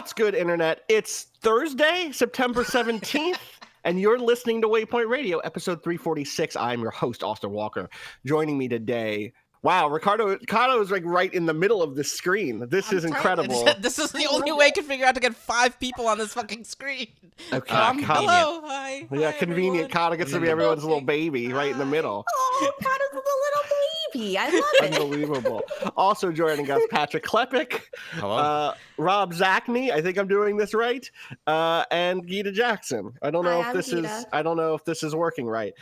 What's good, Internet? It's Thursday, September 17th, and you're listening to Waypoint Radio, episode 346. I'm your host, Austin Walker. Joining me today, wow, Ricardo is like right in the middle of the screen. This is incredible. This is the only way I can figure out to get 5 people on this fucking screen. Okay, hello, hi. Yeah, hi, convenient. Kata gets to be everyone's little baby right in the middle. Oh, Kata's a little baby. I love it. Unbelievable. Also joining us, Patrick Klepek. Hello. Rob Zachney, I think I'm doing this right. And Gita Jackson. I don't know if this is working right.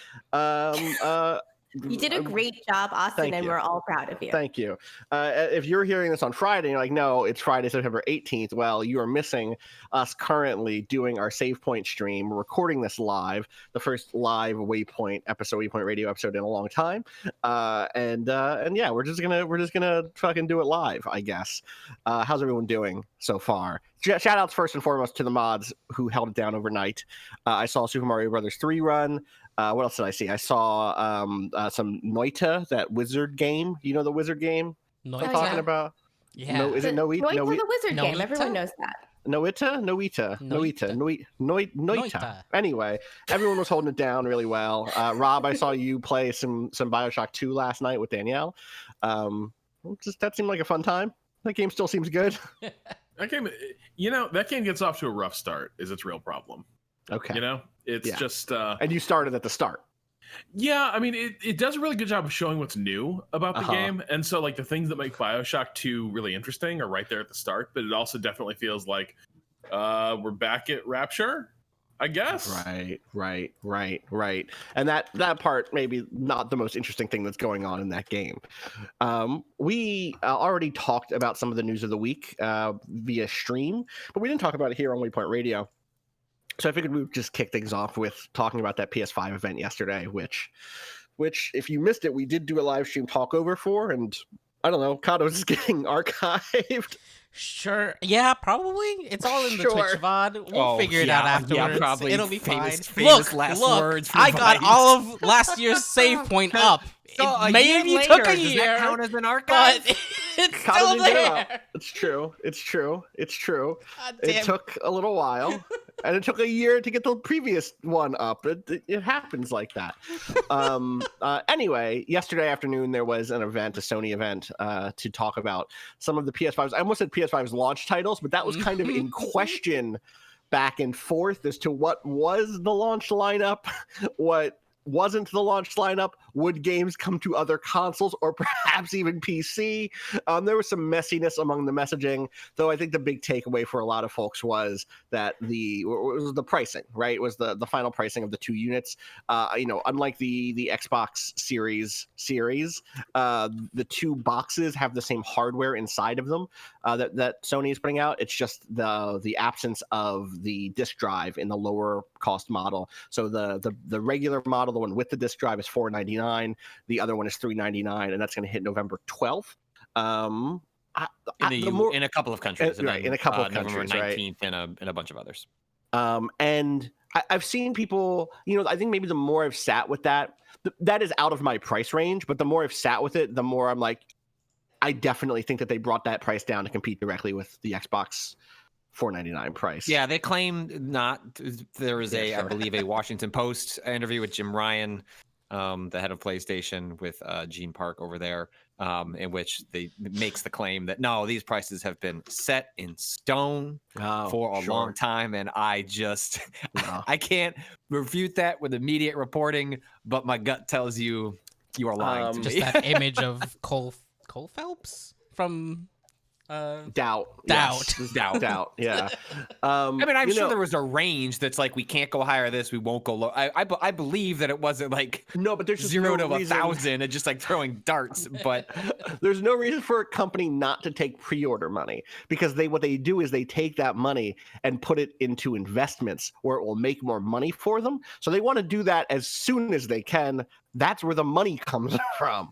You did a great job, Austin, and we're all proud of you. Thank you. If you're hearing this on Friday, and you're like, no, it's Friday, September 18th. Well, you are missing us currently doing our Save Point stream. We're recording this live, the first live Waypoint Radio episode in a long time. And yeah, we're just gonna fucking do it live, I guess. How's everyone doing so far? Shout outs first and foremost to the mods who held it down overnight. I saw Super Mario Brothers 3 run. What else did I see? I saw some Noita, that wizard game. You know the wizard game I'm talking about? Yeah. No, is it Noita? Noita the wizard game. Noita? Everyone knows that. Noita. Anyway, everyone was holding it down really well. Rob, I saw you play some BioShock 2 last night with Danielle. That seemed like a fun time. That game still seems good. That game gets off to a rough start, is its real problem. Okay. It's just and you started at the start. Yeah, I mean it does a really good job of showing what's new about the game. And so like the things that make BioShock 2 really interesting are right there at the start, but it also definitely feels like we're back at Rapture, I guess. Right. And that part maybe not the most interesting thing that's going on in that game. We already talked about some of the news of the week via stream, but we didn't talk about it here on Waypoint Radio. So I figured we would just kick things off with talking about that PS5 event yesterday, which if you missed it, we did do a live stream talkover for, and I don't know, Kato's getting archived. Sure. Yeah, probably. It's all in the Twitch VOD. We'll figure it out afterwards. Yeah, probably. It'll be famous fine. Last Look, words I got vibes. all of last year's save point up. So it maybe took a year. Does that count as an archive? But it's Kato still didn't get there. out. It's true. God damn. It took a little while, and it took a year to get the previous one up. It happens like that. Anyway, yesterday afternoon there was an event, a Sony event, to talk about some of the PS5's. I almost said PS5's launch titles, but that was kind of in question, back and forth as to what was the launch lineup, what wasn't the launch lineup. Would games come to other consoles or perhaps even PC? There was some messiness among the messaging, though I think the big takeaway for a lot of folks was that the pricing, right? It was the final pricing of the 2 units. Unlike the Xbox series, the 2 boxes have the same hardware inside of them that Sony is putting out. It's just the absence of the disc drive in the lower cost model. So the regular model, the one with the disc drive, is $499. The other one is $399, and that's going to hit November 12th. In a couple of countries, right? In a couple of November countries, 19th, right? And a bunch of others. And I've seen people, I think maybe the more I've sat with that is out of my price range, but the more I've sat with it, the more I'm like, I definitely think that they brought that price down to compete directly with the Xbox $499 price. Yeah, they claim not. There was I believe, a Washington Post interview with Jim Ryan, the head of PlayStation, with Gene Park over there, in which they makes the claim that no, these prices have been set in stone for a long time, and I just I can't refute that with immediate reporting, but my gut tells you are lying to Just me. that image of Cole Phelps from Doubt. Yeah. I mean, I'm sure there was a range that's like, we can't go higher this, we won't go low. I believe that it wasn't like no, but there's just 0 no to reason. 1,000 and just like throwing darts. But there's no reason for a company not to take pre-order money, because what they do is they take that money and put it into investments where it will make more money for them. So they want to do that as soon as they can. That's where the money comes from.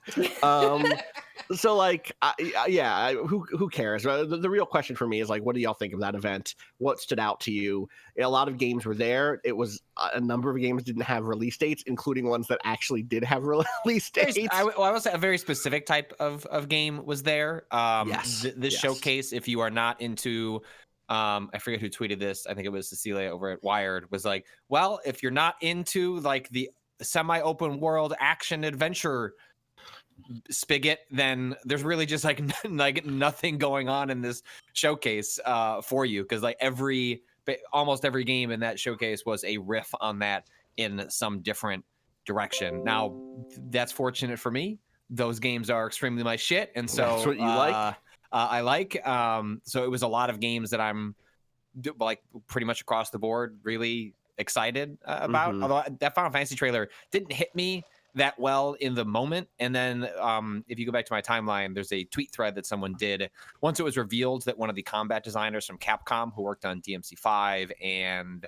So like, who cares? The real question for me is like, what do y'all think of that event? What stood out to you? A lot of games were there. It was a number of games didn't have release dates, including ones that actually did have release dates. I will say a very specific type of game was there. Yes. This showcase, if you are not into I forget who tweeted this. I think it was Cecilia over at Wired. Was like, well, if you're not into like the semi-open world action adventure spigot, then there's really just like nothing going on in this showcase for you, because like almost every game in that showcase was a riff on that in some different direction. Now, that's fortunate for me. Those games are extremely my shit, and so that's what you like. I like. So it was a lot of games that I'm like pretty much across the board really excited about. Although that Final Fantasy trailer didn't hit me that well in the moment. And then if you go back to my timeline, there's a tweet thread that someone did once it was revealed that one of the combat designers from Capcom who worked on DMC5 and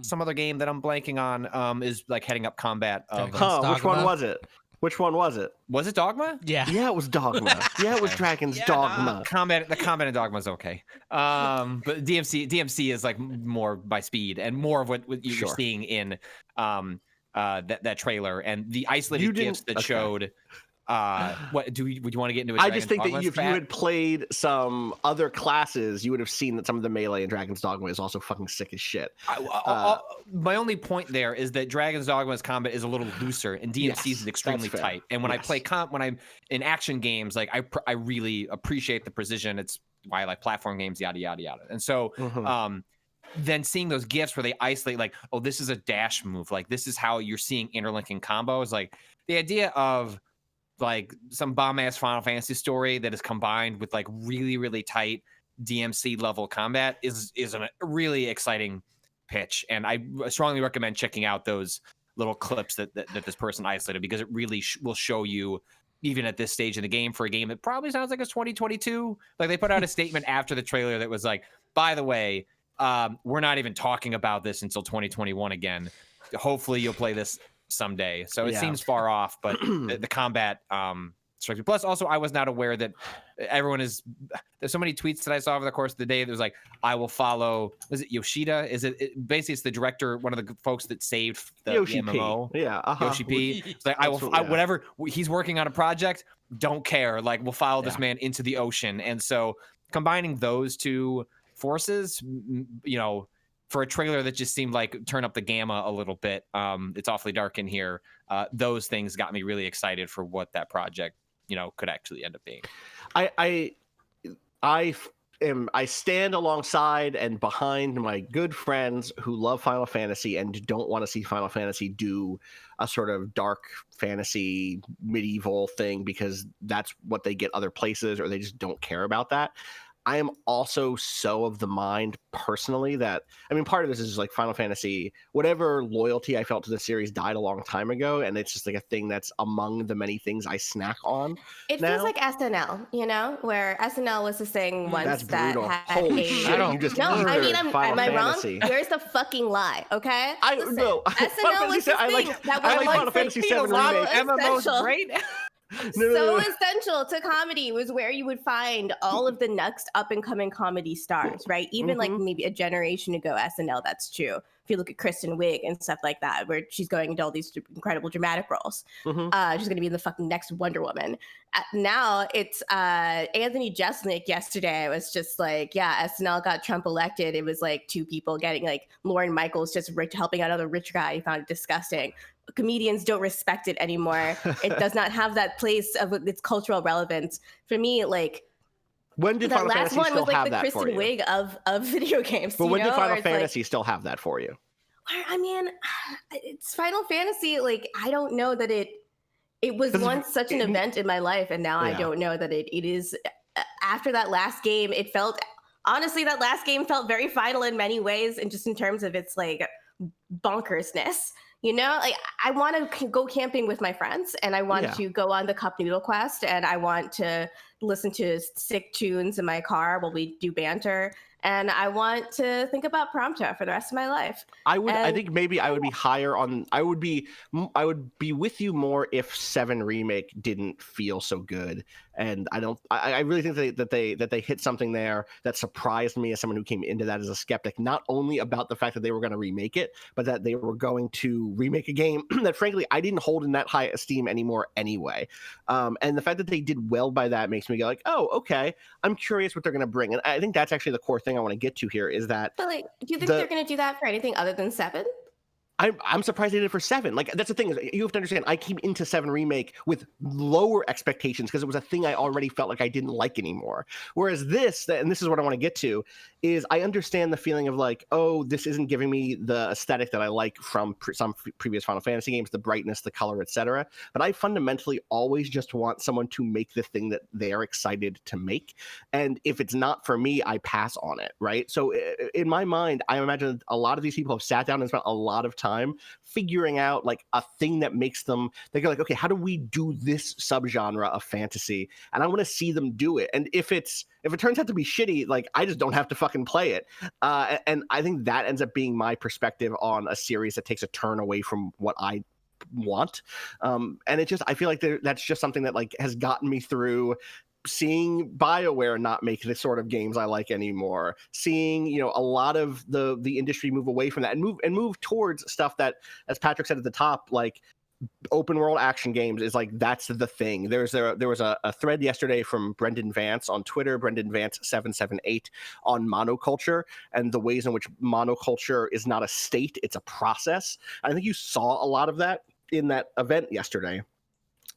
some other game that I'm blanking on is like heading up combat of which one was it? Which one was it? Was it Dogma? Yeah. Yeah, it was Dogma. Yeah, it was Dragon's Dogma. The combat in Dogma is okay. But DMC is like more by speed and more of what you're seeing in that trailer, and the isolated gifts that showed. Would you want to get into it? I just think that if you had played some other classes, you would have seen that some of the melee in Dragon's Dogma is also fucking sick as shit. My only point there is that Dragon's Dogma's combat is a little looser, and DMC's is extremely tight. And when I play when I'm in action games, like I really appreciate the precision. It's why I like platform games, yada yada yada. And so, then seeing those gifts where they isolate, like, oh, this is a dash move, like this is how you're seeing interlinking combos, like the idea of like some bomb ass Final Fantasy story that is combined with like really, really tight DMC level combat is a really exciting pitch. And I strongly recommend checking out those little clips that this person isolated, because it really will show you, even at this stage in the game, for a game that probably sounds like it's 2022. Like they put out a statement after the trailer that was like, by the way, we're not even talking about this until 2021 again. Hopefully you'll play this someday. So it seems far off, but the combat strikes me. Plus, also, I was not aware that there's so many tweets that I saw over the course of the day. There's like, I will follow, is it Yoshida? Basically it's the director, one of the folks that saved the MMO. Yoshi P. It's like, whatever, he's working on a project, don't care. Like, we'll follow this man into the ocean. And so combining those two forces, for a trailer that just seemed like turn up the gamma a little bit, it's awfully dark in here. Those things got me really excited for what that project, could actually end up being. I stand alongside and behind my good friends who love Final Fantasy and don't want to see Final Fantasy do a sort of dark fantasy medieval thing because that's what they get other places, or they just don't care about that. I am also so of the mind personally that, part of this is just like Final Fantasy, whatever loyalty I felt to the series died a long time ago. And it's just like a thing that's among the many things I snack on. It feels like SNL, where SNL was this thing once that's that brutal. had Holy shit, you just am I Fantasy. wrong? Where's the fucking lie, okay? Listen, SNL was this thing that was Final Fantasy 7 remake. MMO's great. Essential to comedy was where you would find all of the next up and coming comedy stars, right? Even like maybe a generation ago, SNL, that's true. If you look at Kristen Wiig and stuff like that, where she's going into all these incredible dramatic roles, she's going to be the fucking next Wonder Woman. Now it's Anthony Jeselnik. Yesterday was just like, SNL got Trump elected. It was like two people getting like Lorne Michaels just helping out another rich guy. He found it disgusting. Comedians don't respect it anymore. It does not have that place of its cultural relevance. For me, like, when did Final Fantasy still have that for you? That last one was like the Kristen Wiig of video games. But when did Final Fantasy still have that for you? It's Final Fantasy. Like, I don't know that it was once such an event in my life, and now I don't know that it is. After that last game, honestly, that last game felt very final in many ways, and just in terms of its like bonkersness. Like I want to go camping with my friends, and I want to go on the Cup Noodle Quest, and I want to listen to sick tunes in my car while we do banter, and I want to think about Prompto for the rest of my life. I think maybe I would be higher on. I would be with you more if 7 Remake didn't feel so good, and I really think that they hit something there that surprised me as someone who came into that as a skeptic, not only about the fact that they were going to remake it, but that they were going to remake a game that frankly I didn't hold in that high esteem anymore anyway. And the fact that they did well by that makes me go like, oh, okay, I'm curious what they're going to bring. And I think that's actually the core thing thing I want to get to here is that. But like, do you think they're going to do that for anything other than 7? I'm surprised they did it for 7. Like, that's the thing, is you have to understand, I came into 7 Remake with lower expectations because it was a thing I already felt like I didn't like anymore. Whereas this, and this is what I want to get to, is I understand the feeling of like, oh, this isn't giving me the aesthetic that I like from some previous Final Fantasy games, the brightness, the color, etc. But I fundamentally always just want someone to make the thing that they're excited to make. And if it's not for me, I pass on it, right? So in my mind, I imagine a lot of these people have sat down and spent a lot of time figuring out like a thing that makes them, they go like, okay, how do we do this subgenre of fantasy? And I want to see them do it. And if it turns out to be shitty, like I just don't have to fucking play it. And I think that ends up being my perspective on a series that takes a turn away from what I want. And I feel like that's just something that like has gotten me through seeing BioWare not make the sort of games I like anymore, seeing, a lot of the industry move away from that and move towards stuff that, as Patrick said at the top, like open world action games is like, that's the thing. There was a thread yesterday from Brendan Vance on Twitter, Brendan Vance 778, on monoculture and the ways in which monoculture is not a state, it's a process. I think you saw a lot of that in that event yesterday.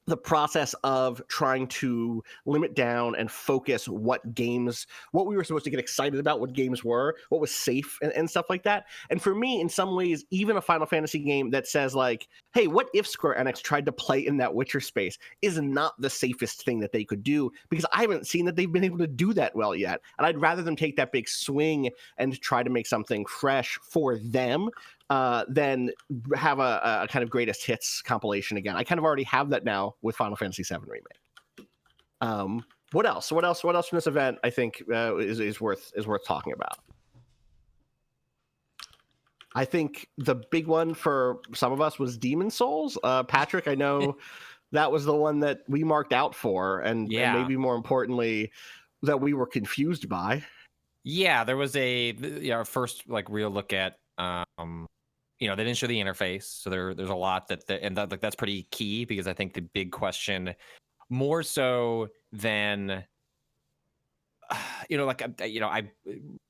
The process of trying to limit down and focus what we were supposed to get excited about, what games were, what was safe and stuff like that. And for me, in some ways, even a Final Fantasy game that says like, hey, what if Square Enix tried to play in that Witcher space is not the safest thing that they could do, because I haven't seen that they've been able to do that well yet. And I'd rather them take that big swing and try to make something fresh for them than have a kind of greatest hits compilation again. I kind of already have that now with Final Fantasy VII Remake. What else from this event I think is worth talking about? I think the big one for some of us was Demon's Souls. Patrick, I know that was the one that we marked out for, and maybe more importantly, that we were confused by. Yeah, there was our first like real look at they didn't show the interface, so there's a lot that's pretty key, because I think the big question, more so than I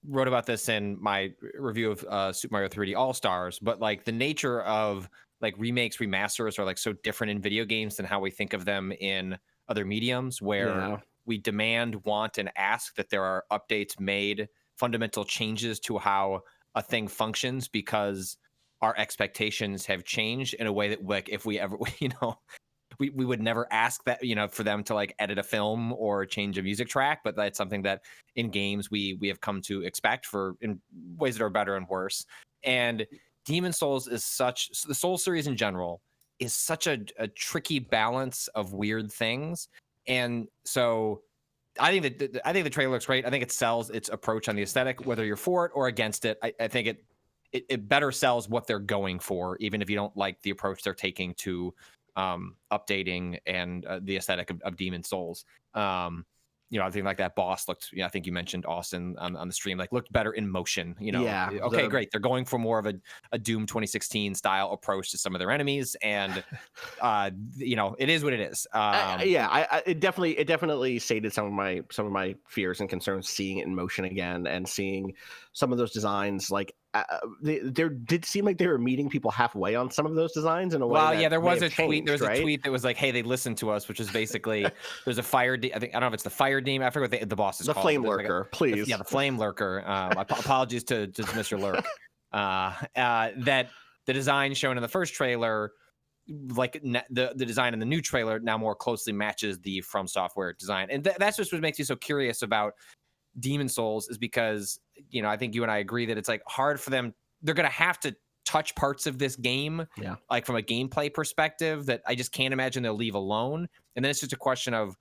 wrote about this in my review of Super Mario 3D All-Stars, but like the nature of like remakes, remasters are like so different in video games than how we think of them in other mediums, where we demand, want, and ask that there are updates made, fundamental changes to how a thing functions, because our expectations have changed in a way that, like, if we ever, we would never ask that, for them to like edit a film or change a music track, but that's something that in games we have come to expect in ways that are better and worse. And Demon's Souls is the Soul series in general is such a tricky balance of weird things. And so I think the trailer looks great. I think it sells its approach on the aesthetic, whether you're for it or against it. I think it better sells what they're going for, even if you don't like the approach they're taking to updating and the aesthetic of Demon's Souls. I think like that boss looked, I think you mentioned Austin on the stream, like looked better in motion, Okay, great. They're going for more of a Doom 2016 style approach to some of their enemies. And, it is what it is. It definitely sated some of my fears and concerns seeing it in motion again and seeing some of those designs. Like there did seem like they were meeting people halfway on some of those designs in a way. Well, there was a tweet. There was a tweet that was like, "Hey, they listened to us," which is basically there's a fire. I don't know if it's the fire demon. I forget what the boss is called. The flame lurker, please. The flame lurker. Apologies to Mr. Lurk. That the design shown in the first trailer, like the design in the new trailer, now more closely matches the From Software design, and that's just what makes me so curious about Demon's Souls, is because I think you and I agree that it's like hard for them. They're going to have to touch parts of this game, like from a gameplay perspective, that I just can't imagine they'll leave alone. And then it's just a question of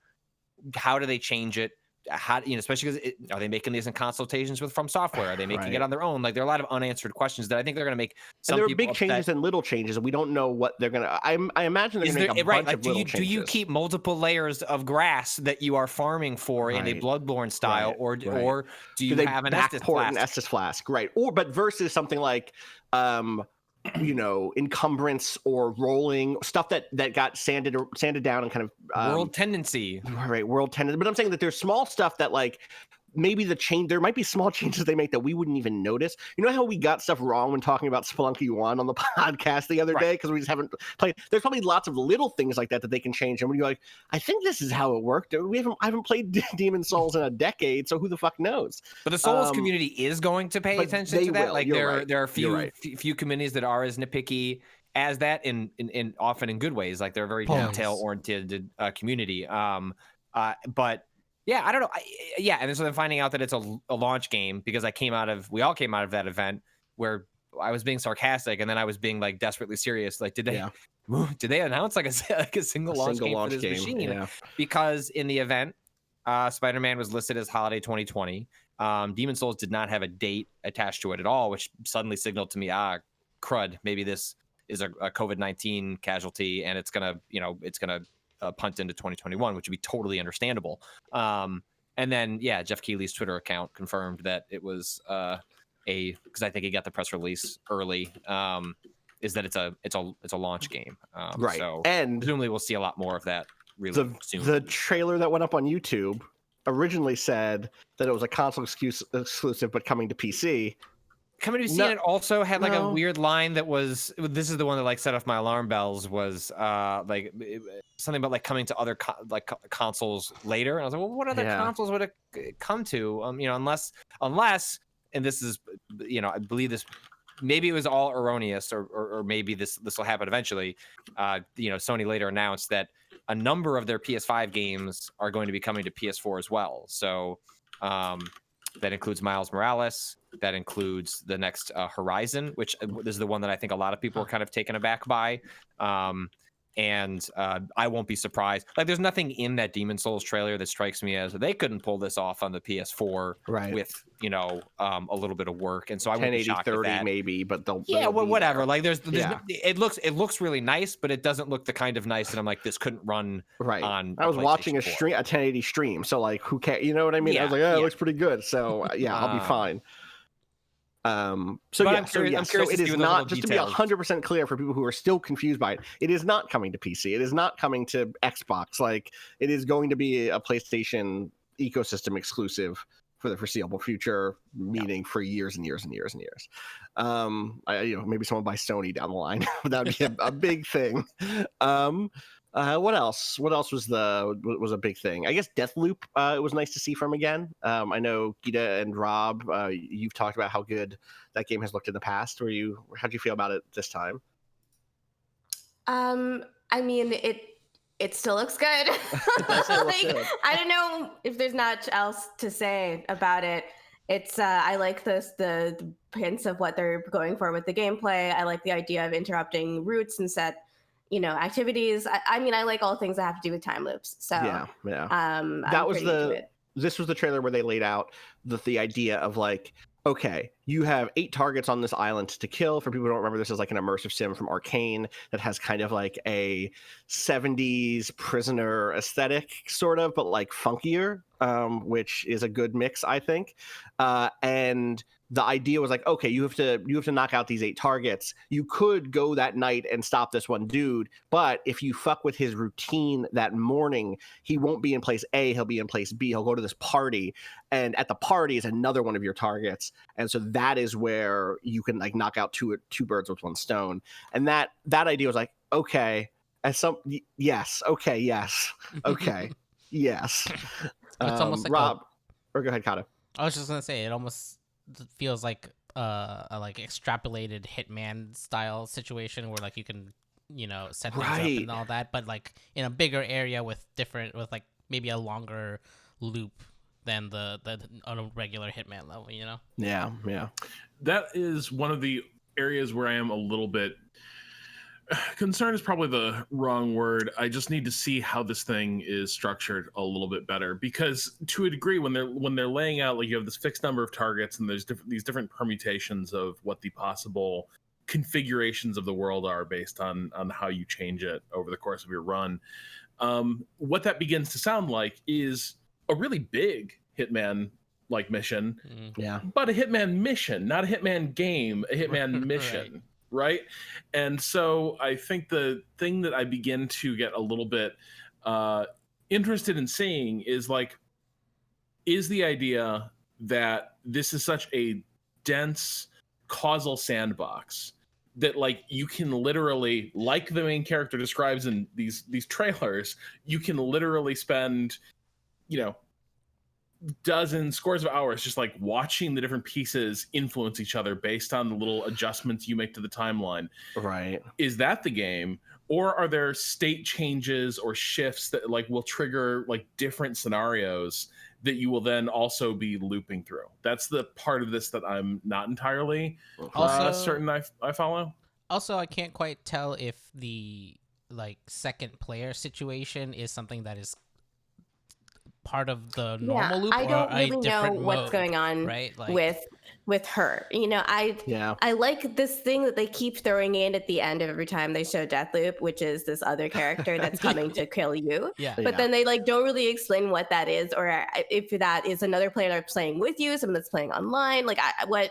how do they change it? How, especially because are they making these in consultations with From Software? Are they making it on their own? Like, there are a lot of unanswered questions that I think they're going to make. Some and there are big changes and little changes, and we don't know what they're going to. I imagine they're going to make a bunch of little changes. Do you keep multiple layers of grass that you are farming for in a Bloodborne style, or do you have an Estus Flask? Right, but versus something like encumbrance or rolling stuff that got sanded down and kind of world tendency. Right, world tendency. But I'm saying that there's small stuff that like maybe there might be small changes they make that we wouldn't even notice. You know how we got stuff wrong when talking about Spelunky 1 on the podcast the other day because we just haven't played. There's probably lots of little things like that they can change, and when you're like, I think this is how it worked. I haven't played Demon Souls in a decade, so who the fuck knows? But the Souls community is going to pay attention to that. Will. Like there are few communities that are as nitpicky as that, in often in good ways. Like they're a very detail oriented community. But yeah, I don't know. And so then finding out that it's a launch game, because we all came out of that event where I was being sarcastic and then I was being like desperately serious. Like, did they announce like a single launch game for this machine? Yeah. Because in the event, Spider-Man was listed as holiday 2020. Demon Souls did not have a date attached to it at all, which suddenly signaled to me, crud, maybe this is a COVID-19 casualty and it's gonna punt into 2021, which would be totally understandable. And then Jeff Keighley's Twitter account confirmed that it was because I think he got the press release early, is that it's a launch game. Right. So and presumably we'll see a lot more of that really soon. The trailer that went up on YouTube originally said that it was a console exclusive but coming to PC. Coming to see it also had like a weird line that was, this is the one that like set off my alarm bells, was like something about like coming to other consoles later, and I was like, well, what other consoles would it come to? Unless, and this is, I believe this, maybe it was all erroneous, or maybe this will happen eventually. Sony later announced that a number of their PS5 games are going to be coming to PS4 as well. So that includes Miles Morales. That includes the next Horizon, which this is the one that I think a lot of people are kind of taken aback by. And I won't be surprised. Like, there's nothing in that Demon Souls trailer that strikes me as they couldn't pull this off on the PS4 with a little bit of work. And so I wouldn't be shocked at that. Maybe, but they'll whatever. There. Like it looks really nice, but it doesn't look the kind of nice that I'm like, this couldn't run on. I was watching a 1080 stream, so like, who cares? You know what I mean? I was like, it looks pretty good, so I'll be fine. I'm curious it is not, just to be 100% clear for people who are still confused by it is not coming to PC. It is not coming to Xbox. Like, it is going to be a PlayStation ecosystem exclusive for the foreseeable future, meaning for years and years and years and years. Maybe someone buy Sony down the line. That would be a big thing. What else? What else was a big thing? I guess Deathloop. It was nice to see from again. I know Gita and Rob, you've talked about how good that game has looked in the past. How'd you feel about it this time? I mean, it still looks good. I don't know if there's much else to say about it. It's I like the hints of what they're going for with the gameplay. I like the idea of interrupting routes and set activities. I mean, I like all things that have to do with time loops. So this was the trailer where they laid out the idea of like, okay, you have 8 targets on this island to kill. For people who don't remember, this is like an immersive sim from Arcane that has kind of like a 70s prisoner aesthetic, sort of, but like funkier, which is a good mix, I think. And the idea was like, okay, you have to knock out these 8 targets. You could go that night and stop this one dude, but if you fuck with his routine that morning, he won't be in place A, he'll be in place B. He'll go to this party, and at the party is another one of your targets. And so that is where you can like knock out two birds with one stone. And that idea was like, okay, okay, yes. It's almost like Rob, or go ahead, Kata. I was just gonna say, it almost feels like a like extrapolated Hitman style situation where like you can set things up and all that, but like in a bigger area with like maybe a longer loop than the on a regular Hitman level. Yeah. That is one of the areas where I am a little bit concerned, is probably the wrong word. I just need to see how this thing is structured a little bit better, because to a degree, when they're laying out, like, you have this fixed number of targets and there's these different permutations of what the possible configurations of the world are based on how you change it over the course of your run. What that begins to sound like is a really big Hitman like mission, but a Hitman mission, not a Hitman game, a Hitman mission. Right. And so I think the thing that I begin to get a little bit interested in seeing is like, is the idea that this is such a dense causal sandbox that like you can literally, like the main character describes in these trailers, you can literally spend, dozens, scores of hours just like watching the different pieces influence each other based on the little adjustments you make to the timeline. Right. Is that the game? Or are there state changes or shifts that like will trigger like different scenarios that you will then also be looping through? That's the part of this that I'm not entirely certain I follow. Also, I can't quite tell if the like second player situation is something that is part of the normal loop. I don't really know what's mode, going on right? Like, with her. I like this thing that they keep throwing in at the end of every time they show Deathloop, which is this other character that's coming to kill you. Yeah. But then they like don't really explain what that is, or if that is another player that's playing with you, someone that's playing online. Like, what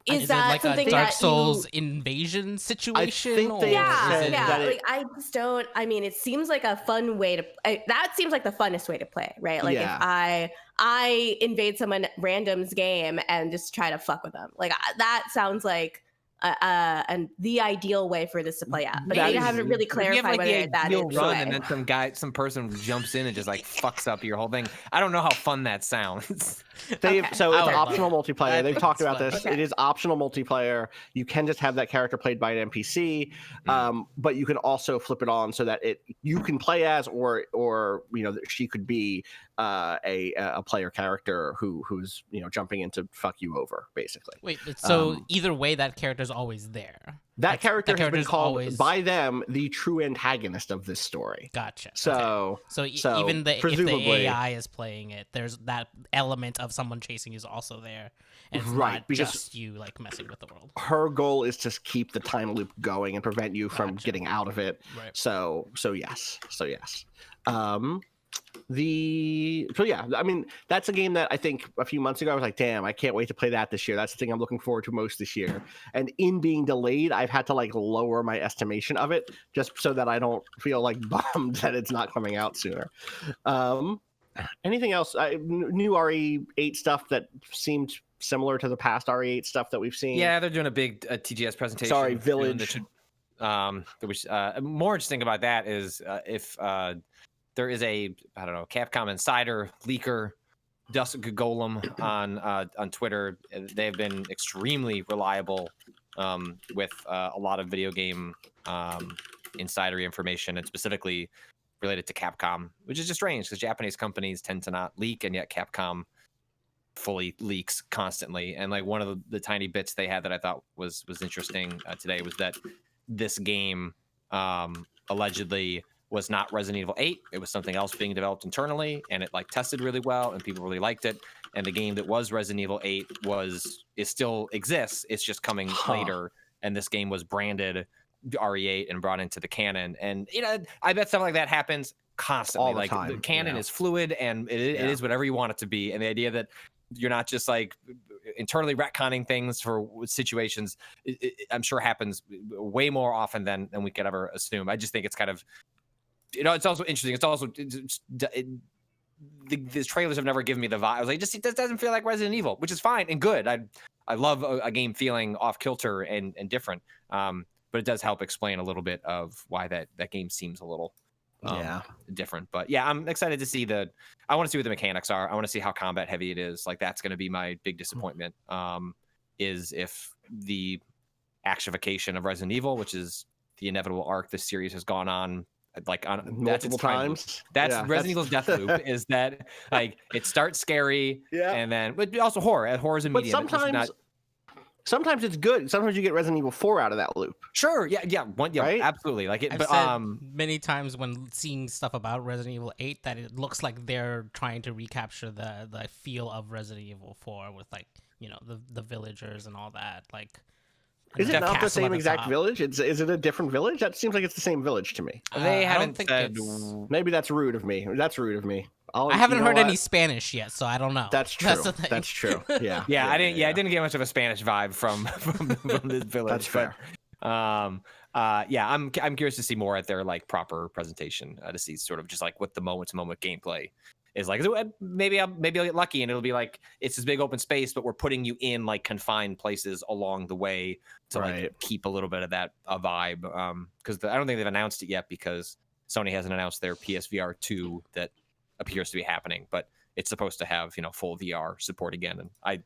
is that? Like something a Dark that Souls invasion situation? I think they said that like I just don't. I mean, it seems like a fun way to. That seems like the funnest way to play, right? Like if I invade someone random's game and just try to fuck with them, like that sounds like and the ideal way for this to play out. But they haven't really clarified whether that is run, and then some person jumps in and just like fucks up your whole thing. I don't know how fun that sounds. So it's optional multiplayer. They've talked about this. Okay. It is optional multiplayer. You can just have that character played by an NPC, but you can also flip it on so that you can play as or she could be a player character who's jumping in to fuck you over, basically. Wait, so either way, that character's always there. That character has been called always by them the true antagonist of this story. Gotcha. So even if presumably, the AI is playing it, there's that element of someone chasing you is also there, and it's not just you like messing with the world. Her goal is to keep the time loop going and prevent you from getting out of it. Right. So yes. I mean, that's a game that I think a few months ago I was like, damn, I can't wait to play that this year. That's the thing I'm looking forward to most this year. And in being delayed, I've had to like lower my estimation of it just so that I don't feel like bummed that it's not coming out sooner. Anything else? New RE8 stuff that seemed similar to the past RE8 stuff that we've seen? Yeah, they're doing a big TGS presentation. Sorry, Village. More interesting about that is if there is a Capcom insider leaker, Dusk Golem on Twitter. They've been extremely reliable with a lot of video game insider information, and specifically related to Capcom, which is just strange because Japanese companies tend to not leak, and yet Capcom fully leaks constantly. And like one of the tiny bits they had that I thought was interesting today was that this game allegedly was not Resident Evil 8. It was something else being developed internally, and it like tested really well, and people really liked it. And the game that was Resident Evil 8 still exists. It's just coming later, and this game was branded RE8 and brought into the canon. And I bet stuff like that happens constantly. All the like time. The canon is fluid, and it is whatever you want it to be. And the idea that you're not just like internally retconning things for situations, I'm sure happens way more often than we could ever assume. I just think it's kind of, it's also interesting. It's also these trailers have never given me the vibe. I was like, it just doesn't feel like Resident Evil, which is fine and good. I love a game feeling off kilter and different. But it does help explain a little bit of why that game seems a little different. But yeah, I'm excited to see I want to see what the mechanics are. I want to see how combat heavy it is. Like that's going to be my big disappointment. Is if the actification of Resident Evil, which is the inevitable arc this series has gone on, like on multiple times. That's Resident Evil's death loop. Is that like it starts scary, and then but also horror. Horror's a medium. But sometimes it's good. Sometimes you get Resident Evil 4 out of that loop. Sure, right? Absolutely. Like it, I've but said many times when seeing stuff about Resident Evil 8 that it looks like they're trying to recapture the feel of Resident Evil 4 with like the villagers and all that. Like, is it not the same exact village? Is it a different village? That seems like it's the same village to me. They haven't said. Maybe that's rude of me. I haven't heard any Spanish yet, so I don't know. That's true. That's the thing. That's true. Yeah. I didn't get much of a Spanish vibe from this village. That's fair. I'm curious to see more at their like proper presentation to see sort of just like what the moment to moment gameplay is like, maybe I'll get lucky and it'll be like it's this big open space, but we're putting you in like confined places along the way to like keep a little bit of that vibe. Because I don't think they've announced it yet because Sony hasn't announced their PSVR 2 that appears to be happening, but it's supposed to have full VR support again. And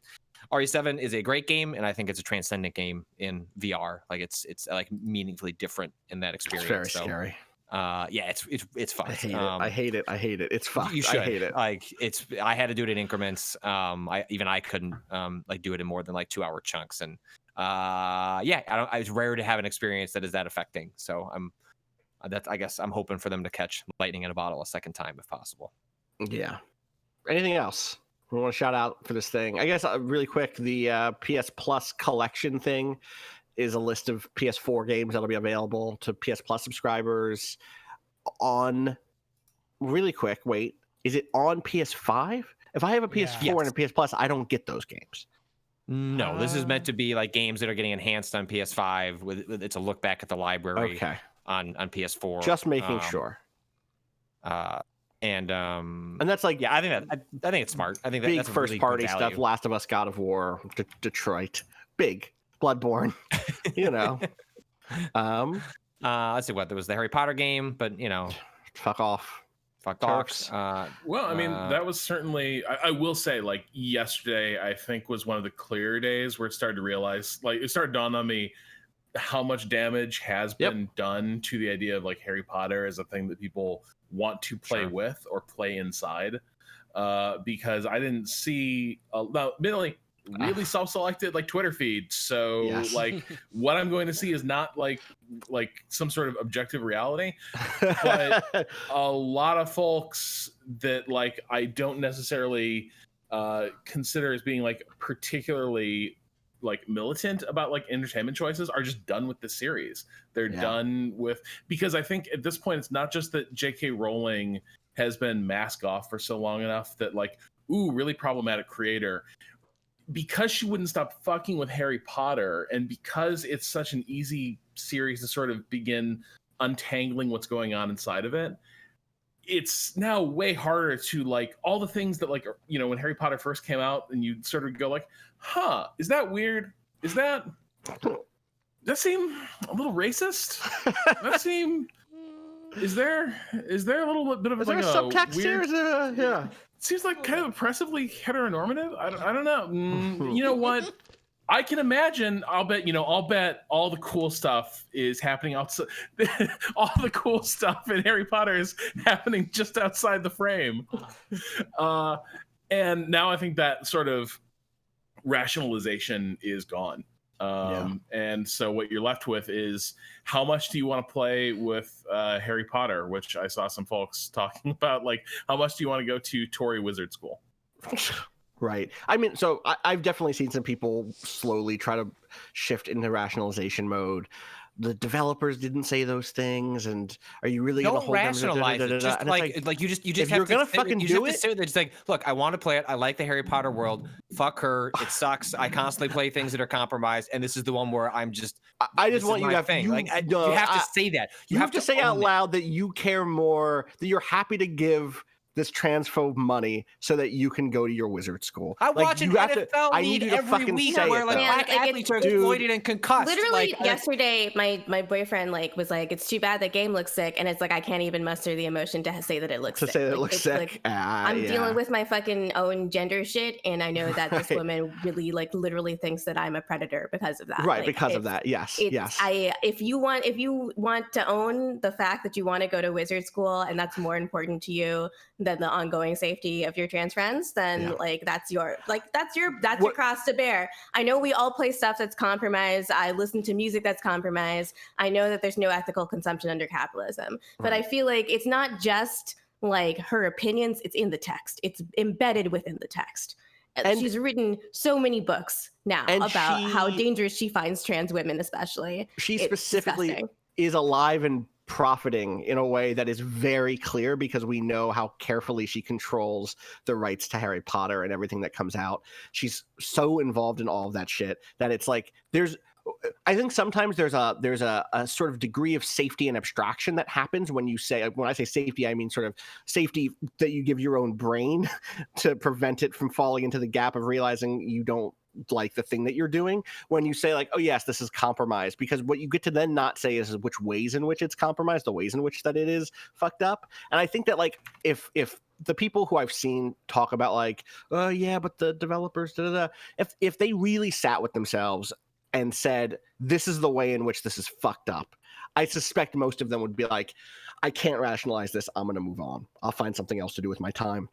RE7 is a great game, and I think it's a transcendent game in VR. Like it's like meaningfully different in that experience. It's very scary. Yeah, it's fun. I hate it. It's fucked. You should. I hate it. Like I had to do it in increments. I couldn't like do it in more than like 2-hour chunks. And it's rare to have an experience that is that affecting. So I guess I'm hoping for them to catch lightning in a bottle a second time if possible. Yeah. Anything else we want to shout out for this thing? I guess really quick, the PS Plus collection thing is a list of PS4 games that'll be available to PS Plus subscribers on really quick. Wait, is it on PS5? If I have a PS4 and a PS Plus, I don't get those games. No, this is meant to be like games that are getting enhanced on PS5 with it's a look back at the library on PS4. Just making sure. And that's like I think it's smart. I think big that's first really party stuff. Last of Us, God of War, Detroit, big Bloodborne. Let's see what there was the Harry Potter game, but fuck off. Turks. Well, I mean, that was certainly. I will say, like yesterday, I think was one of the clear days where it started to realize, like, it started dawn on me how much damage has been done to the idea of like Harry Potter as a thing that people want to play with or play inside, because I didn't see admittedly really self-selected like Twitter feed, so like what I'm going to see is not like some sort of objective reality, but a lot of folks that like I don't necessarily consider as being like particularly like militant about like entertainment choices are just done with the series. They're done with, because I think at this point it's not just that J.K. Rowling has been masked off for so long enough that like, ooh, really problematic creator, because she wouldn't stop fucking with Harry Potter, and because it's such an easy series to sort of begin untangling what's going on inside of it. It's now way harder to like all the things that like, when Harry Potter first came out and you sort of go like, huh, is that weird? Does that seem a little racist? Is there a little bit of like a subtext weird, here? It seems like kind of oppressively heteronormative. I don't know. You know what? I can imagine. I'll bet all the cool stuff is happening outside. All the cool stuff in Harry Potter is happening just outside the frame. And now I think that sort of rationalization is gone. And so what you're left with is, how much do you want to play with Harry Potter, which I saw some folks talking about, like, how much do you want to go to Tory Wizard School? Right. I mean, so I've definitely seen some people slowly try to shift into rationalization mode. The developers didn't say those things, and are you really going to hold rationalize them? it? Just like you just if you're going to fucking do it, it's like, look, I want to play it. I like the Harry Potter world. Fuck her. It sucks. I constantly play things that are compromised, and this is the one where I'm just. I just want you to have you have to say that. You have to say out loud that you care more, that you're happy to give this transphobe money so that you can go to your wizard school. I watch an NFL league every week where like black athletes are exploited and concussed. Literally yesterday, my boyfriend was like, it's too bad that game looks sick, and it's like I can't even muster the emotion to say that it looks sick. To say that it looks sick. Like, I'm dealing with my fucking own gender shit, and I know that this woman really literally thinks that I'm a predator because of that. Right, because of that. Yes. If you want to own the fact that you want to go to wizard school and that's more important to you than the ongoing safety of your trans friends, then that's your cross to bear. I know we all play stuff that's compromised. I listen to music that's compromised. I know that there's no ethical consumption under capitalism, but I feel like it's not just like her opinions, it's in the text. It's embedded within the text. And she's written so many books now about how dangerous she finds trans women, especially. She specifically is alive and profiting in a way that is very clear, because we know how carefully she controls the rights to Harry Potter and everything that comes out. She's so involved in all of that shit that it's like there's I think sometimes there's a sort of degree of safety and abstraction that happens when you say, when I say safety, I mean sort of safety that you give your own brain to prevent it from falling into the gap of realizing you don't like the thing that you're doing. When you say like, oh yes, this is compromised, because what you get to then not say is which ways in which it's compromised, the ways in which that it is fucked up. And I think that like if the people who I've seen talk about like, oh yeah, but the developers, if they really sat with themselves and said, this is the way in which this is fucked up, I suspect most of them would be like, I can't rationalize this, I'm going to move on. I'll find something else to do with my time.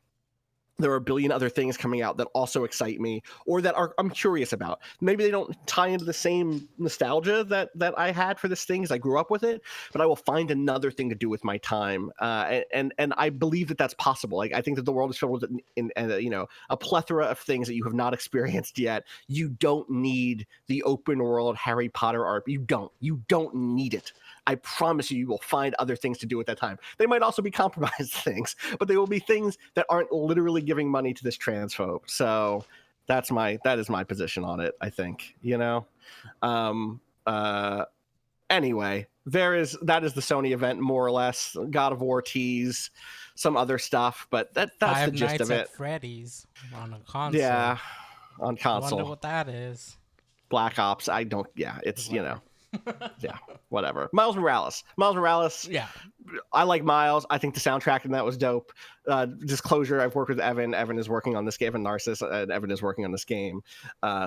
There are a billion other things coming out that also excite me or that I'm curious about. Maybe they don't tie into the same nostalgia that I had for this thing as I grew up with it, but I will find another thing to do with my time. And I believe that that's possible. Like, I think that the world is filled with a plethora of things that you have not experienced yet. You don't need the open world Harry Potter art. You don't need it. I promise you will find other things to do at that time. They might also be compromised things, but they will be things that aren't literally giving money to this transphobe. So that is my position on it, I think, anyway, that is the Sony event, more or less. God of War tease, some other stuff, but that's the gist of it. At Freddy's on a console. Yeah, on console. I wonder what that is. Black Ops. It's yeah, whatever. Miles Morales. Yeah, I like Miles. I think the soundtrack in that was dope. Disclosure: I've worked with Evan. Evan is working on this game. And Narcissus. And Evan is working on this game.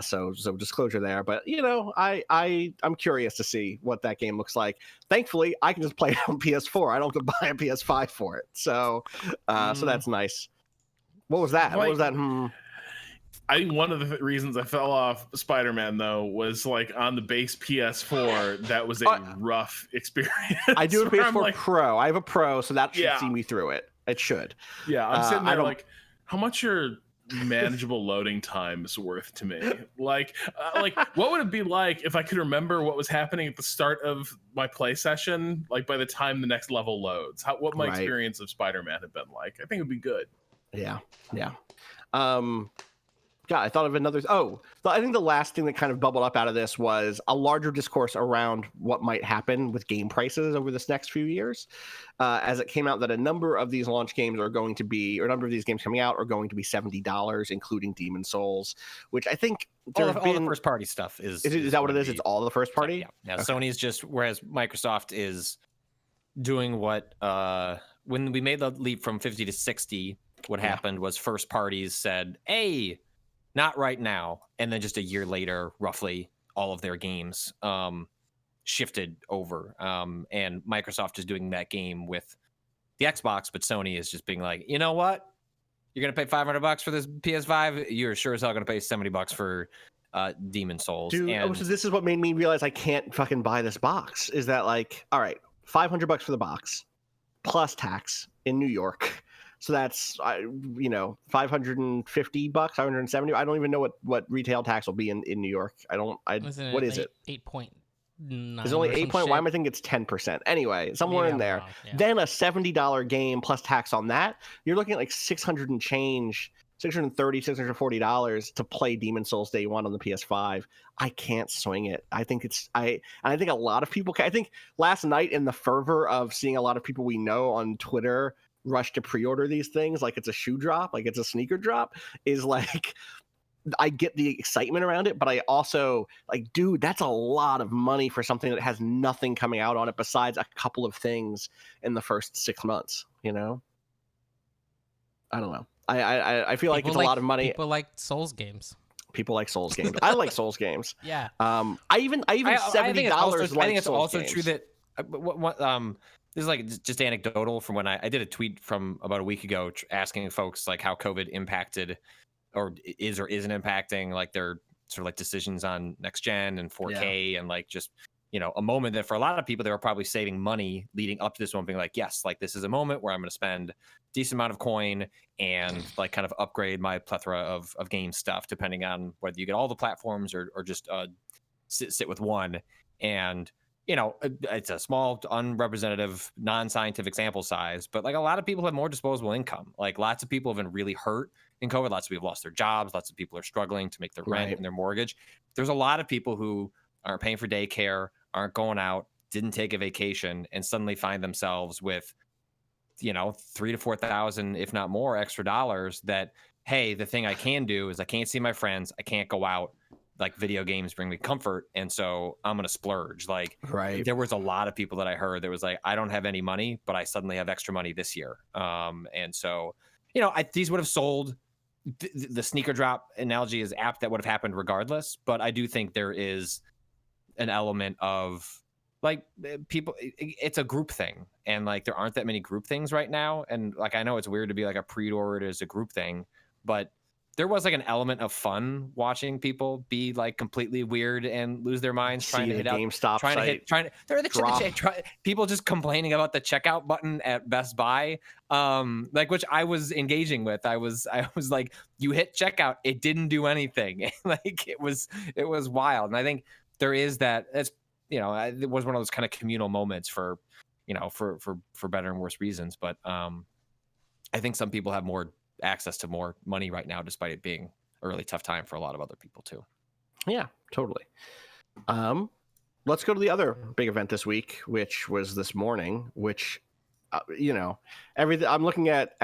So disclosure there. But I'm curious to see what that game looks like. Thankfully, I can just play it on PS4. I don't have to buy a PS5 for it. So that's nice. What was that? What was that? I think one of the reasons I fell off Spider-Man, though, was like on the base PS4, that was a rough experience. I do have a PS4 Pro. I have a Pro, so that should see me through it. It should. Yeah, I'm sitting there like, how much are manageable loading times worth to me? Like what would it be like if I could remember what was happening at the start of my play session, like by the time the next level loads? What my experience of Spider-Man had been like? I think it'd be good. Yeah. God, I thought of another. I think the last thing that kind of bubbled up out of this was a larger discourse around what might happen with game prices over this next few years. As it came out that a number of these launch games are going to be, or a number of these games coming out are going to be $70, including Demon's Souls, which I think all the first party stuff is that what it is? It's all the first party? Yeah. Okay. Sony's just, whereas Microsoft is doing what, when we made the leap from 50 to 60, what happened was first parties said, hey, not right now. And then just a year later, roughly, all of their games shifted over. And Microsoft is doing that game with the Xbox, but Sony is just being like, you know what? You're going to pay $500 for this PS5? You're sure as hell going to pay $70 for Demon's Souls. Dude, so this is what made me realize I can't fucking buy this box. Is that like, all right, $500 for the box, plus tax in New York. So that's, $550, $570. I don't even know what retail tax will be in New York. What is it? 8.9. Is it only 8 Why am I thinking it's 10%? Anyway, somewhere in there. Then a $70 game plus tax on that. You're looking at like $600 and change, $630, $640 to play Demon's Souls Day 1 on the PS5. I can't swing it. I think I think a lot of people can. I think last night, in the fervor of seeing a lot of people we know on Twitter rush to pre-order these things like it's a shoe drop, like it's a sneaker drop, is like, I get the excitement around it, but I also like, dude, that's a lot of money for something that has nothing coming out on it besides a couple of things in the first 6 months. I don't know. I feel like it's a lot of money. People like Souls games. People like Souls games. I like Souls games. Yeah. I even $70. I think it's also games. true that this is like just anecdotal from when I did a tweet from about a week ago asking folks like how COVID impacted or isn't impacting like their sort of like decisions on next gen and 4K and like just, a moment that for a lot of people, they were probably saving money leading up to this one, being like, yes, like this is a moment where I'm going to spend a decent amount of coin and like kind of upgrade my plethora of game stuff, depending on whether you get all the platforms or just sit with one. And it's a small, unrepresentative, non-scientific sample size, but like a lot of people have more disposable income. Like lots of people have been really hurt in COVID. Lots of people lost their jobs. Lots of people are struggling to make their rent and their mortgage. There's a lot of people who aren't paying for daycare, aren't going out, didn't take a vacation, and suddenly find themselves with, you know, 3,000 to 4,000, if not more, extra dollars that, hey, the thing I can do is I can't see my friends, I can't go out, like video games bring me comfort, and so I'm gonna splurge. Like, there was a lot of people that I heard that was like, I don't have any money, but I suddenly have extra money this year. And so, you know, these would have sold. The sneaker drop analogy is apt. That would have happened regardless, but I do think there is an element of like people, it's a group thing, and like there aren't that many group things right now. And like, I know it's weird to be like a pre-order as a group thing, but there was like an element of fun watching people be like completely weird and lose their minds trying to hit out GameStop people just complaining about the checkout button at Best Buy, like, which I was engaging with. I was like, you hit checkout, it didn't do anything. Like it was wild. And I think there is that. It's, you know, it was one of those kind of communal moments for, you know, for better and worse reasons. But I think some people have more access to more money right now, despite it being a really tough time for a lot of other people too. Yeah, totally. Let's go to the other big event this week, which was this morning, which you know, everything I'm looking at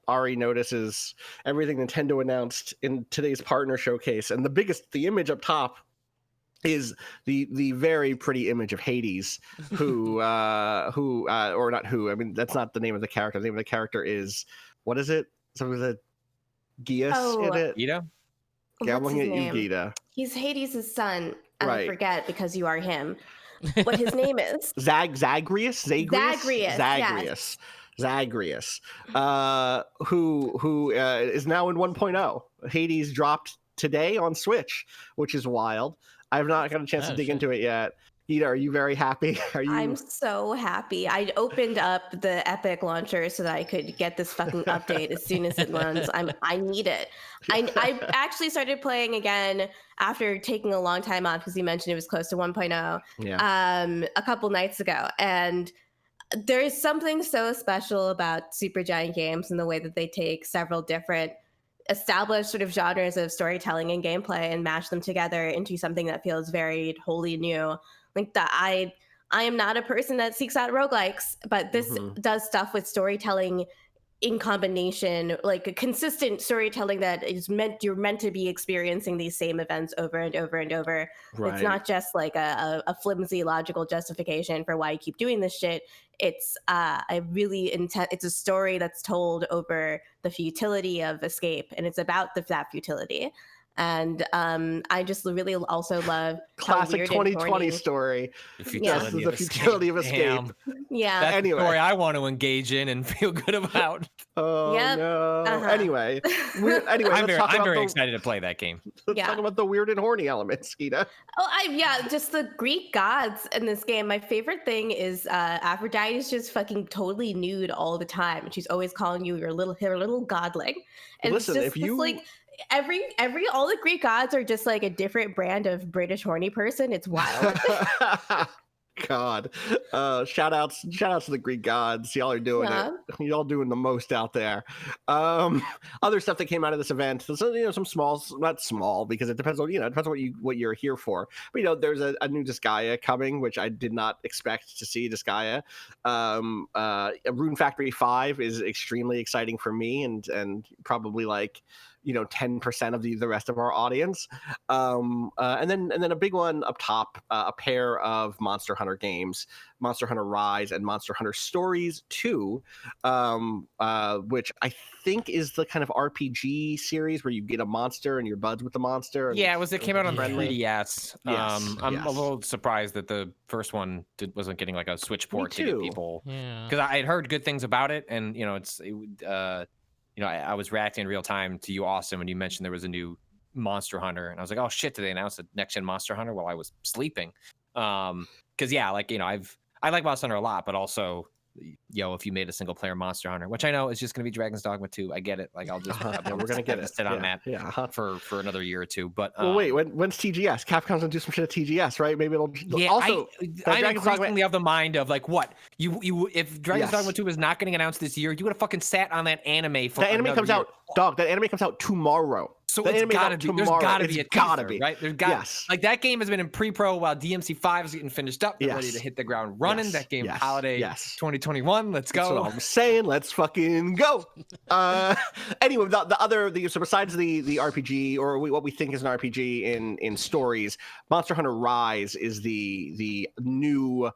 Ari notices everything Nintendo announced in today's partner showcase, and the image up top is the very pretty image of Hades, who or not who, I mean, that's not the name of the character. The name of the character is, what is it? Something with a Gias in it. Gita? Yeah, I'm looking at you, Gita. He's Hades' son. And Right. I forget because you are him. What his name is? Zagreus, who is now in 1.0. Hades dropped today on Switch, which is wild. I have not got a chance to dig into it yet. Gita, are you very happy? I'm so happy. I opened up the Epic launcher so that I could get this fucking update as soon as it runs. I need it. I actually started playing again after taking a long time off, because you mentioned it was close to 1.0. Yeah. A couple nights ago, and there is something so special about Supergiant Games and the way that they take several different established sort of genres of storytelling and gameplay and mash them together into something that feels very wholly new. Like that, I am not a person that seeks out roguelikes, but this does stuff with storytelling in combination, like a consistent storytelling that is you're meant to be experiencing these same events over and over and over. Right. It's not just like a flimsy logical justification for why you keep doing this shit. It's it's a story that's told over the futility of escape, and it's about that futility. And I just really also love classic 2020 story. The futility of escape. Damn. Yeah. That's the story I want to engage in and feel good about. Oh no. Anyway, I'm very excited to play that game. Let's talk about the weird and horny elements, Skeeta. Just the Greek gods in this game. My favorite thing is Aphrodite is just fucking totally nude all the time, and she's always calling you her little godling. And listen, it's just like all the Greek gods are just like a different brand of British horny person. It's wild. God, shout outs to the Greek gods. Y'all are doing it. Y'all doing the most out there. Other stuff that came out of this event, so, some small, not small, because it depends on what you're here for. But there's a new Disgaea coming, which I did not expect to see. Disgaea, Rune Factory 5 is extremely exciting for me, and probably like 10% of the rest of our audience. And then a big one up top, a pair of Monster Hunter games, Monster Hunter Rise and Monster Hunter Stories 2, which I think is the kind of RPG series where you get a monster and you're buds with the monster. Yeah, it came out on 3DS. Yes, I'm a little surprised that the first one wasn't getting like a Switch port to get people. Because I had heard good things about it, and I was reacting in real time to you, Austin, when you mentioned there was a new Monster Hunter, and I was like, oh shit, did they announce a next gen Monster Hunter while I was sleeping? Because I like Monster Hunter a lot, but also, if you made a single player Monster Hunter, which I know is just going to be Dragon's Dogma 2, I get it. Like, I'll just we're gonna get it. Sit on that for another year or two. But wait, when's TGS? Capcom's gonna do some shit at TGS, right? Maybe it'll. Yeah, also, I'm increasingly of the mind of like, what you if Dragon's Dogma 2 is not getting announced this year, you would have fucking sat on that anime for. That anime comes out, dog. That anime comes out tomorrow. So The it's anime gotta out be. There's tomorrow. gotta It's be a gotta teaser, be. right? There's got Yes. like that game has been in pre-pro while DMC 5 is getting finished up. They're ready Yes. to hit the ground running. Yes. That game Yes. holiday Yes. 2021. Let's That's go. what I'm saying. Let's fucking go. Anyway, so besides the RPG or what we think is an RPG in stories, Monster Hunter Rise is the new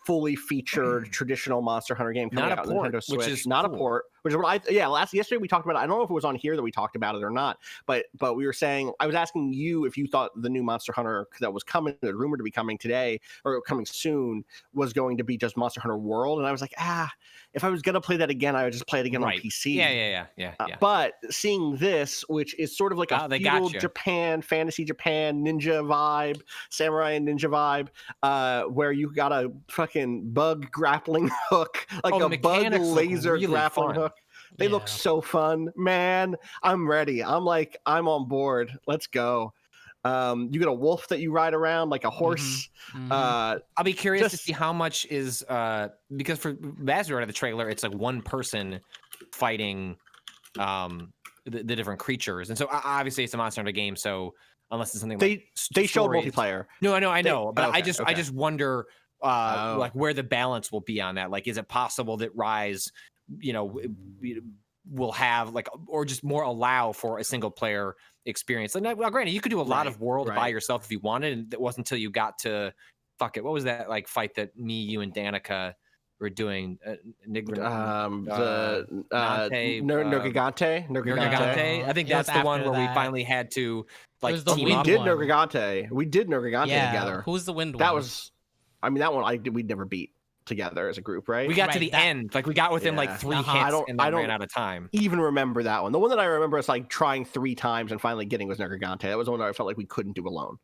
fully featured traditional Monster Hunter game coming Not a out on port, Nintendo which Switch. is Not cool. a port, which is what yesterday we talked about it. I don't know if it was on here that we talked about it or not, but we were saying, I was asking you if you thought the new Monster Hunter that was coming, the rumored to be coming today or coming soon, was going to be just Monster Hunter World, and I was like, if I was gonna play that again, I would just play it again on PC. Yeah. But seeing this, which is sort of like a feudal Japan, fantasy Japan, ninja vibe, samurai and ninja vibe, where you got a fucking bug grappling hook, like a bug laser really grappling fun. hook. They look so fun, man. I'm ready. I'm on board. Let's go. You get a wolf that you ride around like a horse. I'll be curious to see how much is because for as we read the trailer, it's like one person fighting the different creatures, and so obviously it's a Monster Hunter game. So unless it's something they showed multiplayer. No, I know, but okay, I just wonder like where the balance will be on that. Like, is it possible that Rise, will have like, or just more allow for a single player experience? Like, well, granted, you could do a lot of world by yourself if you wanted, and it wasn't until you got to what was that like fight that me, you, and Danica were doing? Nergigante. I think that's the one where we finally had to like. We did Nergigante together. Who's the wind one? That was, that one we'd never beat together as a group, right? We got to the end, like we got within like 3 hits, and then ran out of time. Even remember that one. The one that I remember is like trying 3 times and finally getting was Nergigante. That was the one that I felt like we couldn't do alone.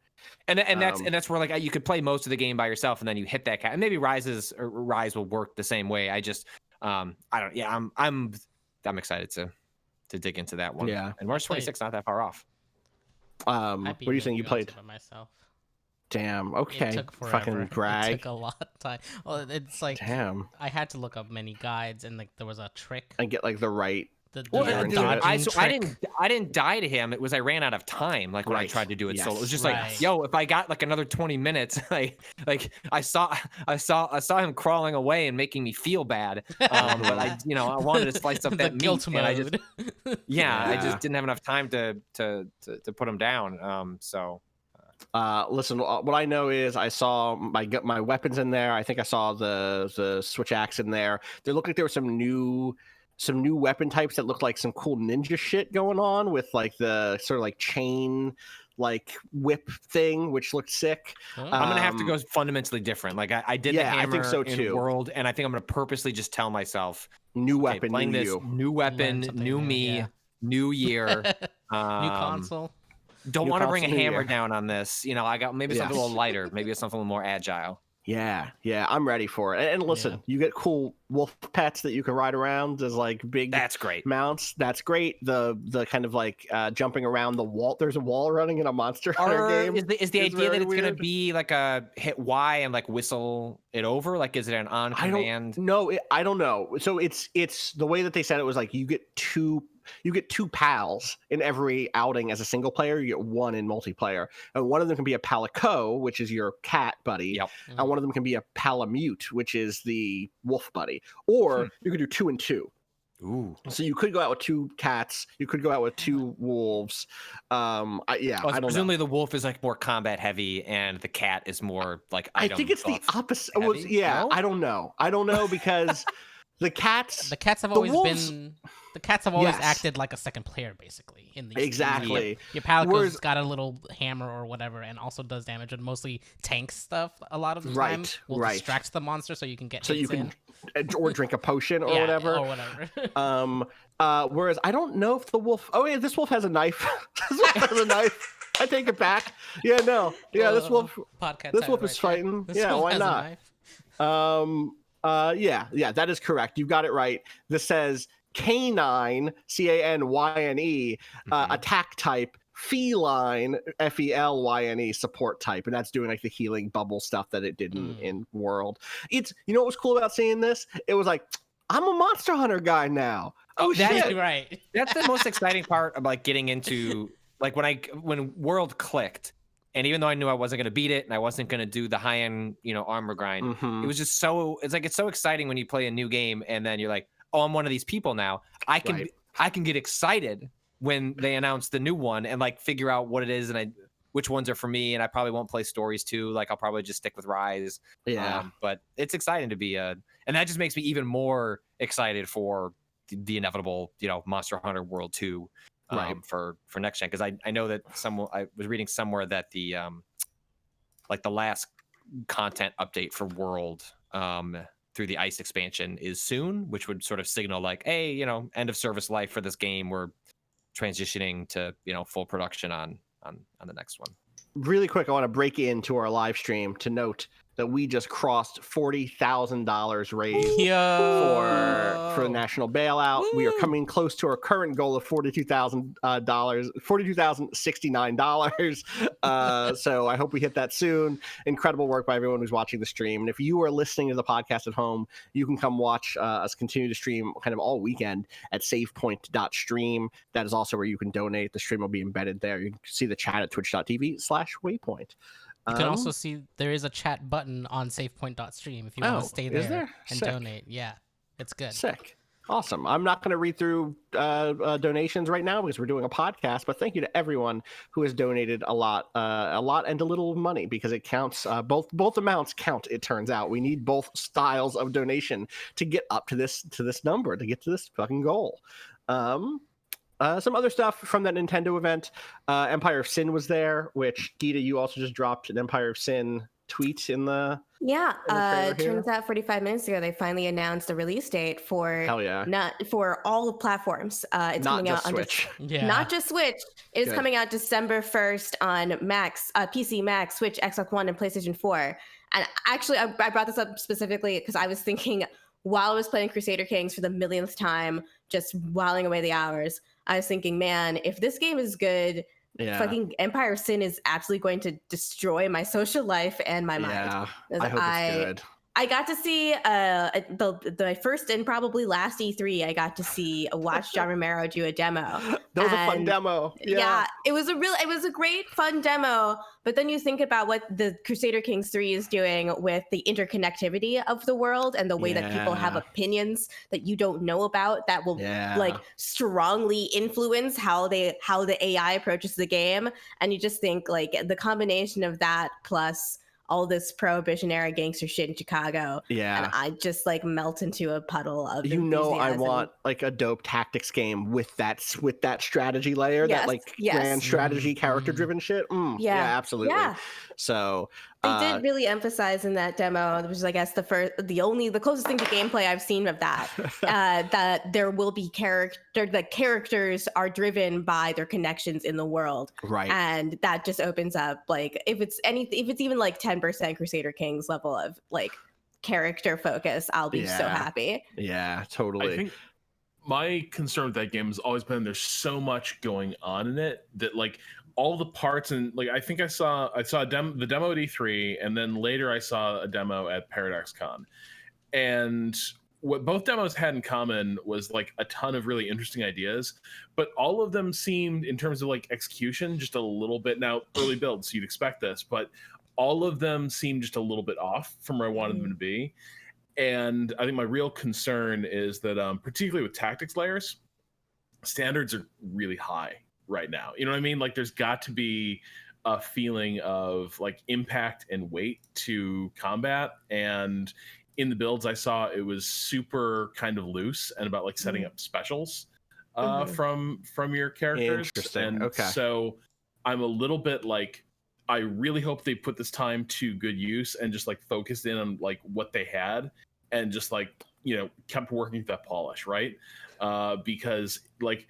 And that's where like you could play most of the game by yourself, and then you hit that cat. And maybe Rise will work the same way. I just I don't. Yeah, I'm excited to dig into that one. Yeah, and March 26th, not that far off. What are you saying? You played by myself. Damn. Okay. It took forever. Fucking brag. It took a lot of time. Well, it's like damn. I had to look up many guides, and like there was a trick and get like the right. I didn't die to him. It was I ran out of time. Like when I tried to do it solo, it was just like, yo, if I got like another 20 minutes, like I saw him crawling away and making me feel bad. But I wanted to slice up that meat. Guilt mode. I just didn't have enough time to put him down. Listen, what I know is I saw my weapons in there. I think I saw the switch axe in there. There looked like there were some new weapon types that looked like some cool ninja shit going on with like the sort of like chain like whip thing, which looked sick. I'm gonna have to go fundamentally different. Like I did the hammer I think so too. In World, and I think I'm gonna purposely just tell myself new weapon, playing new this you. New weapon, new me, new year, new console. Don't want to bring a hammer down on this. I got maybe something a little lighter, maybe it's something a little more agile. Yeah, I'm ready for it. And listen, you get cool wolf pets that you can ride around as like big. That's great. Mounts. That's great. The kind of like jumping around the wall. There's a wall running in a Monster Hunter game. Is the idea that it's gonna be like a hit Y and like whistle it over? Like, is it an on command? I don't know. So it's the way that they said it was like you get two pals in every outing as a single player. You get one in multiplayer, and one of them can be a palico, which is your cat buddy, and one of them can be a palamute, which is the wolf buddy. Or you could do 2 and 2. Ooh. So you could go out with 2 cats. You could go out with 2 wolves. I don't presumably know. the wolf is like more combat heavy, and the cat is more like I think it's the opposite. No? I don't know because the cats have always been. The cats have always acted like a second player, basically. Exactly. Your Palico's got a little hammer or whatever, and also does damage, and mostly tank stuff. A lot of the time will distract the monster, so you can get. So you can, or drink a potion or whatever. Or whatever. Whereas I don't know if the wolf. Oh yeah, this wolf has a knife. This wolf has a knife. I take it back. Yeah, no. Yeah, this wolf. This wolf is fighting. Yeah, why not? That is correct. You got it right. This says canine, CANYNE, attack type, feline, FELYNE, support type, and that's doing like the healing bubble stuff that it did in World. It's what was cool about seeing this? It was like, I'm a Monster Hunter guy now. Oh, that's shit. right. That's the most exciting part of like getting into like when World clicked, and even though I knew I wasn't going to beat it and I wasn't going to do the high end, armor grind, it was just it's so exciting when you play a new game and then you're like, oh, I'm one of these people now. I can get excited when they announce the new one and like figure out what it is and which ones are for me. And I probably won't play stories too. Like I'll probably just stick with Rise. Yeah. But it's exciting to be and that just makes me even more excited for the inevitable, Monster Hunter World 2 for next gen. Cause I know that I was reading somewhere that the last content update for World, through the Ice expansion is soon, which would sort of signal like, hey, end of service life for this game. We're transitioning to, full production on the next one. Really quick, I want to break into our live stream to note that we just crossed $40,000 raised for the national bailout. Woo! We are coming close to our current goal of $42,069. So I hope we hit that soon. Incredible work by everyone who's watching the stream. And if you are listening to the podcast at home, you can come watch us continue to stream kind of all weekend at savepoint.stream. That is also where you can donate. The stream will be embedded there. You can see the chat at twitch.tv/waypoint. You can also see there is a chat button on SafePoint.stream if you want to stay there and donate. Yeah, it's good. Sick. Awesome. I'm not going to read through donations right now because we're doing a podcast, but thank you to everyone who has donated a lot and a little money because it counts. Both amounts count, it turns out. We need both styles of donation to get up to this number, to get to this fucking goal. Some other stuff from that Nintendo event. Empire of Sin was there, which Geeta, you also just dropped an Empire of Sin tweet in the turns out 45 minutes ago they finally announced the release date for not for all platforms. It's not coming out on Switch. Not just Switch. It is coming out December 1st on Max, PC, Max, Switch, Xbox One, and PlayStation 4. And actually, I brought this up specifically because I was thinking while I was playing Crusader Kings for the millionth time, just whiling away the hours, I was thinking, man, if this game is good, fucking Empire of Sin is absolutely going to destroy my social life and my mind. I hope it's good. I got to see the first and probably last E3. I got to watch John Romero do a demo. That was a fun demo. Yeah, it was a great fun demo. But then you think about what the Crusader Kings 3 is doing with the interconnectivity of the world and the way that people have opinions that you don't know about that will like strongly influence how the AI approaches the game. And you just think like the combination of that plus all this prohibition era gangster shit in Chicago. Yeah. And I just like melt into a puddle of enthusiasm. I want like a dope tactics game with that strategy layer, that like grand strategy, character driven shit. Yeah, absolutely. Yeah. So they did really emphasize in that demo, which is I guess the closest thing to gameplay I've seen of that, that there will be the characters are driven by their connections in the world. Right. And that just opens up like if it's even like 10% Crusader Kings level of like character focus, I'll be so happy. Yeah, totally. I think my concern with that game has always been there's so much going on in it that like all the parts, and like I think I saw the demo at E3, and then later I saw a demo at Paradox Con, and what both demos had in common was like a ton of really interesting ideas, but all of them seemed in terms of like execution just a little bit, now early builds, so you'd expect this, but all of them seemed just a little bit off from where I wanted them to be. And I think my real concern is that particularly with tactics layers, standards are really high right now. You know what I mean? Like there's got to be a feeling of like impact and weight to combat. And in the builds I saw, it was super kind of loose and about like setting up specials from your characters. Interesting. And so I'm a little bit like, I really hope they put this time to good use and just like focused in on like what they had and just like, kept working with that polish, right? Because like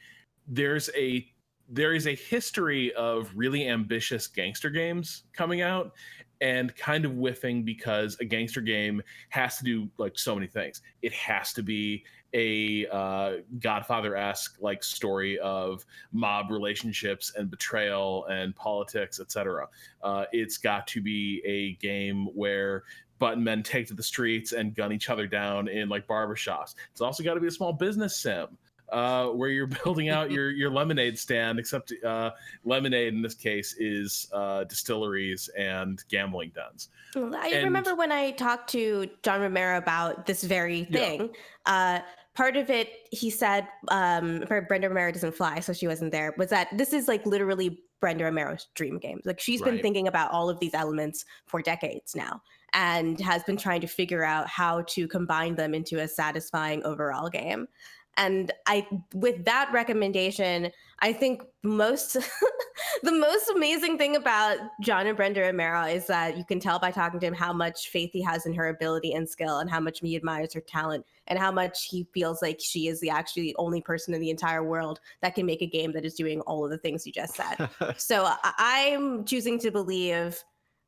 there is a history of really ambitious gangster games coming out and kind of whiffing because a gangster game has to do like so many things. It has to be a Godfather-esque like story of mob relationships and betrayal and politics, etc. It's got to be a game where button men take to the streets and gun each other down in like barbershops. It's also got to be a small business sim. where you're building out your lemonade stand, except lemonade in this case is distilleries and gambling dens. I remember when I talked to John Romero about this very thing. Part of it, he said, Brenda Romero doesn't fly, so she wasn't there, was that this is like literally Brenda Romero's dream game. Like she's been thinking about all of these elements for decades now and has been trying to figure out how to combine them into a satisfying overall game. And with that recommendation, I think the most amazing thing about John and Brenda Romero is that you can tell by talking to him how much faith he has in her ability and skill, and how much he admires her talent, and how much he feels like she is the only person in the entire world that can make a game that is doing all of the things you just said. So I'm choosing to believe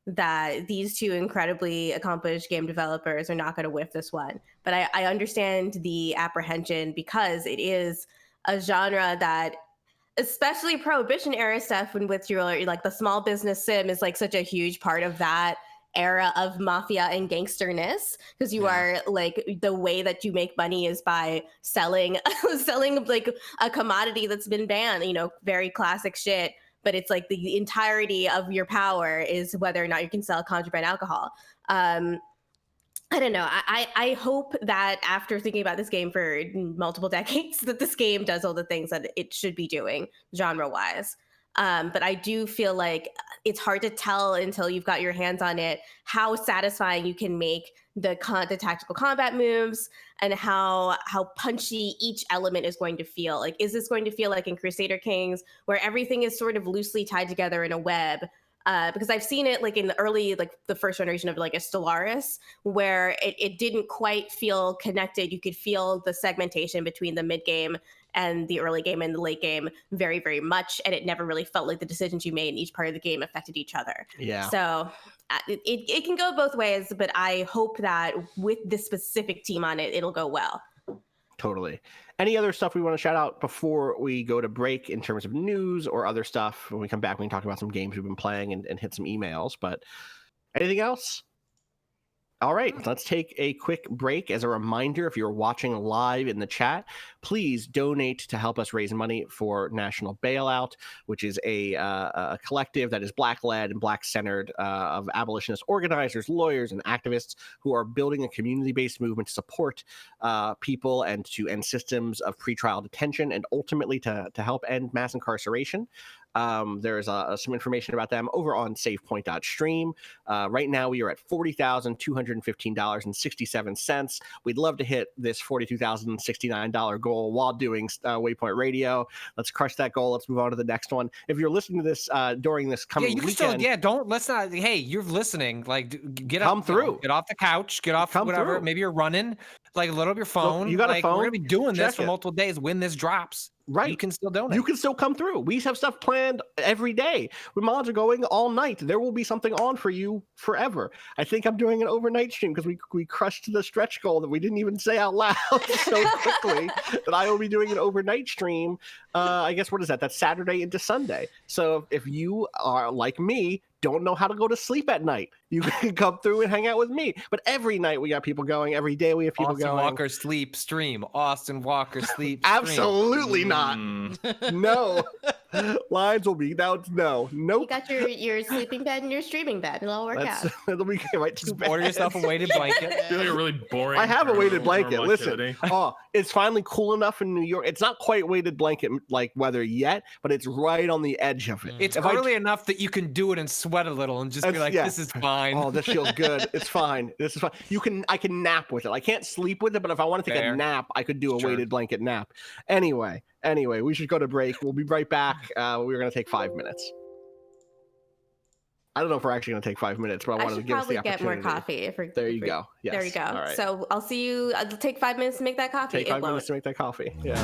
that these two incredibly accomplished game developers are not going to whiff this one. But I understand the apprehension because it is a genre that, especially Prohibition era stuff, when with your like the small business sim is like such a huge part of that era of mafia and gangsterness, because you are like, the way that you make money is by selling like a commodity that's been banned, very classic shit. But it's like the entirety of your power is whether or not you can sell contraband alcohol. I don't know. I hope that after thinking about this game for multiple decades, that this game does all the things that it should be doing genre-wise. But I do feel like it's hard to tell until you've got your hands on it how satisfying you can make the tactical combat moves, and how punchy each element is going to feel. Like, is this going to feel like in Crusader Kings, where everything is sort of loosely tied together in a web? Because I've seen it like in the early, like the first generation of like a Stellaris, where it didn't quite feel connected. You could feel the segmentation between the mid game and the early game and the late game very, very much. And it never really felt like the decisions you made in each part of the game affected each other. Yeah. So it can go both ways, but I hope that with this specific team on it, it'll go well. Totally. Any other stuff we want to shout out before we go to break in terms of news or other stuff? When we come back, we can talk about some games we've been playing and hit some emails. But anything else? All right, let's take a quick break. As a reminder, if you're watching live in the chat, please donate to help us raise money for National Bailout, which is a collective that is Black-led and Black-centered of abolitionist organizers, lawyers, and activists who are building a community-based movement to support people and to end systems of pretrial detention and ultimately to help end mass incarceration. There's some information about them over on SavePoint.stream. Right now, we are at $40,215.67. We'd love to hit this $42,069 goal while doing Waypoint Radio. Let's crush that goal. Let's move on to the next one. If you're listening to this during this coming weekend, let's not. Hey, you're listening. Like, get come up, through. Get off the couch. Get off whatever. Through. Maybe you're running. Like, load up your phone. You got a phone. We're gonna be doing this for it. multiple days. When this drops, right? You can still donate. You can still come through. We have stuff planned every day. When mods are going all night, there will be something on for you forever. I think I'm doing an overnight stream because we crushed the stretch goal that we didn't even say out loud so quickly that I will be doing an overnight stream. I guess, what is that? That's Saturday into Sunday. So if you are like me, don't know how to go to sleep at night, you can come through and hang out with me. But every night we got people going. Every day we have people going. Austin Walker sleep stream. Austin Walker sleep. Absolutely not. No. Lines will be no. Nope. You got your sleeping bed and your streaming bed. It'll all work out. It'll be right to bed. Order yourself a weighted blanket. I feel like a really boring. I have a weighted blanket. Listen, it's finally cool enough in New York. It's not quite weighted blanket like weather yet, but it's right on the edge of it. It's early enough that you can do it and sweat a little and just be like, "This is fine." Oh, this feels good. It's fine. This is fine. I can nap with it. I can't sleep with it, but if I want to take a nap, I could do a weighted blanket nap. Anyway, we should go to break. We'll be right back. We're gonna take 5 minutes. I don't know if we're actually going to take 5 minutes, but I wanted to give us the opportunity. Get more coffee. There you go. Yes. There you go. All right. So I'll see you. It'll take 5 minutes to make that coffee. Take 5 minutes to make that coffee. Yeah.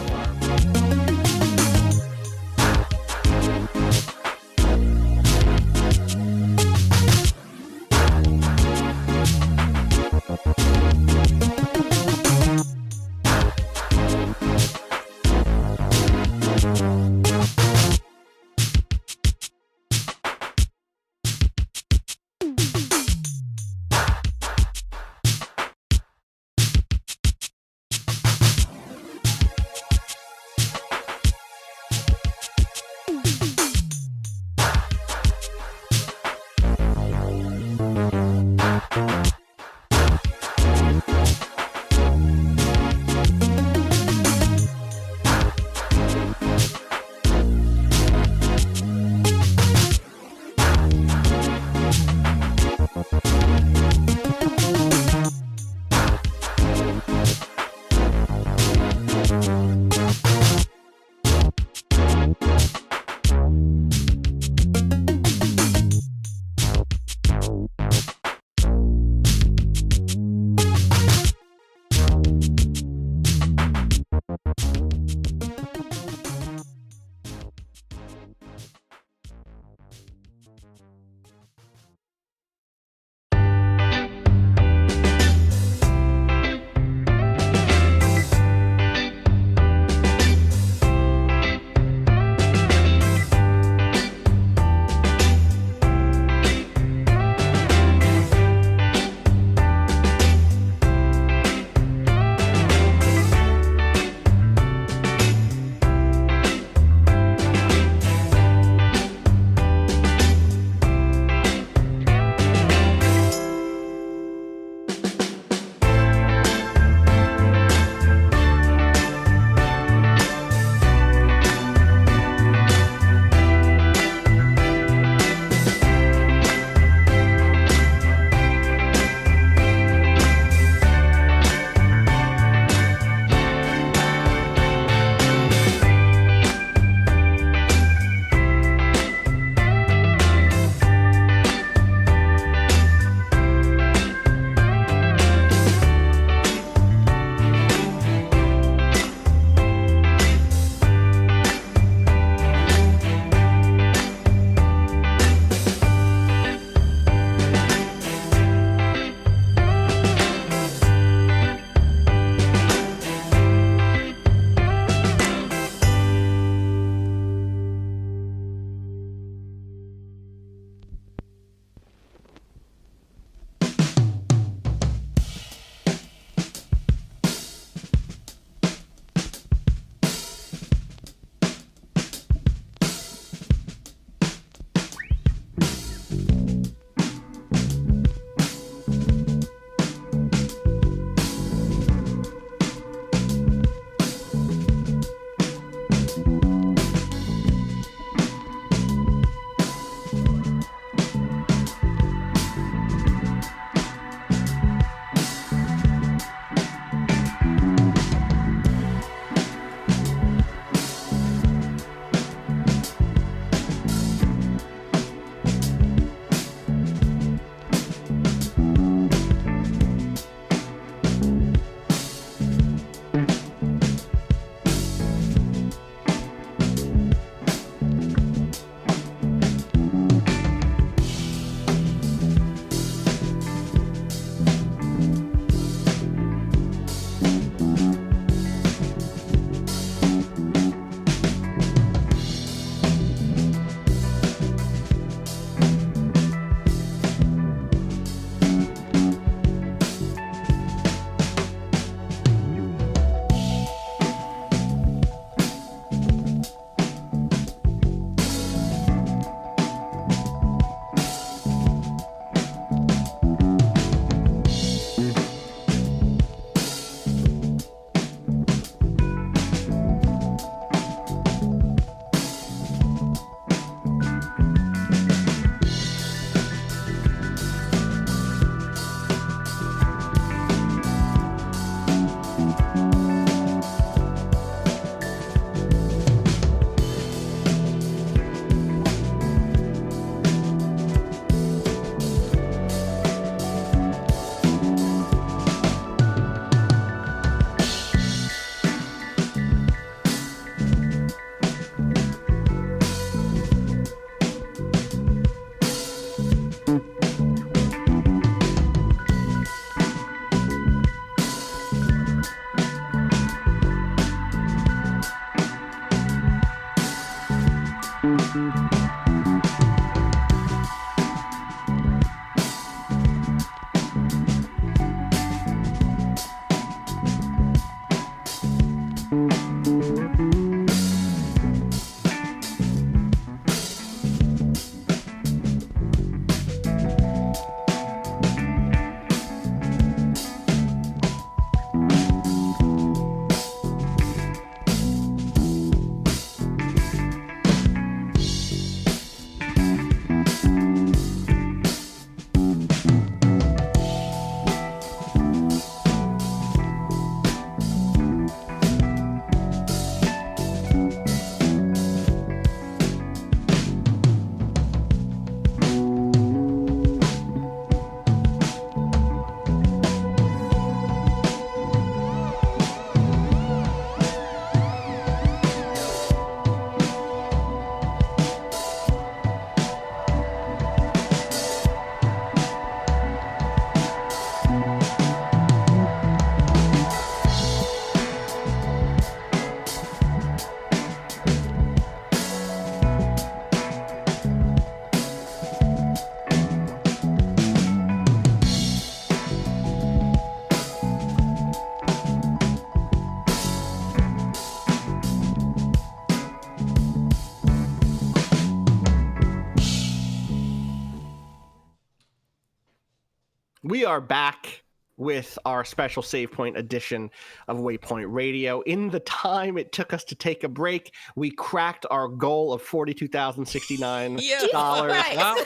We are back with our special Save Point edition of Waypoint Radio. In the time it took us to take a break, we cracked our goal of $42,069. Yeah.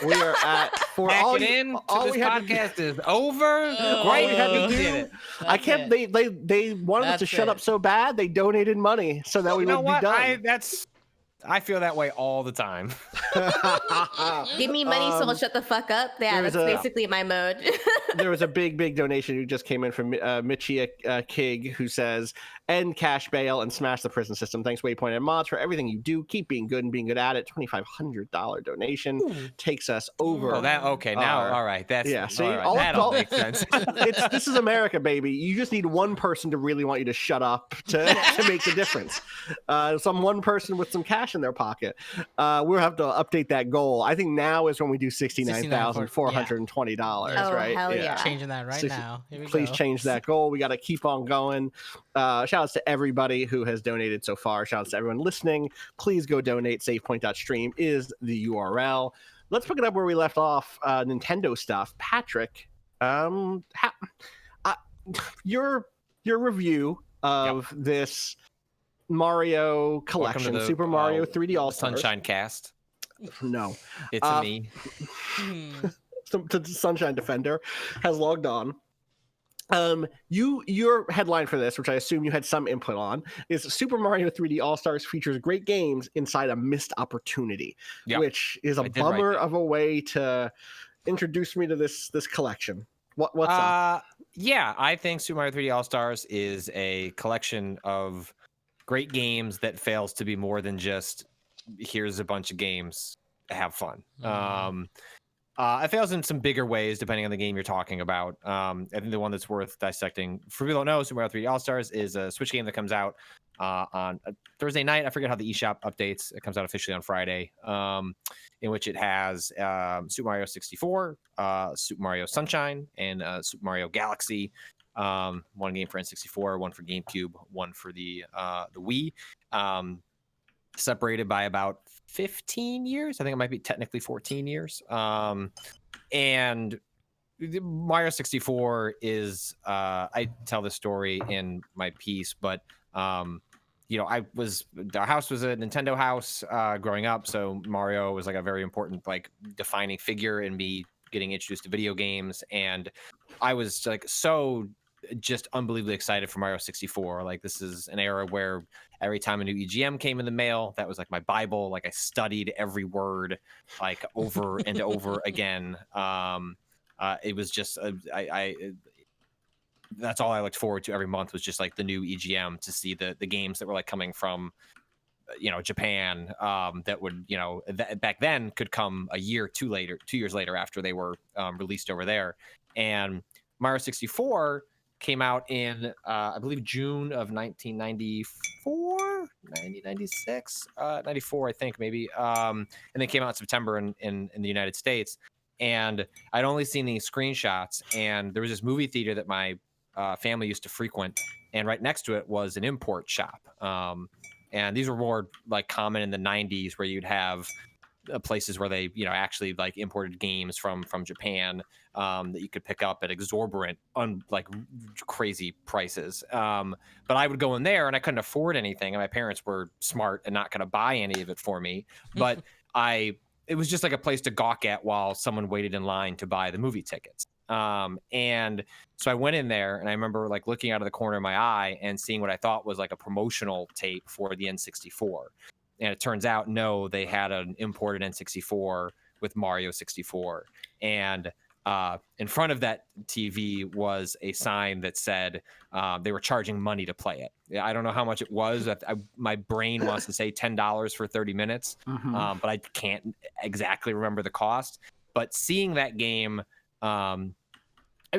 We are at for all This we had to podcast is over. Oh, Great, we had to we do- did it. I can't. They wanted us to That's shut it. up so bad they donated money so that we You know would what? be done. I feel that way all the time. Give me money, so I'll shut the fuck up. Yeah, there's that's a- basically my mode. There was a big donation who just came in from Mitchie Kig, who says, "End cash bail and smash the prison system. Thanks, Waypoint and Mods, for everything you do. Keep being good and being good at it." $2,500 donation takes us over. Oh, that okay. Now, Our- all right. That's yeah, see, all right. all- That all- all makes sense. This is America, baby. You just need one person to really want you to shut up to make the difference. Some one person with some cash in their pocket. We'll have to update that goal. I think now is when we do $69,420. Oh, right? hell yeah. Changing that right 60 now. Here we Please go. change that goal. We got to keep on going. Shout outs to everybody who has donated so far. Shout outs to everyone listening. Please go donate. SavePoint.stream is the URL. Let's pick it up where we left off. Nintendo stuff. Patrick, your review of this Mario collection, Welcome to the, Super Mario 3D All Stars. Sunshine Cast. No, It's me. the Sunshine Defender has logged on. Your headline for this, which I assume you had some input on, is Super Mario 3D All Stars features great games inside a missed opportunity, which is a bummer of a way to introduce me to this collection. What's up? Yeah, I think Super Mario 3D All Stars is a collection of great games that fails to be more than just here's a bunch of games, have fun. It fails in some bigger ways depending on the game you're talking about. I think the one that's worth dissecting, for people who don't know, Super Mario 3D All Stars is a Switch game that comes out on a Thursday night. I forget how the eShop updates. It comes out officially on Friday, in which it has Super Mario 64, Super Mario Sunshine, and Super Mario Galaxy. One game for N64, one for GameCube, one for the Wii. Separated by about 15 years. I think it might be technically 14 years. And Mario 64 is, I tell this story in my piece, but, our house was a Nintendo house growing up. So Mario was like a very important, like defining figure in me getting introduced to video games. And I was like, so just unbelievably excited for Mario 64. Like this is an era where every time a new EGM came in the mail, that was like my Bible. Like I studied every word like over and over again. It was just that's all I looked forward to every month, was just like the new EGM, to see the games that were like coming from Japan, that would back then could come a year 2 years later after they were released over there. And Mario 64 came out in I believe June of 1994, 1996, 94, I think maybe. And then came out in September in the United States. And I'd only seen these screenshots, and there was this movie theater that my family used to frequent, and right next to it was an import shop. And these were more like common in the 90s, where you'd have places where they, actually like imported games from Japan that you could pick up at exorbitant, like crazy prices. But I would go in there and I couldn't afford anything, and my parents were smart and not going to buy any of it for me. But it was just like a place to gawk at while someone waited in line to buy the movie tickets. And so I went in there, and I remember like looking out of the corner of my eye and seeing what I thought was like a promotional tape for the N64. And it turns out, no, they had an imported N64 with Mario 64. And in front of that TV was a sign that said they were charging money to play it. I don't know how much it was. My brain wants to say $10 for 30 minutes, but I can't exactly remember the cost. But seeing that game, I'd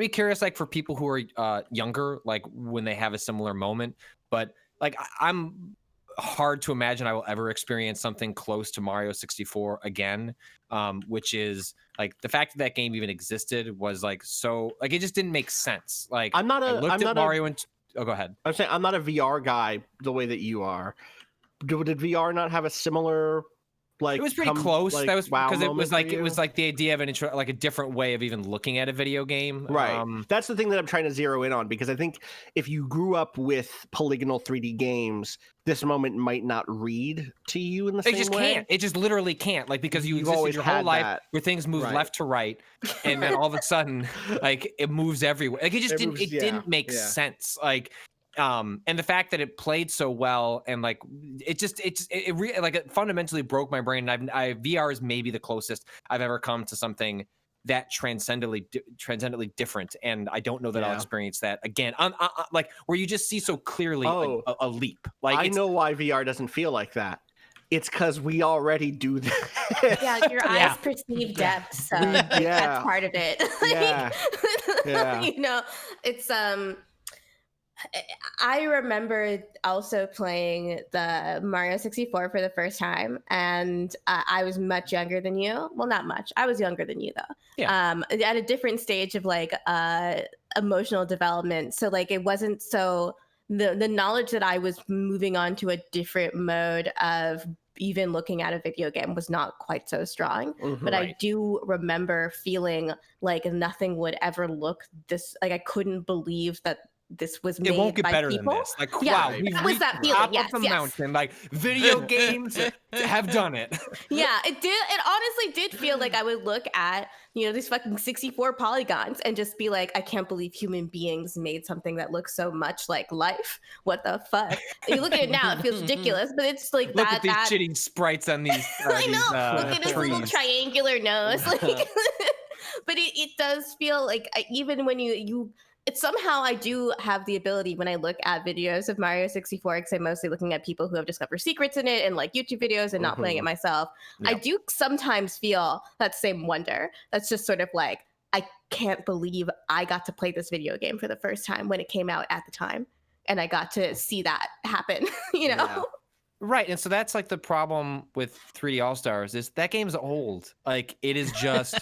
be curious, like for people who are younger, like when they have a similar moment. But like I'm hard to imagine I will ever experience something close to Mario 64 again, which is like the fact that game even existed was like so like it just didn't make sense. Like I looked at Mario and go ahead. I'm saying I'm not a VR guy the way that you are. Did VR not have a similar? Like, it was pretty close. Like, that was wow, because it was like the idea of like a different way of even looking at a video game. Right. That's the thing that I'm trying to zero in on, because I think if you grew up with polygonal 3D games, this moment might not read to you in the same way. It just can't. It just literally can't. Like because you've existed your whole life where things move left to right, and then all of a sudden, like it moves everywhere. Like it didn't make sense. Like. And the fact that it played so well and like it really like it fundamentally broke my brain. And VR is maybe the closest I've ever come to something that transcendently different, and I don't know that I'll experience that again. Like where you just see so clearly a leap. Like I know why VR doesn't feel like that. It's because we already do that. Yeah, your eyes perceive depth, so that's part of it. It's I remember also playing the Mario 64 for the first time, and I was much younger than you. Well, not much. I was younger than you, though. Yeah. At a different stage of like emotional development. So like it wasn't so the knowledge that I was moving on to a different mode of even looking at a video game was not quite so strong. But I do remember feeling like nothing would ever look this. Like I couldn't believe that this was made it won't get by better people. than this. Like, wow, that was that feeling. Top of the mountain. Like, video games have done it. Yeah, it did. It honestly did feel like I would look at these fucking 64 polygons and just be like, I can't believe human beings made something that looks so much like life. What the fuck? You look at it now, it feels ridiculous, but it's like look at these shitty sprites on these. I know. Look at his trees. little triangular nose. Like, but it does feel like even when it's somehow I do have the ability when I look at videos of Mario 64, because I'm mostly looking at people who have discovered secrets in it and like YouTube videos and not playing it myself. Yep. I do sometimes feel that same wonder. That's just sort of like, I can't believe I got to play this video game for the first time when it came out at the time. And I got to see that happen, Yeah. Right. And so that's like the problem with 3D All-Stars is that game's old. Like it is just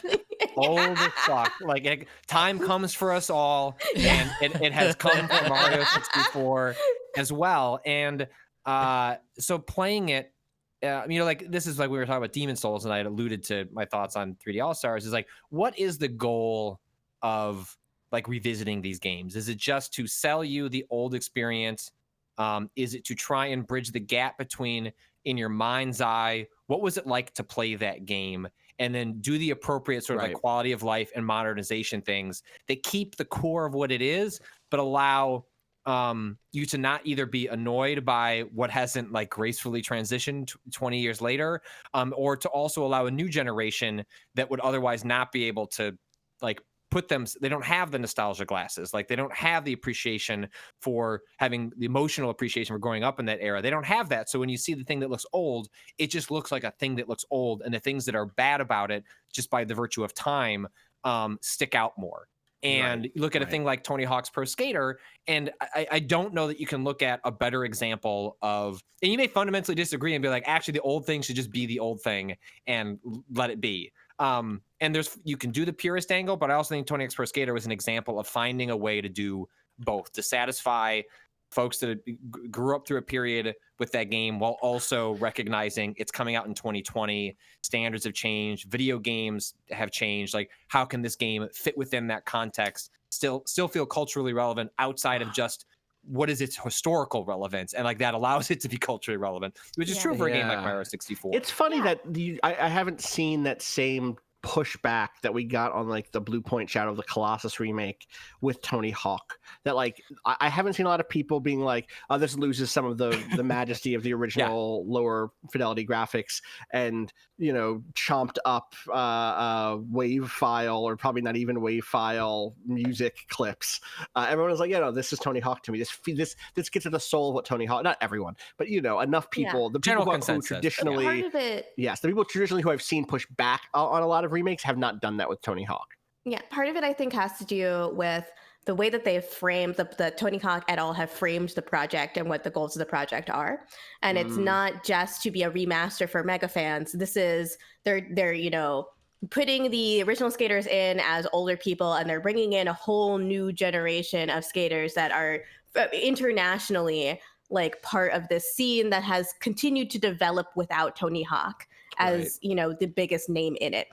old as fuck. Like time comes for us all, and it has come for Mario 64 as well. And so playing it, like this is like we were talking about Demon Souls, and I had alluded to my thoughts on 3D All-Stars is like, what is the goal of like revisiting these games? Is it just to sell you the old experience? Is it to try and bridge the gap between, in your mind's eye, what was it like to play that game, and then do the appropriate sort of like quality of life and modernization things that keep the core of what it is, but allow you to not either be annoyed by what hasn't like gracefully transitioned 20 years later, or to also allow a new generation that would otherwise not be able to like they don't have the nostalgia glasses. Like they don't have the appreciation for having the emotional appreciation for growing up in that era. They don't have that. So when you see the thing that looks old, it just looks like a thing that looks old, and the things that are bad about it, just by the virtue of time, stick out more. And you look at a thing like Tony Hawk's Pro Skater, and I don't know that you can look at a better example of, and you may fundamentally disagree and be like, actually, the old thing should just be the old thing and let it be. And you can do the purist angle, but I also think Tony Hawk's Pro Skater was an example of finding a way to do both, to satisfy folks that grew up through a period with that game while also recognizing it's coming out in 2020. Standards have changed. Video games have changed. Like, how can this game fit within that context? Still feel culturally relevant outside of just what is its historical relevance, and like that allows it to be culturally relevant, which is true for a game like Mario 64. It's funny that I haven't seen that same pushback that we got on like the Blue Point Shadow of the Colossus remake with Tony Hawk. That like I haven't seen a lot of people being like, oh, this loses some of the majesty of the original lower fidelity graphics and, you know, chomped up wave file, or probably not even wave file music clips. Everyone was like, yeah, no, this is Tony Hawk to me. This gets at the soul of what Tony Hawk. Not everyone, but you know, enough people. The people who traditionally, the people traditionally who I've seen push back on a lot of remakes have not done that with Tony Hawk. Yeah, part of it I think has to do with the way that they've framed the Tony Hawk et al. Have framed the project and what the goals of the project are. And it's not just to be a remaster for mega fans. This is they're you know, putting the original skaters in as older people, and they're bringing in a whole new generation of skaters that are internationally like part of this scene that has continued to develop without Tony Hawk as, you know, the biggest name in it.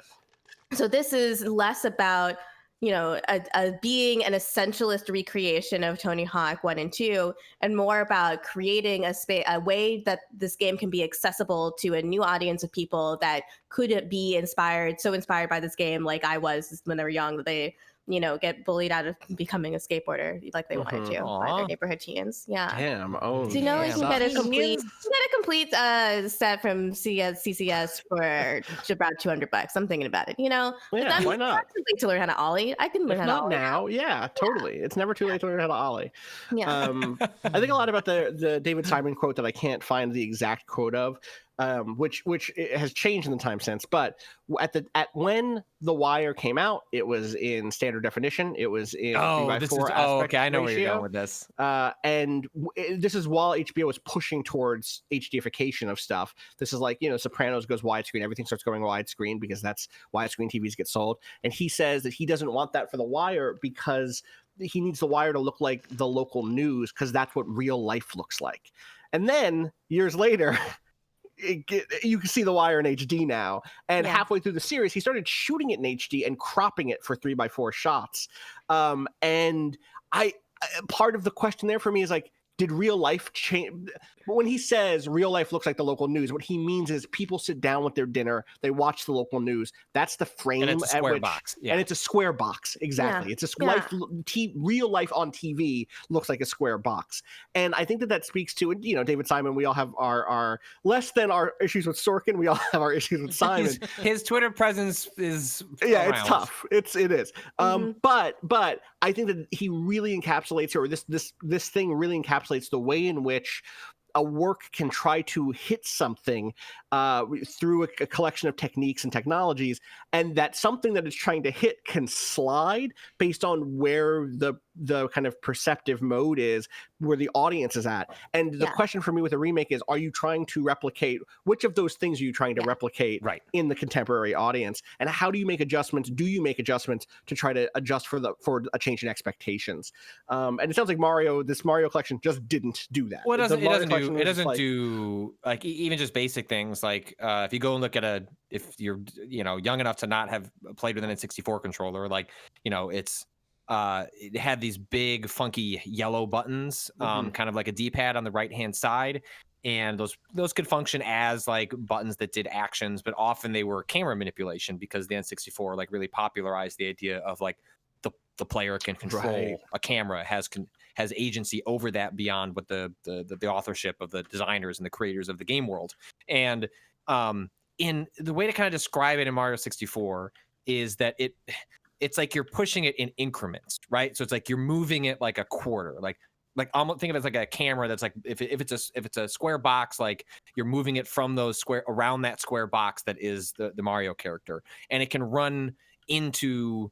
So this is less about, you know, a being an essentialist recreation of Tony Hawk 1 and 2, and more about creating a way that this game can be accessible to a new audience of people that could be inspired by this game, like I was when they were young. They, you know, get bullied out of becoming a skateboarder like they wanted to by their neighborhood teens. Yeah. Damn. Oh, so you know, you can get a complete set from CCS for about $200. I'm thinking about it. You know, yeah, why not? It's too late to learn how to ollie. I can learn how to ollie now. Yeah, totally. It's never too late to learn how to ollie. Yeah. I think a lot about the David Simon quote that I can't find the exact quote of. Which has changed in the time since, but when The Wire came out, it was in standard definition. It was in 3:4 aspect okay, I know ratio. where you're going with this. And this is while HBO was pushing towards HDification of stuff. This is like, you know, Sopranos goes widescreen, everything starts going widescreen because that's widescreen TVs get sold. And he says that he doesn't want that for The Wire because he needs The Wire to look like the local news, because that's what real life looks like. And then years later. You can see The Wire in HD now, and halfway through the series he started shooting it in HD and cropping it for 3:4 shots. And part of the question there for me is like, did real life change? But when he says real life looks like the local news, what he means is people sit down with their dinner, they watch the local news. That's the frame, and it's a square box. Yeah. And it's a square box. Exactly. It's a real life on TV looks like a square box. And I think that speaks to, you know, David Simon. We all have our less than our issues with Sorkin. We all have our issues with Simon. His Twitter presence is around. It's tough. It is. But I think that he really encapsulates, or this thing really encapsulates the way in which a work can try to hit something through a collection of techniques and technologies, and that something that it's trying to hit can slide based on where the kind of perceptive mode is, where the audience is at. And the question for me with a remake is, are you trying to replicate, which of those things are you trying to replicate in the contemporary audience? And how do you make adjustments? Do you make adjustments to try to adjust for a change in expectations? And it sounds like this Mario collection just didn't do that. Well, it doesn't do like even just basic things like if you go and look at if you're, you know, young enough to not have played with an N64 controller, like, you know, it had these big funky yellow buttons, kind of like a D-pad on the right hand side, and those could function as like buttons that did actions, but often they were camera manipulation because the N64 like really popularized the idea of like the player can control a camera, has agency over that beyond what the authorship of the designers and the creators of the game world. And in the way to kind of describe it in Mario 64 is that it's like you're pushing it in increments, right? So it's like you're moving it like a quarter, like almost think of it as like a camera that's like if it's a square box, like you're moving it from those around that square box that is the Mario character, and it can run into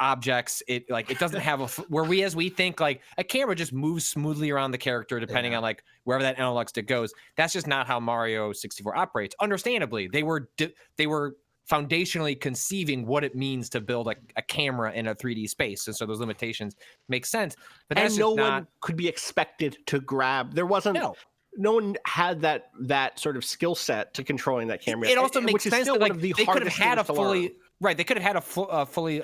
objects. It doesn't have where we think like a camera just moves smoothly around the character depending on like wherever that analog stick goes. That's just not how Mario 64 operates. Understandably, they were foundationally conceiving what it means to build a camera in a 3D space, and so those limitations make sense. But that's no one could be expected to grab. There wasn't. No one had that sort of skill set to controlling that camera. It also makes which sense is still that one of the they could have hardest had a things to learn. They could have had a fully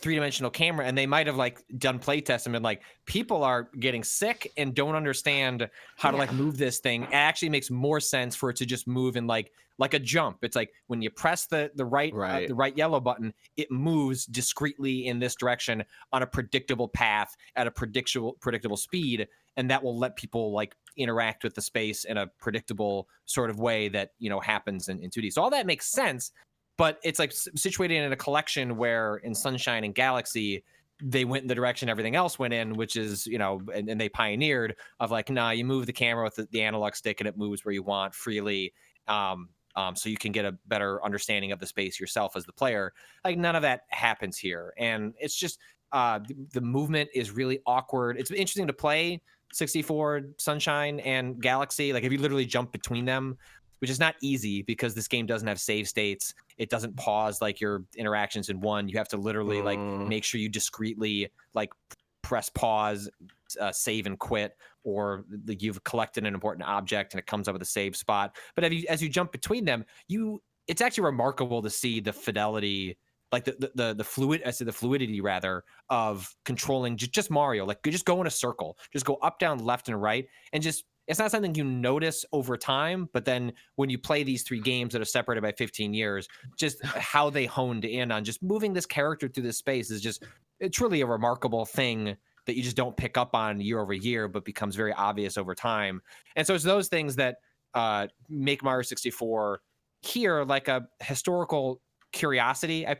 three-dimensional camera, and they might have like done play tests and been like, people are getting sick and don't understand how to like move this thing. It actually makes more sense for it to just move in like a jump. It's like when you press the right yellow button, it moves discreetly in this direction on a predictable path at a predictable speed, and that will let people like interact with the space in a predictable sort of way that happens in 2D. So all that makes sense. But it's like situated in a collection where in Sunshine and Galaxy, they went in the direction everything else went in, which is, and they pioneered of like, nah, you move the camera with the analog stick and it moves where you want freely. So you can get a better understanding of the space yourself as the player. Like none of that happens here. And it's just the movement is really awkward. It's interesting to play 64, Sunshine, and Galaxy. Like if you literally jump between them, which is not easy because this game doesn't have save states. It doesn't pause like your interactions in one. You have to literally like make sure you discreetly like press pause, save and quit, or you've collected an important object and it comes up with a save spot. But as you jump between them, it's actually remarkable to see the fidelity, like the fluidity rather of controlling just Mario. Like just go in a circle, just go up, down, left, and right, and just. It's not something you notice over time, but then when you play these three games that are separated by 15 years, just how they honed in on just moving this character through this space is just truly a remarkable thing that you just don't pick up on year over year, but becomes very obvious over time. And so it's those things that make Mario 64 here like a historical curiosity. I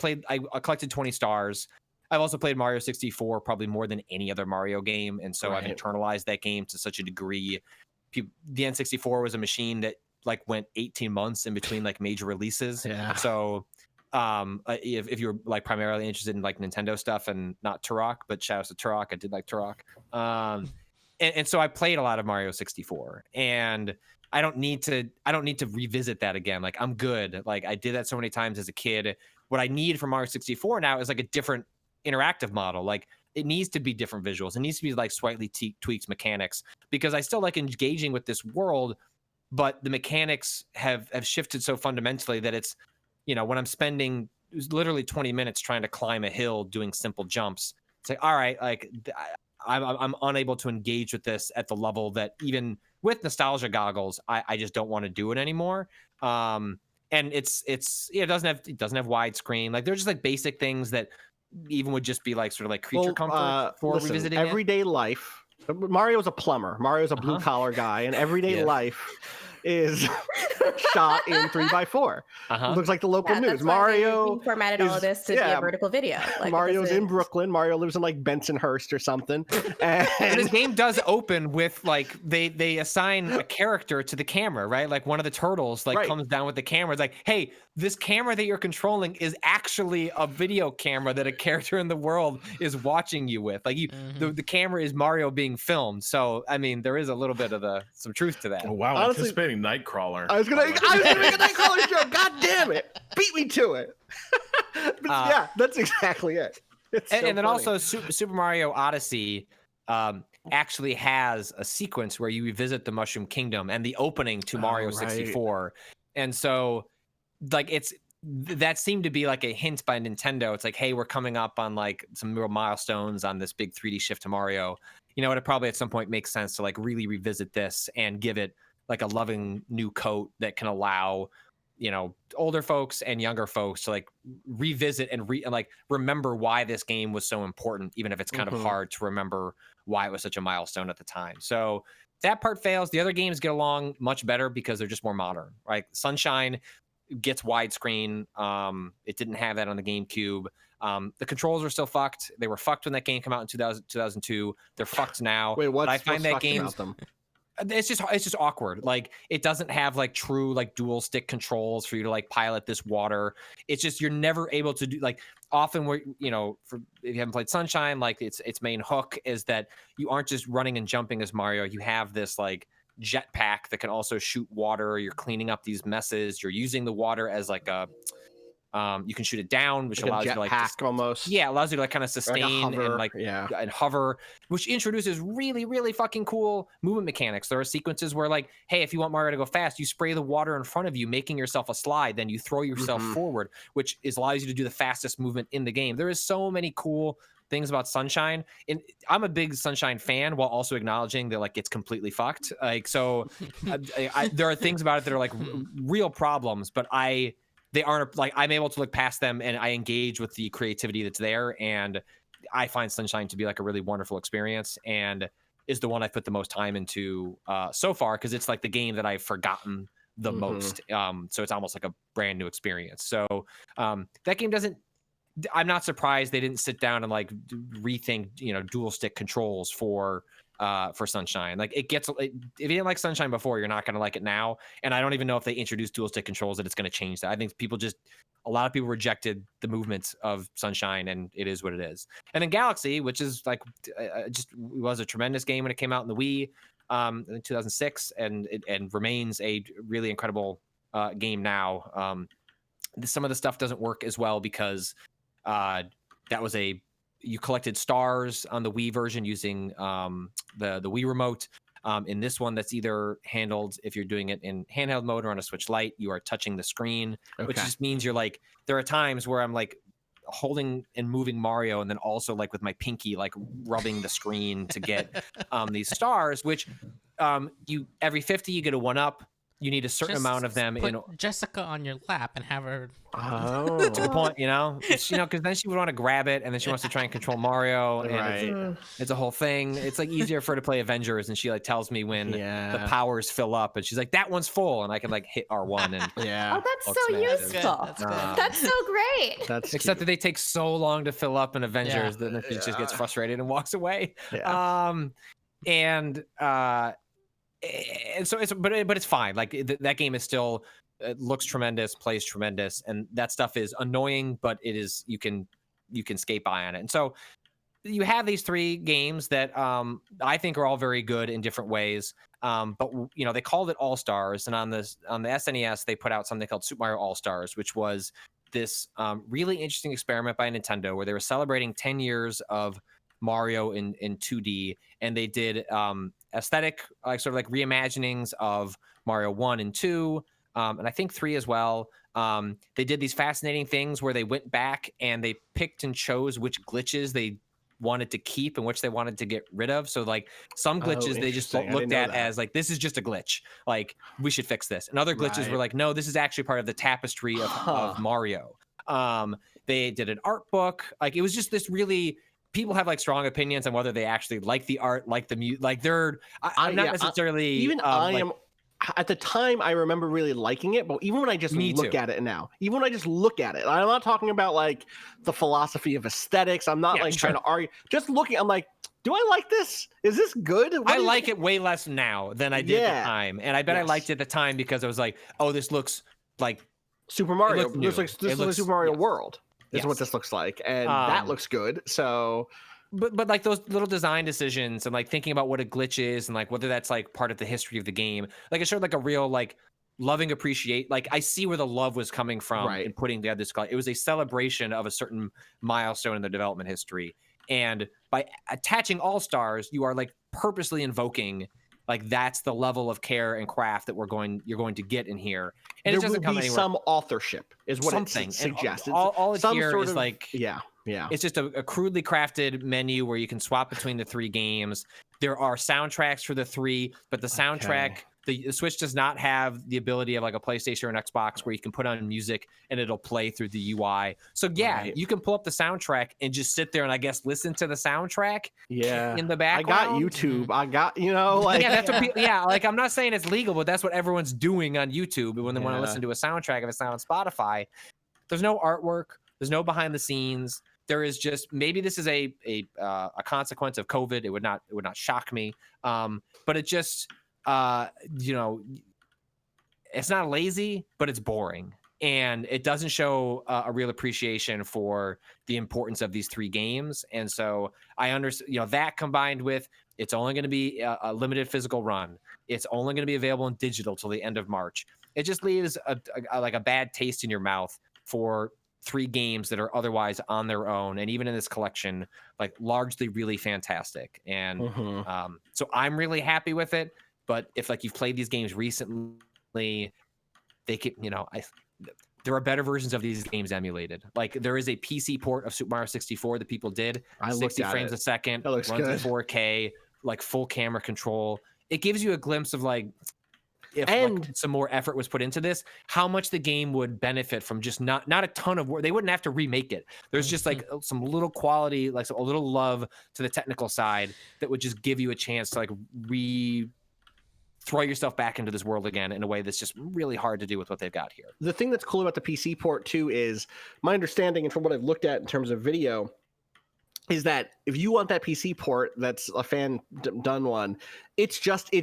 collected 20 stars. I've also played Mario 64 probably more than any other Mario game, and so I've internalized that game to such a degree. The N64 was a machine that like went 18 months in between like major releases. Yeah. So if you're like primarily interested in like Nintendo stuff and not Turok, but shout out to Turok, I did like Turok. And so I played a lot of Mario 64, and I don't need to revisit that again. Like I'm good. Like I did that so many times as a kid. What I need for Mario 64 now is like a different interactive model. Like it needs to be different visuals. It needs to be like slightly tweaks mechanics, because I still like engaging with this world, but the mechanics have shifted so fundamentally that it's, when I'm spending literally 20 minutes trying to climb a hill doing simple jumps, it's like, all right, like I'm unable to engage with this at the level that even with nostalgia goggles, I just don't want to do it anymore. And it doesn't have widescreen. Like there's just like basic things that even would just be like sort of like creature comfort for revisiting everyday life. Mario's a plumber. Mario's a blue collar guy, and everyday life is shot in 3x4. Looks like the local news. Mario formatted all of this to be a vertical video. Like Mario's in Brooklyn. Mario lives in like Bensonhurst or something. And this game does open with like they assign a character to the camera, right? Like one of the turtles comes down with the camera. It's like, hey, this camera that you're controlling is actually a video camera that a character in the world is watching you with. Like the camera is Mario being filmed. So I mean, there is a little bit of some truth to that. Oh, wow, honestly, anticipating Nightcrawler. I was gonna make a Nightcrawler joke. God damn it! Beat me to it. But yeah, that's exactly it. And then also Super Mario Odyssey actually has a sequence where you revisit the Mushroom Kingdom and the opening to Mario 64, and so like that seemed to be like a hint by Nintendo. It's like, hey, we're coming up on like some real milestones on this big 3D shift to Mario. It probably at some point makes sense to like really revisit this and give it like a loving new coat that can allow older folks and younger folks to like revisit and like remember why this game was so important, even if it's kind of hard to remember why it was such a milestone at the time. So that part fails. The other games get along much better because they're just more modern, right? Sunshine gets widescreen. It didn't have that on the GameCube. The controls are still fucked. They were fucked when that game came out in 2002. They're fucked now. Wait, I find that game it's just awkward. Like it doesn't have like true like dual stick controls for you to like pilot this water. It's just you're never able to do like often where for if you haven't played Sunshine, like its main hook is that you aren't just running and jumping as Mario. You have this like jetpack that can also shoot water. You're cleaning up these messes. You're using the water as like a you can shoot it down, which like allows you to like almost. Yeah, allows you to like kind of sustain and hover, which introduces really, really fucking cool movement mechanics. There are sequences where like, hey, if you want Mario to go fast, you spray the water in front of you, making yourself a slide, then you throw yourself forward, which allows you to do the fastest movement in the game. There is so many cool things about Sunshine, and I'm a big Sunshine fan while also acknowledging that like it's completely fucked. Like so, there are things about it that are like real problems, but they aren't like I'm able to look past them and I engage with the creativity that's there. And I find Sunshine to be like a really wonderful experience and is the one I've put the most time into so far because it's like the game that I've forgotten the most. So it's almost like a brand new experience. So that game I'm not surprised they didn't sit down and like rethink, dual stick controls for Sunshine. Like if you didn't like Sunshine before, you're not going to like it now. And I don't even know if they introduced dual stick controls that it's going to change that. I think a lot of people rejected the movements of Sunshine, and it is what it is. And then Galaxy, which is like just was a tremendous game when it came out in the Wii in 2006, and remains a really incredible game now. Some of the stuff doesn't work as well because that was you collected stars on the Wii version using the Wii remote. In this one, that's either handled if you're doing it in handheld mode or on a Switch Lite, you are touching the screen, which just means you're like, there are times where I'm like holding and moving Mario and then also like with my pinky, like rubbing the screen to get these stars, which you every 50, you get a 1-up. You need a certain amount of them. Put Jessica on your lap and have her. Oh, to the point, because then she would want to grab it, and then she wants to try and control Mario, and it's a whole thing. It's like easier for her to play Avengers, and she like tells me when the powers fill up, and she's like, "That one's full," and I can like hit R1 and Oh, that's so useful. That's so great. Except that they take so long to fill up in Avengers that she just gets frustrated and walks away. And so but it's fine. Like that game is still looks tremendous, plays tremendous, and that stuff is annoying, but it is you can skate by on it. And so you have these 3 games that I think are all very good in different ways. But they called it All Stars, and on the SNES they put out something called Super Mario All Stars, which was this really interesting experiment by Nintendo where they were celebrating 10 years of Mario in 2D, and they did aesthetic like sort of like reimaginings of Mario 1 and 2, and I think 3 as well. They did these fascinating things where they went back and they picked and chose which glitches they wanted to keep and which they wanted to get rid of. So like some glitches they just looked at as like, this is just a glitch, like we should fix this, and other glitches were like, no, this is actually part of the tapestry of Mario. They did an art book. Like it was just this really, people have like strong opinions on whether they actually like the art, like the music, like I'm not necessarily even I am. At the time, I remember really liking it, but even when I just look at it now, I'm not talking about like the philosophy of aesthetics. I'm not trying to argue. Just looking, I'm like, do I like this? Is this good? I like it way less now than I did at the time, and I bet I liked it at the time because I was like, oh, this looks like Super Mario. This looks like Super Mario World. Is what this looks like, and that looks good. So. But like those little design decisions and like thinking about what a glitch is and like whether that's like part of the history of the game, like it showed like a real like loving appreciate. Like I see where the love was coming from in putting together this. It was a celebration of a certain milestone in the development history, and by attaching All Stars, you are like purposely invoking like that's the level of care and craft that you're going to get in here. And there it doesn't will come be anywhere. Some authorship is what Something it suggests. All it's some here sort is of, like it's just a crudely crafted menu where you can swap between the 3 games. There are soundtracks for the 3, but the soundtrack, the Switch does not have the ability of like a PlayStation or an Xbox where you can put on music and it'll play through the UI. So you can pull up the soundtrack and just sit there and I guess listen to the soundtrack in the background. I got YouTube. I got, like that's what like I'm not saying it's legal, but that's what everyone's doing on YouTube when they want to listen to a soundtrack if it's not on Spotify. There's no artwork, there's no behind the scenes. There is just, maybe this is a consequence of COVID. It would not shock me. But it just you know, it's not lazy, but it's boring. And it doesn't show a real appreciation for the importance of these 3 games. And so I understand, you know, that combined with it's only going to be a limited physical run. It's only going to be available in digital till the end of March. It just leaves a bad taste in your mouth for 3 games that are otherwise on their own. And even in this collection, like largely really fantastic. And so I'm really happy with it. But if like you've played these games recently, they could, you know, there are better versions of these games emulated. Like there is a PC port of Super Mario 64 that people did. 60 frames a second, runs in 4K, like full camera control. It gives you a glimpse of like, if like, some more effort was put into this, how much the game would benefit from just not a ton of work. They wouldn't have to remake it. There's just like some little quality, like a little love to the technical side that would just give you a chance to like throw yourself back into this world again in a way that's just really hard to do with what they've got here. The thing that's cool about the PC port too is my understanding, and from what I've looked at in terms of video, is that if you want that PC port that's a fan done one, it's just,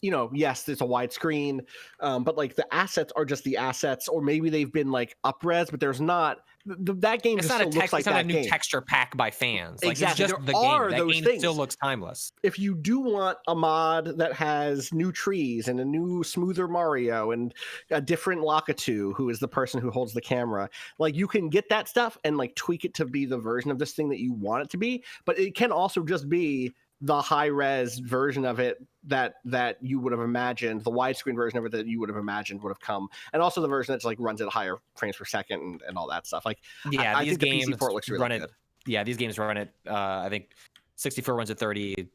you know, yes, it's a widescreen, but like the assets are just the assets, or maybe they've been like up-res, but there's not, that game it's just not still looks like it's not that a new game. texture pack by fans. Like, exactly. It's just There the are game. That those game things. still looks timeless. If you do want a mod that has new trees and a new smoother Mario and a different Lakitu, who is the person who holds the camera, like you can get that stuff and like tweak it to be the version of this thing that you want it to be. But it can also just be the high res version of it that you would have imagined, the widescreen version of it that you would have imagined would have come, and also the version that's like runs at higher frames per second and all that stuff. Like, yeah, I these think games the PC port looks really good. Yeah, these games run at I think 64 runs at 30,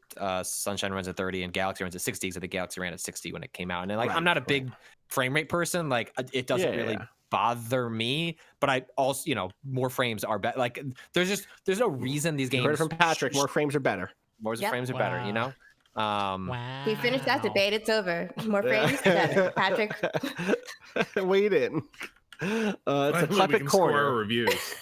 Sunshine runs at 30, and Galaxy runs at 60. So the Galaxy ran at 60 when it came out. And like, I'm not a big frame rate person. Like, it doesn't really bother me. But I also, you know, more frames are better. Like, there's no reason these games. You heard it from Patrick. More frames are better. More frames are better. You know. We finished that debate. It's over. More frames, better. Patrick. Wait in. It's a Puppet Corner. Reviews.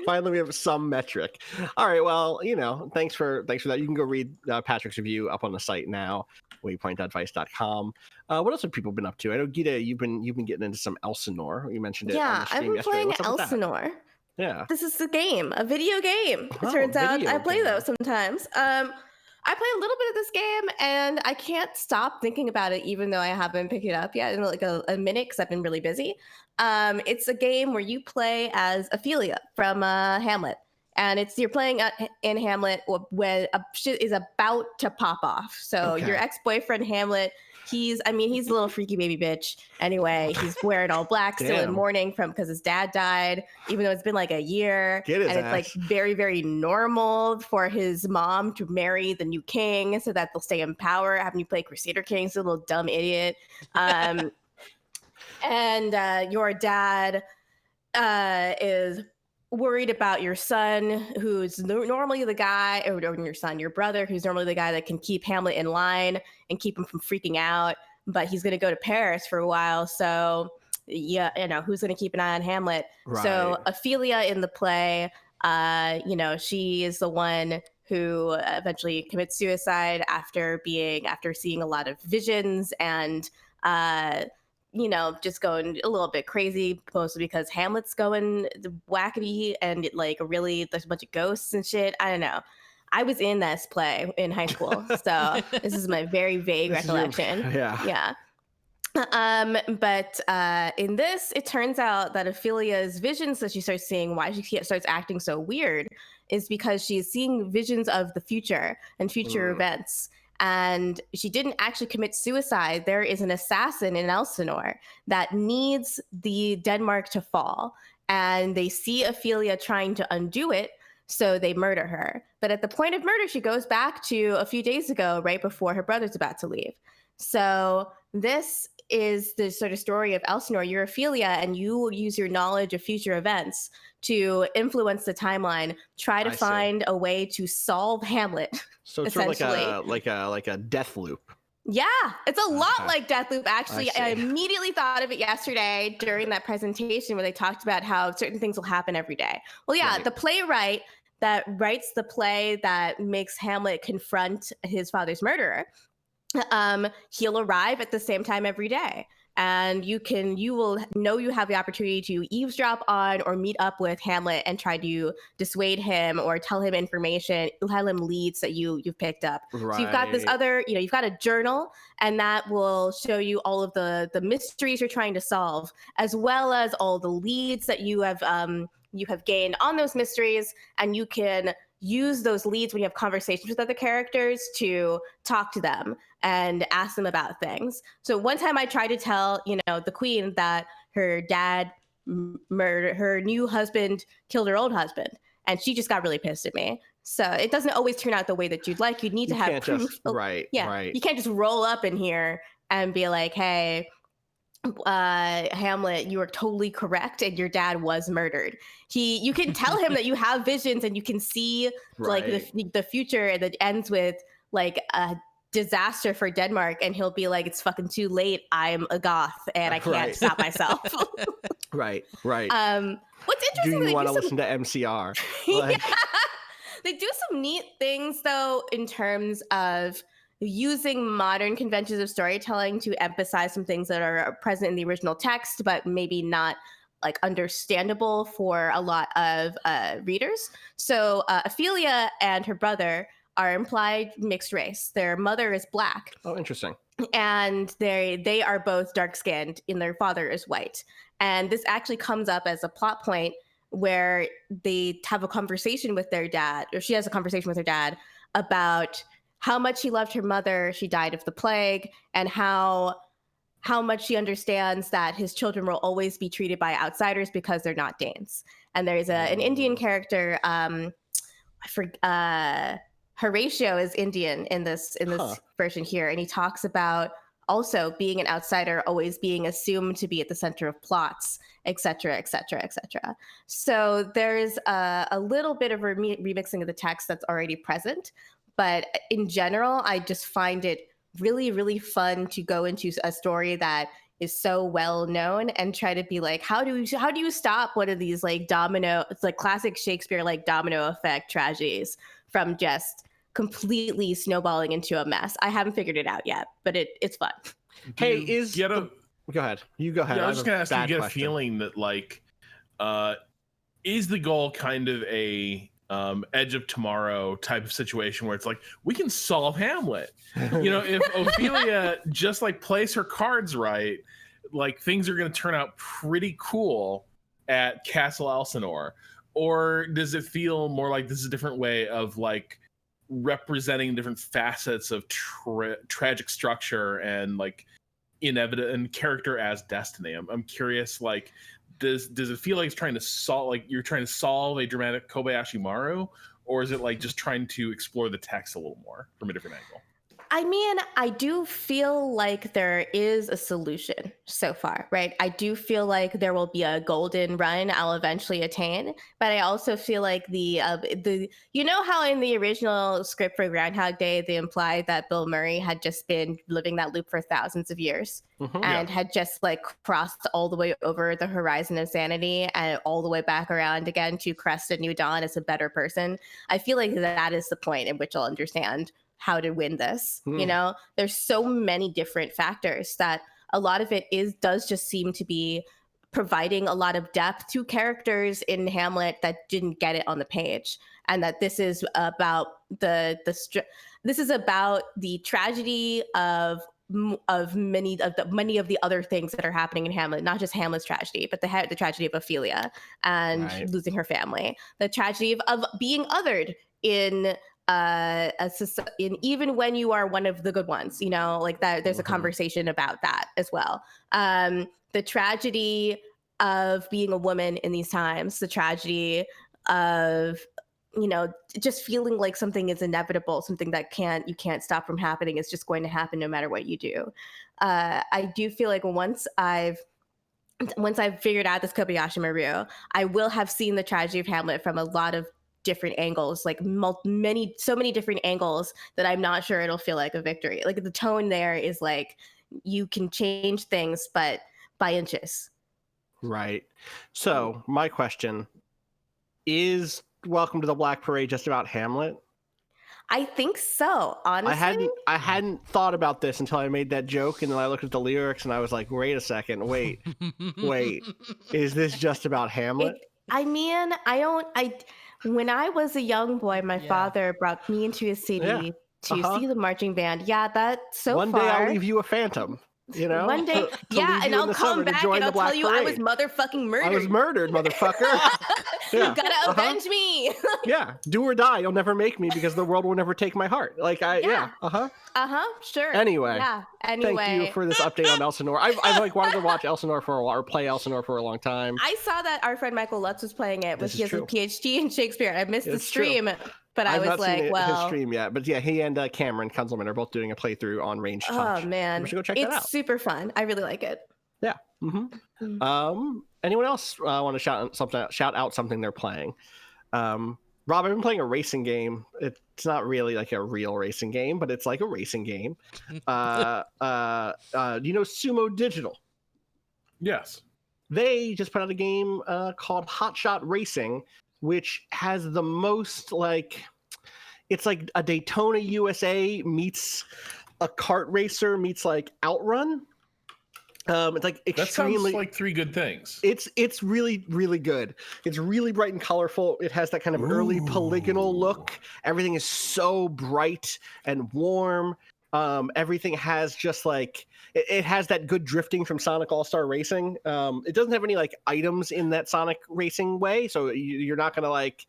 Finally, we have some metric. All right. Well, you know, thanks for that. You can go read Patrick's review up on the site now, waypoint.vice.com. What else have people been up to? I know, Gita, you've been getting into some Elsinore. You mentioned it. Yeah, on the I've been playing Elsinore. Yeah. This is a game, a video game. It turns out I play those sometimes. I play a little bit of this game, and I can't stop thinking about it, even though I haven't picked it up yet in like a minute because I've been really busy. It's a game where you play as Ophelia from Hamlet, and you're playing in Hamlet when shit is about to pop off. So your ex-boyfriend Hamlet. He's a little freaky baby bitch. Anyway, he's wearing all black, still in mourning because his dad died, even though it's been like a year. And it's like very, very normal for his mom to marry the new king so that they'll stay in power. Having you play Crusader King, he's a little dumb idiot. And your dad is worried about your son, who's normally the guy, or your brother, who's normally the guy that can keep Hamlet in line and keep him from freaking out. But he's going to go to Paris for a while. So, yeah, you know, who's going to keep an eye on Hamlet? Right. So Ophelia in the play, you know, she is the one who eventually commits suicide after seeing a lot of visions and, you know, just going a little bit crazy, mostly because Hamlet's going wackety and there's a bunch of ghosts and shit. I don't know. I was in this play in high school, so this is my very vague recollection. Yeah. But in this, it turns out that Ophelia's visions that she starts seeing, why she starts acting so weird, is because she's seeing visions of the future and future events. And she didn't actually commit suicide. There is an assassin in Elsinore that needs the Denmark to fall. And they see Ophelia trying to undo it, so they murder her. But at the point of murder, she goes back to a few days ago, right before her brother's about to leave. So this is the sort of story of Elsinore. You're Ophelia, and you will use your knowledge of future events to influence the timeline, try to find a way to solve Hamlet. So it's sort of like a death loop. Yeah, it's a lot like Deathloop, actually. I immediately thought of it yesterday during that presentation where they talked about how certain things will happen every day. Well, yeah, the playwright that writes the play that makes Hamlet confront his father's murderer he'll arrive at the same time every day. And you will know you have the opportunity to eavesdrop on or meet up with Hamlet and try to dissuade him or tell him information, tell him leads that you've picked up. Right. So you've got this other, you've got a journal, and that will show you all of the mysteries you're trying to solve, as well as all the leads that you have gained on those mysteries, and you can use those leads when you have conversations with other characters to talk to them and ask them about things. So one time I tried to tell, the queen that her dad murdered, her new husband killed her old husband, and she just got really pissed at me. So it doesn't always turn out the way that you'd like. You'd need to have proof. Right. You can't just roll up in here and be like, hey, Hamlet, you are totally correct, and your dad was murdered. You can tell him that you have visions and you can see like the future, and it ends with like a disaster for Denmark, and he'll be like, it's fucking too late, I'm a goth and I can't stop myself. Right. What's interesting, do you want to listen to MCR? Like... Yeah. They do some neat things though in terms of using modern conventions of storytelling to emphasize some things that are present in the original text, but maybe not like understandable for a lot of readers. So Ophelia and her brother are implied mixed race. Their mother is black. Oh, interesting. And they are both dark-skinned, and their father is white. And this actually comes up as a plot point where they have a conversation with their dad, or she has a conversation with her dad about how much she loved her mother. She died of the plague, and how much she understands that his children will always be treated by outsiders because they're not Danes. And there's an Indian character, Horatio is Indian in this version here, and he talks about also being an outsider, always being assumed to be at the center of plots, etc., etc., etc. So there's a little bit of remixing of the text that's already present, but in general, I just find it really, really fun to go into a story that is so well known and try to be like, how do you stop one of these like domino, it's like classic Shakespeare like domino effect tragedies from just completely snowballing into a mess. I haven't figured it out yet, but it's fun. Hey, go ahead. You go ahead. Yeah, I was just gonna ask, do you get question. a feeling that like is the goal kind of a Edge of Tomorrow type of situation where it's like, we can solve Hamlet? If Ophelia just like plays her cards right, like things are going to turn out pretty cool at Castle Elsinore? Or does it feel more like this is a different way of like representing different facets of tragic structure and like inevitable and character as destiny? I'm curious, like, does it feel like it's trying to solve, like you're trying to solve a dramatic Kobayashi Maru, or is it like just trying to explore the text a little more from a different angle? I mean, I do feel like there is a solution so far, right? I do feel like there will be a golden run I'll eventually attain, but I also feel like the how in the original script for Groundhog Day they implied that Bill Murray had just been living that loop for thousands of years and had just like crossed all the way over the horizon of sanity and all the way back around again to crest a new dawn as a better person. I feel like that is the point in which I'll understand how to win this. There's so many different factors that a lot of it does just seem to be providing a lot of depth to characters in Hamlet that didn't get it on the page, and that this is about this is about the tragedy of many of the other things that are happening in Hamlet, not just Hamlet's tragedy, but the tragedy of Ophelia and losing her family, the tragedy of being othered in even when you are one of the good ones, like that there's a conversation about that as well. The tragedy of being a woman in these times, the tragedy of just feeling like something is inevitable, something that you can't stop from happening, is just going to happen no matter what you do. I do feel like once I've figured out this Kobayashi Maru, I will have seen the tragedy of Hamlet from a lot of different angles, like so many different angles, that I'm not sure it'll feel like a victory. Like the tone there is like you can change things, but by inches. Right. So my question is, Welcome to the Black Parade just about Hamlet? I think so. Honestly, I hadn't thought about this until I made that joke, and then I looked at the lyrics, and I was like, wait a second, wait, is this just about Hamlet? I mean, when I was a young boy, my Yeah. father brought me into a city to see the marching band. Yeah, that's so One far. day I'll leave you a phantom. You know, One day, yeah, and I'll come back and I'll tell you I was motherfucking murdered. I was murdered, motherfucker. You gotta avenge me. Yeah, do or die. You'll never make me because the world will never take my heart. Like sure. Anyway, anyway. Thank you for this update on Elsinore. I've like wanted to watch Elsinore for a while, or play Elsinore for a long time. I saw that our friend Michael Lutz was playing it. He has a PhD in Shakespeare. I missed the stream. But I was like, his stream yet. But yeah, he and Cameron Kunzelman are both doing a playthrough on Range Touch. Oh man, we should go check that out. It's super fun. I really like it. Yeah. Anyone else want to shout out something they're playing? Rob, I've been playing a racing game. It's not really like a real racing game, but it's like a racing game. You know Sumo Digital? Yes. They just put out a game called Hotshot Racing, which has the most it's like a Daytona USA meets a kart racer meets like Outrun. It's like extremely. That sounds like three good things. It's really, really good. It's really bright and colorful. It has that kind of early polygonal look. Everything is so bright and warm. Everything has just like it has that good drifting from Sonic All-Star Racing. It doesn't have any like items in that Sonic Racing way, so you're not gonna like.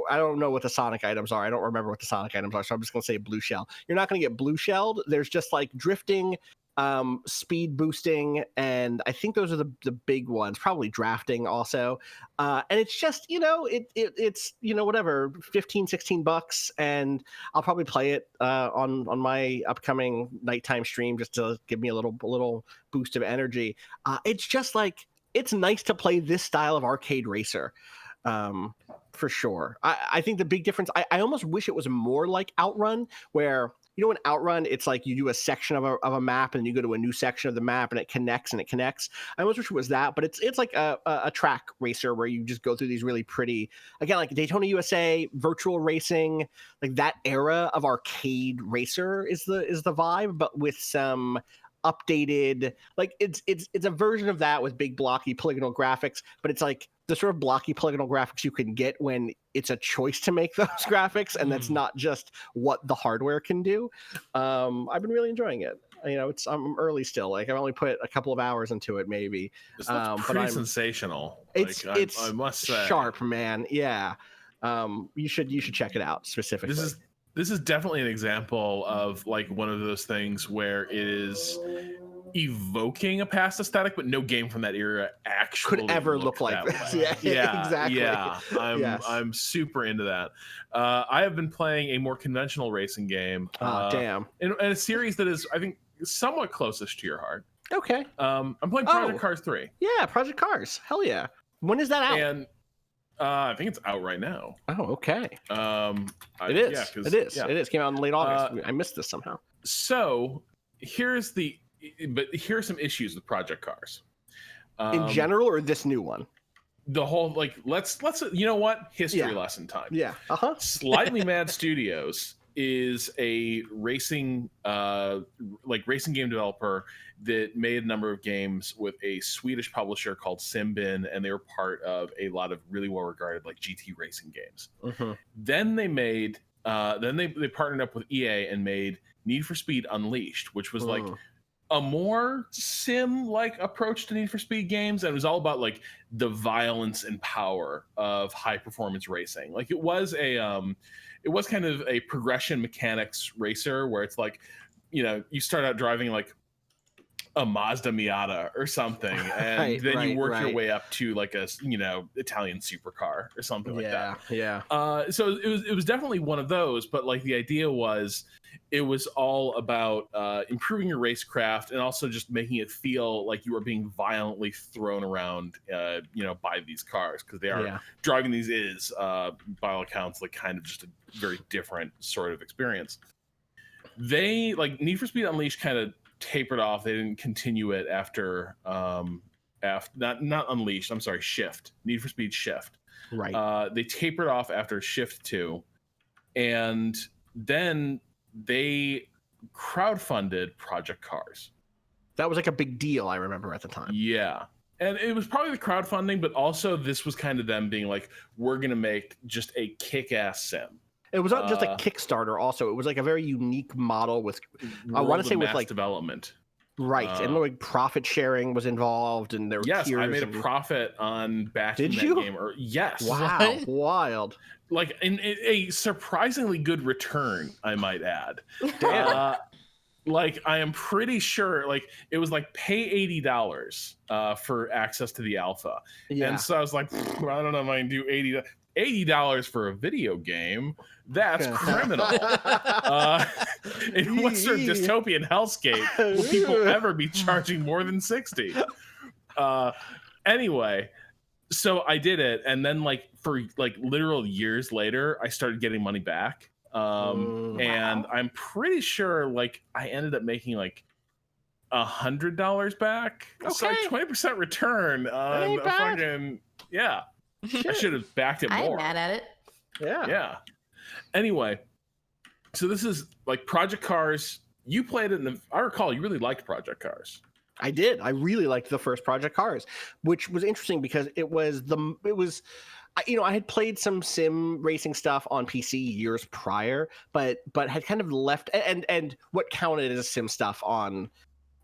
I don't know what the Sonic items are. I don't remember what the Sonic items are, so I'm just gonna say blue shell. You're not gonna get blue shelled. There's just like drifting, speed boosting, and I think those are the big ones. Probably drafting also, and it's just it's whatever, $15-$16, and I'll probably play it on my upcoming nighttime stream just to give me a little boost of energy. It's just like it's nice to play this style of arcade racer. For sure. I think the big difference, I almost wish it was more like Outrun, where in Outrun, it's like you do a section of a map and you go to a new section of the map and it connects. I almost wish it was that, but it's like a track racer where you just go through these really pretty, again, like Daytona USA, virtual racing, like that era of arcade racer is the vibe, but with some updated, like it's a version of that with big blocky polygonal graphics, but it's like the sort of blocky polygonal graphics you can get when it's a choice to make those graphics, and that's not just what the hardware can do. I've been really enjoying it. I'm early still. Like I've only put a couple of hours into it, maybe. It's pretty sensational. It's I must say, sharp, man. Yeah. You should check it out specifically. This is definitely an example of like one of those things where it is evoking a past aesthetic, but no game from that era actually could ever look like this. Yeah, exactly. Yeah, I'm super into that. I have been playing a more conventional racing game. Damn. In a series that is, I think, somewhat closest to your heart. Okay. I'm playing Project Cars 3. Yeah, Project Cars. Hell yeah. When is that out? And I think it's out right now. Oh, okay. It is. Yeah, it is. Yeah. It is. Came out in late August. I missed this somehow. So here's some issues with Project Cars. In general, or this new one? The whole let's you know what? History lesson time. Yeah. Slightly Mad Studios is a racing racing game developer that made a number of games with a Swedish publisher called Simbin, and they were part of a lot of really well regarded like GT racing games. Then they made they partnered up with EA and made Need for Speed Unleashed, which was like a more sim-like approach to Need for Speed games, and it was all about like the violence and power of high performance racing. Like it was kind of a progression mechanics racer where it's like, you start out driving like a Mazda Miata or something, and then you work your way up to like a Italian supercar or something like that. Yeah. So it was definitely one of those, but like the idea was it was all about improving your racecraft and also just making it feel like you are being violently thrown around by these cars, because they are driving these is by all accounts like kind of just a very different sort of experience. They like Need for Speed Unleashed kind of tapered off. They didn't continue it after not Unleashed, I'm sorry, Shift. Need for Speed Shift. Right. They tapered off after Shift 2, and then they crowdfunded Project Cars. That was like a big deal, I remember at the time. Yeah. And it was probably the crowdfunding, but also this was kind of them being like, we're going to make just a kick-ass sim. It was not just a Kickstarter also. It was like a very unique model with, I want to say with like development. Right. And like profit sharing was involved and there were Yes, tiers I made a profit on backing that game. Yes. Wow. Wild. Like in a surprisingly good return, I might add. Damn. Like I am pretty sure like it was like pay $80 for access to the alpha. Yeah. And so I was like, I don't know if I can do $80 for a video game. That's criminal. In Western dystopian hellscape, will people ever be charging more than 60? Anyway, so I did it, and then like for like literal years later, I started getting money back. And I'm pretty sure like I ended up making like $100 back. Okay. So like 20% return on a fucking I should have backed it more. I'm mad at it. Yeah. Anyway, so this is like Project Cars. You played it, and I recall you really liked Project Cars. I did. I really liked the first Project Cars, which was interesting because it was I had played some sim racing stuff on PC years prior, but had kind of left and what counted as sim stuff on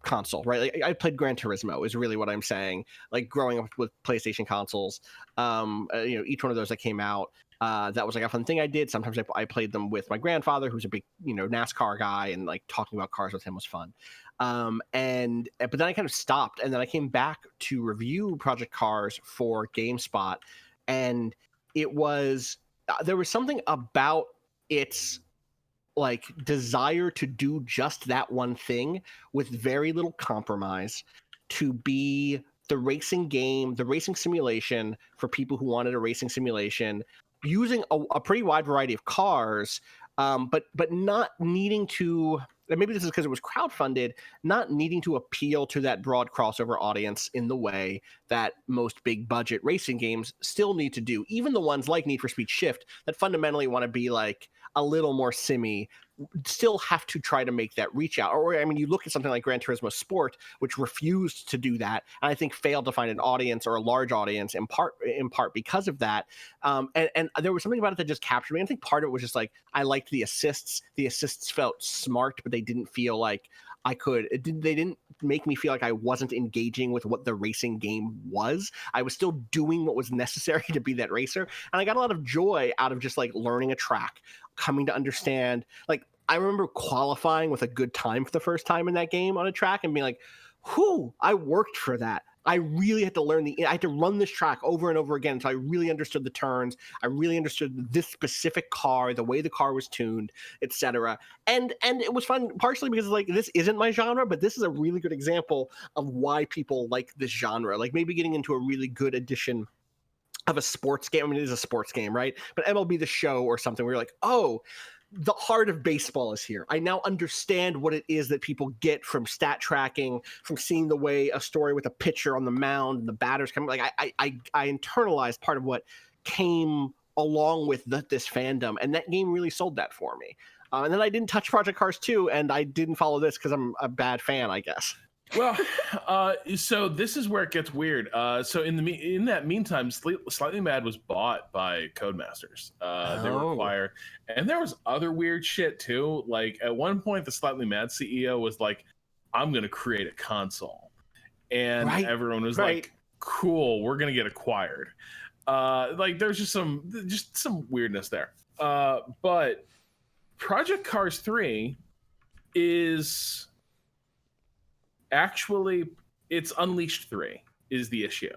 console, right? Like I played Gran Turismo is really what I'm saying. Like growing up with PlayStation consoles, each one of those that came out, that was like a fun thing I did. Sometimes I played them with my grandfather, who's a big NASCAR guy, and like talking about cars with him was fun. But then I kind of stopped, and then I came back to review Project Cars for GameSpot, and it was there was something about its like desire to do just that one thing with very little compromise, to be the racing game, the racing simulation for people who wanted a racing simulation, using a pretty wide variety of cars, but not needing to, and maybe this is because it was crowdfunded, not needing to appeal to that broad crossover audience in the way that most big budget racing games still need to do. Even the ones like Need for Speed Shift that fundamentally want to be like a little more simmy still have to try to make that reach out. Or, I mean, you look at something like Gran Turismo Sport, which refused to do that, and I think failed to find an audience or a large audience in part because of that. And there was something about it that just captured me. I think part of it was just like, I liked the assists. The assists felt smart, but they didn't feel like they didn't make me feel like I wasn't engaging with what the racing game was. I was still doing what was necessary to be that racer. And I got a lot of joy out of just like learning a track, coming to understand. Like, I remember qualifying with a good time for the first time in that game on a track and being like, whew, I worked for that. I really had to I had to run this track over and over again. So I really understood the turns. I really understood this specific car, the way the car was tuned, etc. And it was fun, partially because like, this isn't my genre, but this is a really good example of why people like this genre. Like maybe getting into a really good edition of a sports game. I mean, it is a sports game, right? But MLB The Show or something where you're like, oh, the heart of baseball is here. I now understand what it is that people get from stat tracking, from seeing the way a story with a pitcher on the mound and the batters coming. Like I internalized part of what came along with this fandom, and that game really sold that for me. And then I didn't touch Project Cars 2, and I didn't follow this because I'm a bad fan, I guess. Well, so this is where it gets weird. So in that meantime, Slightly Mad was bought by Codemasters. They were acquired, and there was other weird shit too. Like at one point, the Slightly Mad CEO was like, "I'm going to create a console," and everyone was like, "Cool, we're going to get acquired." Like there's just some weirdness there. But Project Cars 3 is actually, it's Unleashed 3 is the issue.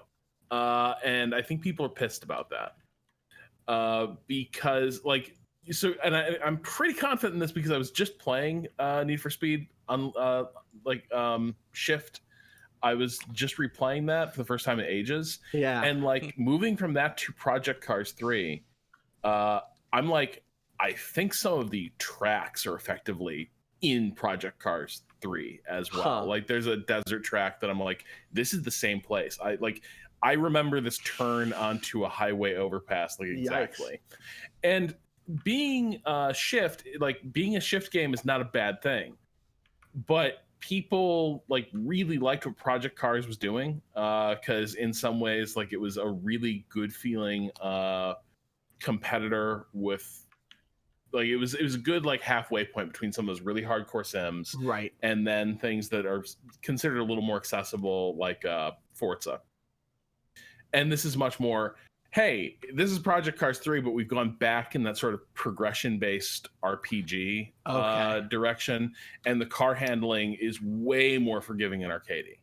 And I think people are pissed about that. Because like, so, and I'm pretty confident in this because I was just playing Need for Speed Shift. I was just replaying that for the first time in ages. Yeah. And like moving from that to Project Cars 3, I'm like, I think some of the tracks are effectively in Project Cars 3 as well. Like there's a desert track that I'm like, this is the same place. I remember this turn onto a highway overpass like exactly. Yikes. And being a shift game is not a bad thing, but people like really liked what Project Cars was doing, because in some ways like it was a really good feeling competitor with like it was a good like halfway point between some of those really hardcore sims, right, and then things that are considered a little more accessible like Forza. And this is much more, hey, this is Project Cars 3, but we've gone back in that sort of progression-based RPG direction, and the car handling is way more forgiving and arcadey.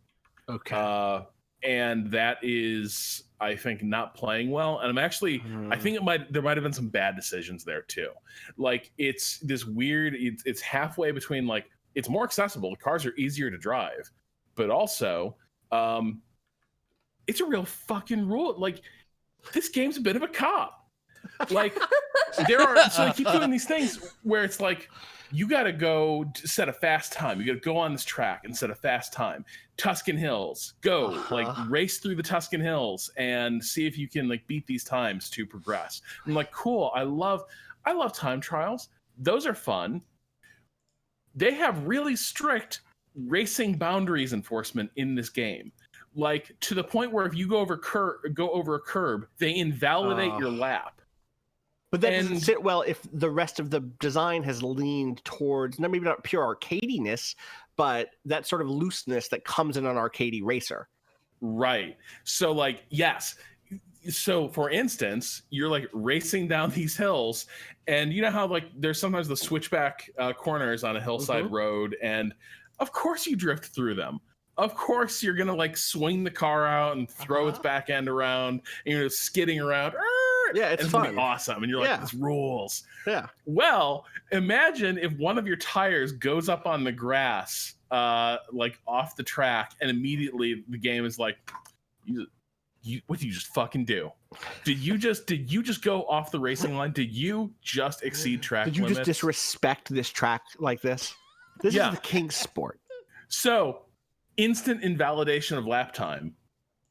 Okay. And that is, I think, not playing well. And I'm actually, I think there might have been some bad decisions there too. Like it's this weird, it's halfway between like, it's more accessible. The cars are easier to drive, but also, it's a real fucking rule. Like this game's a bit of a cop. Like so they keep doing these things where it's like, you got to go set a fast time. You got to go on this track and set a fast time. Tuscan Hills, go like race through the Tuscan Hills and see if you can like beat these times to progress. I'm like, cool. I love time trials. Those are fun. They have really strict racing boundaries enforcement in this game. Like to the point where if you go over a curb, they invalidate your lap. But that doesn't sit well if the rest of the design has leaned towards, maybe not pure arcadiness, but that sort of looseness that comes in an arcadey racer. Right. So like, yes. So for instance, you're like racing down these hills, and you know how like there's sometimes the switchback corners on a hillside road, and of course you drift through them. Of course you're going to like swing the car out and throw its back end around, and you're skidding around. Yeah, it's fun. Awesome. And you're like, this rules. Yeah. Well, imagine if one of your tires goes up on the grass, like off the track, and immediately the game is like, what did you just fucking do? Did you just go off the racing line? Did you just exceed track limits? Did you just disrespect this track like this? This is the king's sport. So instant invalidation of lap time,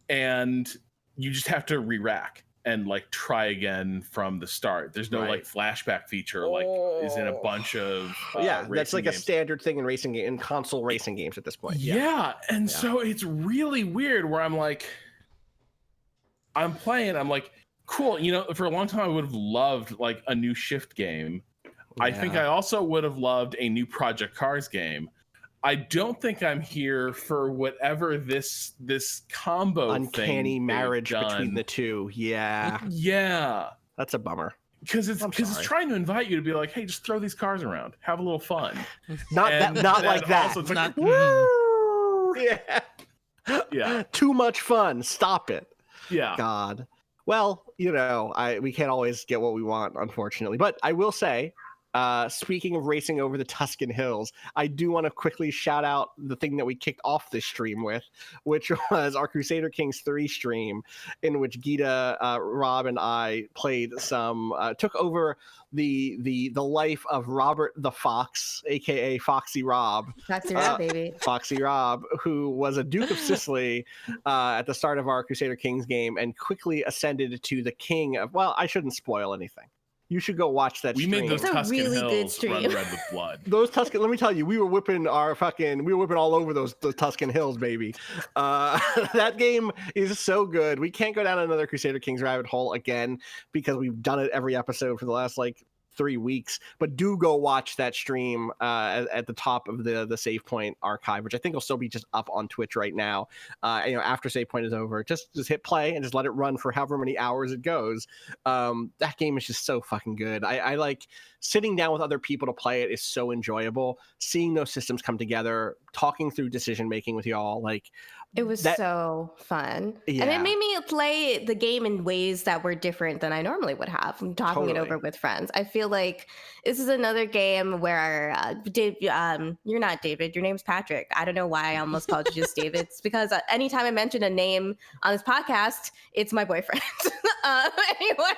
and you just have to re-rack and like try again from the start. There's no like flashback feature like is in a bunch of that's like games. A standard thing in console racing games at this point. So it's really weird where I'm like, I'm playing, I'm like, cool, you know, for a long time I would have loved like a new Shift game. I think I also would have loved a new Project Cars game. I don't think I'm here for whatever this combo uncanny marriage between the two. Yeah, that's a bummer. Because it's trying to invite you to be like, hey, just throw these cars around, have a little fun. Not like that. Also, it's woo! Yeah. Too much fun. Stop it. Yeah. God. Well, you know, we can't always get what we want, unfortunately. But I will say, speaking of racing over the Tuscan Hills, I do want to quickly shout out the thing that we kicked off this stream with, which was our Crusader Kings 3 stream, in which Gita, Rob, and I played took over the life of Robert the Fox, aka Foxy Rob. Foxy Rob, baby. Foxy Rob, who was a Duke of Sicily at the start of our Crusader Kings game, and quickly ascended to the king of, well, I shouldn't spoil anything. You should go watch that stream. We made those Tuscan really Hills run red with blood. Those Tuscan, let me tell you, we were whipping all over those Tuscan Hills, baby. That game is so good. We can't go down another Crusader Kings rabbit hole again because we've done it every episode for the last 3 weeks, but do go watch that stream at the top of the Save Point archive, which I think will still be just up on Twitch right now. After Save Point is over, just hit play and just let it run for however many hours it goes. That game is just so fucking good. I like sitting down with other people to play it is so enjoyable. Seeing those systems come together, talking through decision making with y'all, it was so fun. And it made me play the game in ways that were different than I normally would have. I'm talking it over with friends. I feel like this is another game where you're not David, your name's Patrick. I don't know why I almost called you just David. It's because anytime I mention a name on this podcast, it's my boyfriend. Anyway,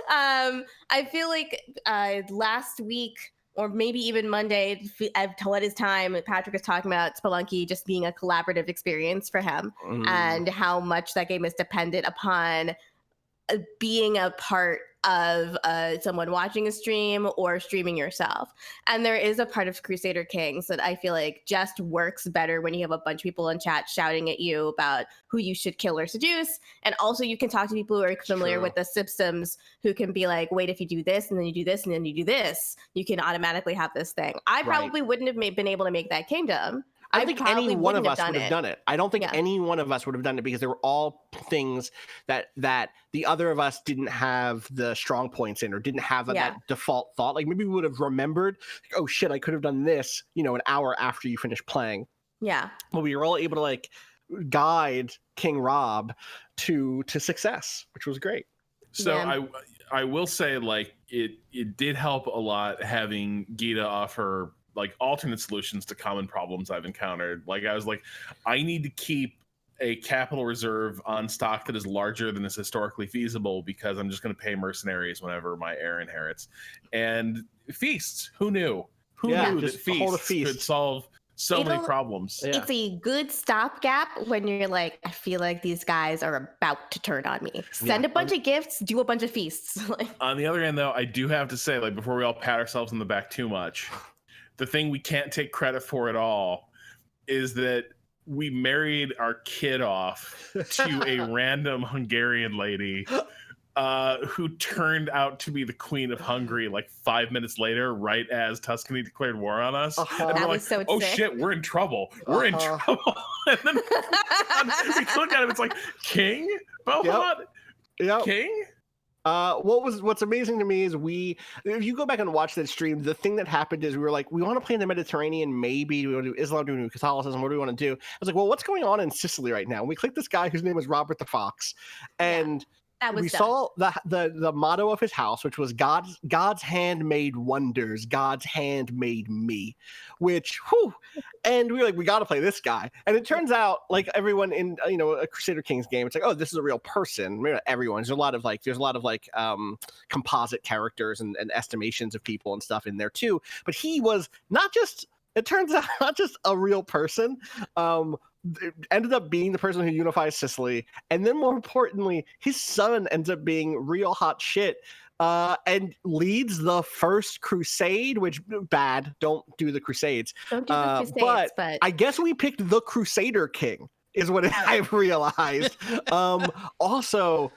I feel like last week, or maybe even Monday, at what is time, Patrick is talking about Spelunky just being a collaborative experience for him, and how much that game is dependent upon being a part of someone watching a stream or streaming yourself. And there is a part of Crusader Kings that I feel like just works better when you have a bunch of people in chat shouting at you about who you should kill or seduce. And also you can talk to people who are familiar with the systems who can be like, wait, if you do this and then you do this and then you do this, you can automatically have this thing. I probably wouldn't have been able to make that kingdom. I don't think any one of us would have done it. I don't think any one of us would have done it because they were all things that the other of us didn't have the strong points in or didn't have that default thought. Like maybe we would have remembered, oh shit, I could have done this, an hour after you finish playing. Yeah. Well, we were all able to like guide King Rob to success, which was great. So I will say like it did help a lot having Gita offer like alternate solutions to common problems I've encountered. Like I was like, I need to keep a capital reserve on stock that is larger than is historically feasible because I'm just going to pay mercenaries whenever my heir inherits. And feasts, who knew? Who knew that feasts could solve so many problems? Yeah. It's a good stopgap when you're like, I feel like these guys are about to turn on me. Send a bunch of gifts, do a bunch of feasts. On the other hand, though, I do have to say, like, before we all pat ourselves on the back too much, the thing we can't take credit for at all is that we married our kid off to a random Hungarian lady who turned out to be the Queen of Hungary like 5 minits later, right as Tuscany declared war on us. And we're like, oh shit, we're in trouble. We're in trouble. And then we look at him, it's like, King? Bohemond? Yep. King? What's amazing to me is if you go back and watch that stream, the thing that happened is we were like, we want to play in the Mediterranean, maybe we want to do Islam, do we do Catholicism, what do we want to do? I was like, well, what's going on in Sicily right now? And we clicked this guy whose name was Robert the Fox, and we saw the motto of his house, which was God's hand made wonders, God's hand made me, which and we were like, we got to play this guy. And it turns out, like everyone in a Crusader Kings game, it's like, oh, this is a real person. Maybe not everyone. There's a lot of composite characters and estimations of people and stuff in there too. But he was not just a real person. Ended up being the person who unifies Sicily, and then more importantly, his son ends up being real hot shit and leads the first crusade, which bad, don't do the crusades. Don't do the crusades, but I guess we picked the Crusader King is what I've realized. Also,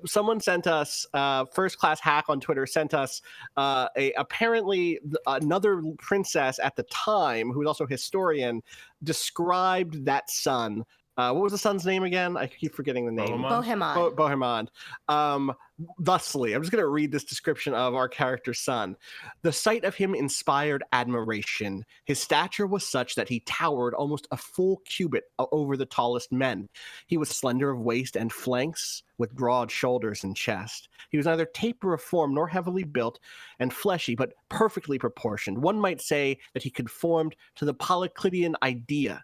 someone sent us First Class Hack on Twitter sent us apparently another princess at the time who was also a historian described that son. What was the son's name again? I keep forgetting the name. Bohemond. Thusly, I'm just going to read this description of our character's son. The sight of him inspired admiration. His stature was such that he towered almost a full cubit over the tallest men. He was slender of waist and flanks, with broad shoulders and chest. He was neither taper of form nor heavily built and fleshy, but perfectly proportioned. One might say that he conformed to the Polyclidian idea.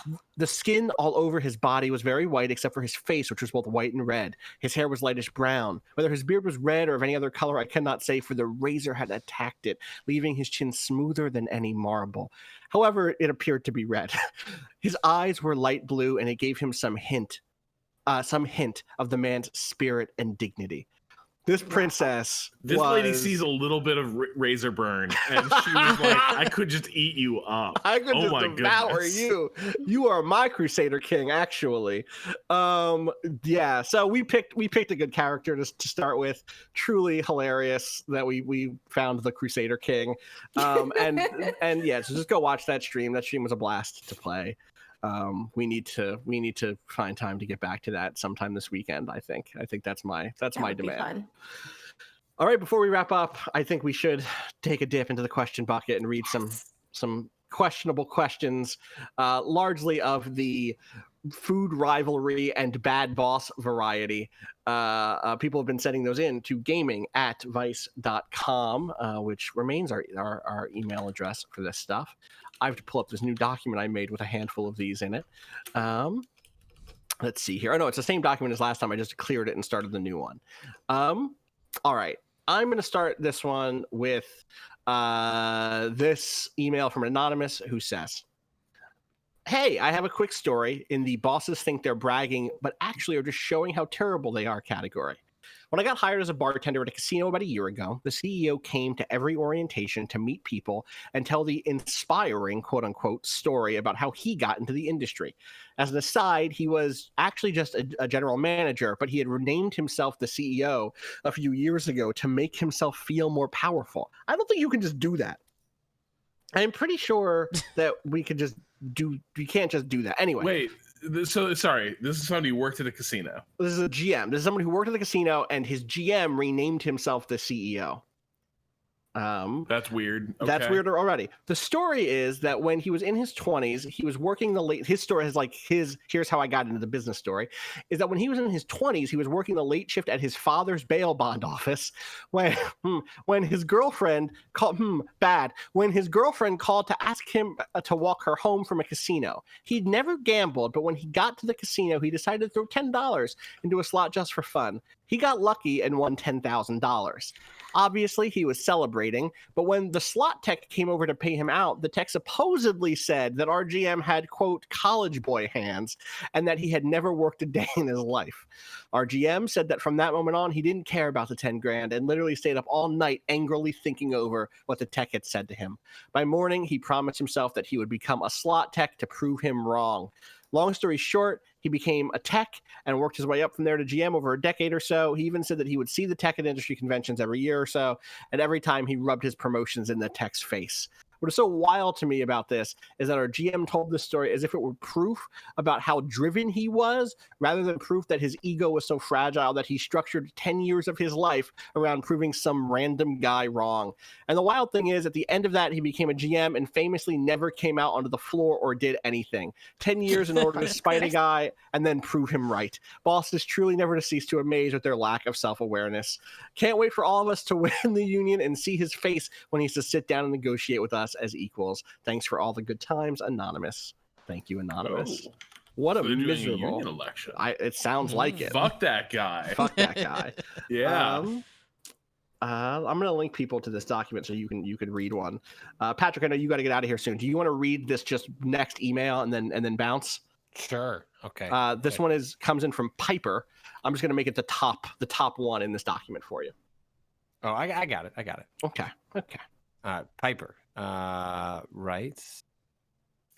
Wow. The skin all over his body was very white, except for his face, which was both white and red. His hair was lightish brown. Whether his beard was red or of any other color, I cannot say, for the razor had attacked it, leaving his chin smoother than any marble. However, it appeared to be red. His eyes were light blue, and it gave him some hint of the man's spirit and dignity. This princess lady sees a little bit of razor burn, and she was like, I could just eat you up. I could just devour you. You are my Crusader King, actually. So we picked a good character to start with. Truly hilarious that we found the Crusader King. So just go watch that stream. That stream was a blast to play. We need to find time to get back to that sometime this weekend. I think that's my demand. All right, before we wrap up, I think we should take a dip into the question bucket and read some questionable questions, largely of the food rivalry and bad boss variety. People have been sending those in to gaming@vice.com, which remains our email address for this stuff. I have to pull up this new document I made with a handful of these in it. Let's see here. Oh, no, it's the same document as last time. I just cleared it and started the new one. All right. I'm going to start this one with this email from Anonymous who says, hey, I have a quick story in the bosses think they're bragging, but actually are just showing how terrible they are category. When I got hired as a bartender at a casino about a year ago, the CEO came to every orientation to meet people and tell the inspiring, quote unquote, story about how he got into the industry. As an aside, he was actually just a general manager, but he had renamed himself the CEO a few years ago to make himself feel more powerful. I don't think you can just do that. I'm pretty sure that we can't just do that. Anyway. Wait. So sorry, this is somebody who worked at a casino. This is a GM. This is someone who worked at the casino, and his GM renamed himself the CEO. That's weird. Okay. That's weirder already. The story is that when he was in his 20s, he was working his story is like here's how I got into the business story, is that when he was in his 20s, he was working the late shift at his father's bail bond office when his girlfriend called when his girlfriend called to ask him to walk her home from a casino. He'd never gambled, but when he got to the casino, he decided to throw $10 into a slot just for fun. He got lucky and won $10,000. Obviously, he was celebrating, but when the slot tech came over to pay him out, the tech supposedly said that our GM had, quote, college boy hands, and that he had never worked a day in his life. Our GM said that from that moment on, he didn't care about the 10 grand and literally stayed up all night angrily thinking over what the tech had said to him. By morning, he promised himself that he would become a slot tech to prove him wrong. Long story short, he became a tech and worked his way up from there to GM over a decade or so. He even said that he would see the tech at industry conventions every year or so, and every time he rubbed his promotions in the tech's face. What is so wild to me about this is that our GM told this story as if it were proof about how driven he was, rather than proof that his ego was so fragile that he structured 10 years of his life around proving some random guy wrong. And the wild thing is, at the end of that, he became a GM and famously never came out onto the floor or did anything. 10 years in order to spite a guy and then prove him right. Bosses truly never to cease to amaze with their lack of self-awareness. Can't wait for all of us to win the union and see his face when he's to sit down and negotiate with us as equals. Thanks for all the good times, Anonymous. Thank you, Anonymous. Oh, what so a miserable union election. It sounds like it. Fuck that guy. Fuck that guy. Yeah. I'm gonna link people to this document so you can read one. Patrick, I know you got to get out of here soon. Do you want to read this just next email and then bounce? Sure. Okay. This one comes in from Piper. I'm just gonna make it the top one in this document for you. Oh, I got it. Okay. Piper writes,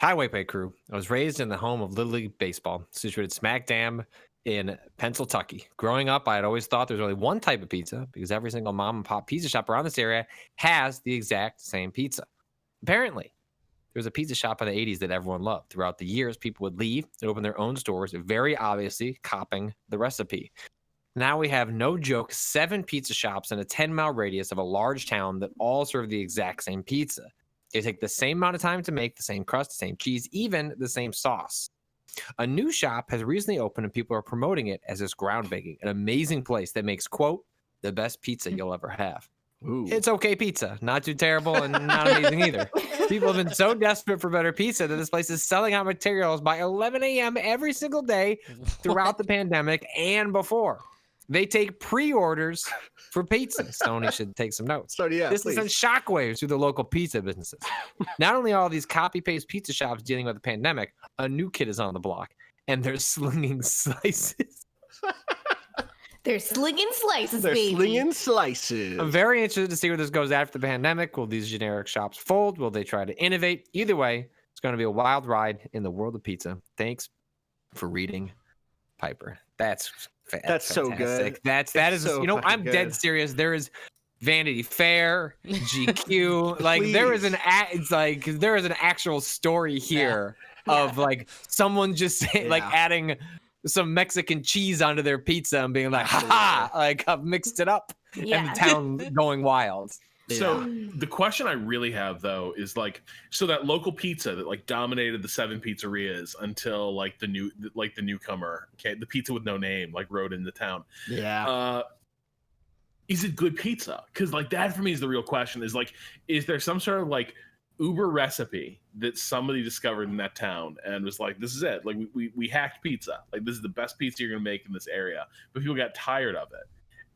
"Hi, Waypoint crew. I was raised in the home of Little League Baseball, situated smack dab in Pennsylvania. Growing up, I had always thought there's only one type of pizza because every single mom and pop pizza shop around this area has the exact same pizza. Apparently, there was a pizza shop in the 80s that everyone loved. Throughout the years, people would leave and open their own stores, very obviously copying the recipe. Now we have, no joke, 7 pizza shops in a 10-mile radius of a large town that all serve the exact same pizza. They take the same amount of time to make, the same crust, the same cheese, even the same sauce. A new shop has recently opened and people are promoting it as this groundbreaking, an amazing place that makes, quote, the best pizza you'll ever have. Ooh. It's okay pizza, not too terrible and not amazing either. People have been so desperate for better pizza that this place is selling out materials by 11 a.m. every single day throughout the pandemic and before. They take pre-orders for pizza. Sony should take some notes. So yeah, this has sent shockwaves through the local pizza businesses. Not only are all these copy-paste pizza shops dealing with the pandemic, a new kid is on the block, and they're slinging slices. They're slinging slices, They're baby. slinging slices. I'm very interested to see where this goes after the pandemic. Will these generic shops fold? Will they try to innovate? Either way, it's going to be a wild ride in the world of pizza. Thanks for reading, Piper. That's so good. That is so I'm good. dead serious. There is Vanity Fair, GQ, like there is there is an actual story here of like someone just like adding some Mexican cheese onto their pizza and being like, ha, like I've mixed it up, and the town going wild. So the question I really have though is like, so that local pizza that like dominated the 7 pizzerias until like the newcomer, okay, the pizza with no name, like rode into town. Yeah. Is it good pizza? Because like that for me is the real question. Is like, is there some sort of like Uber recipe that somebody discovered in that town and was like, this is it. Like we hacked pizza. Like this is the best pizza you're gonna make in this area. But people got tired of it.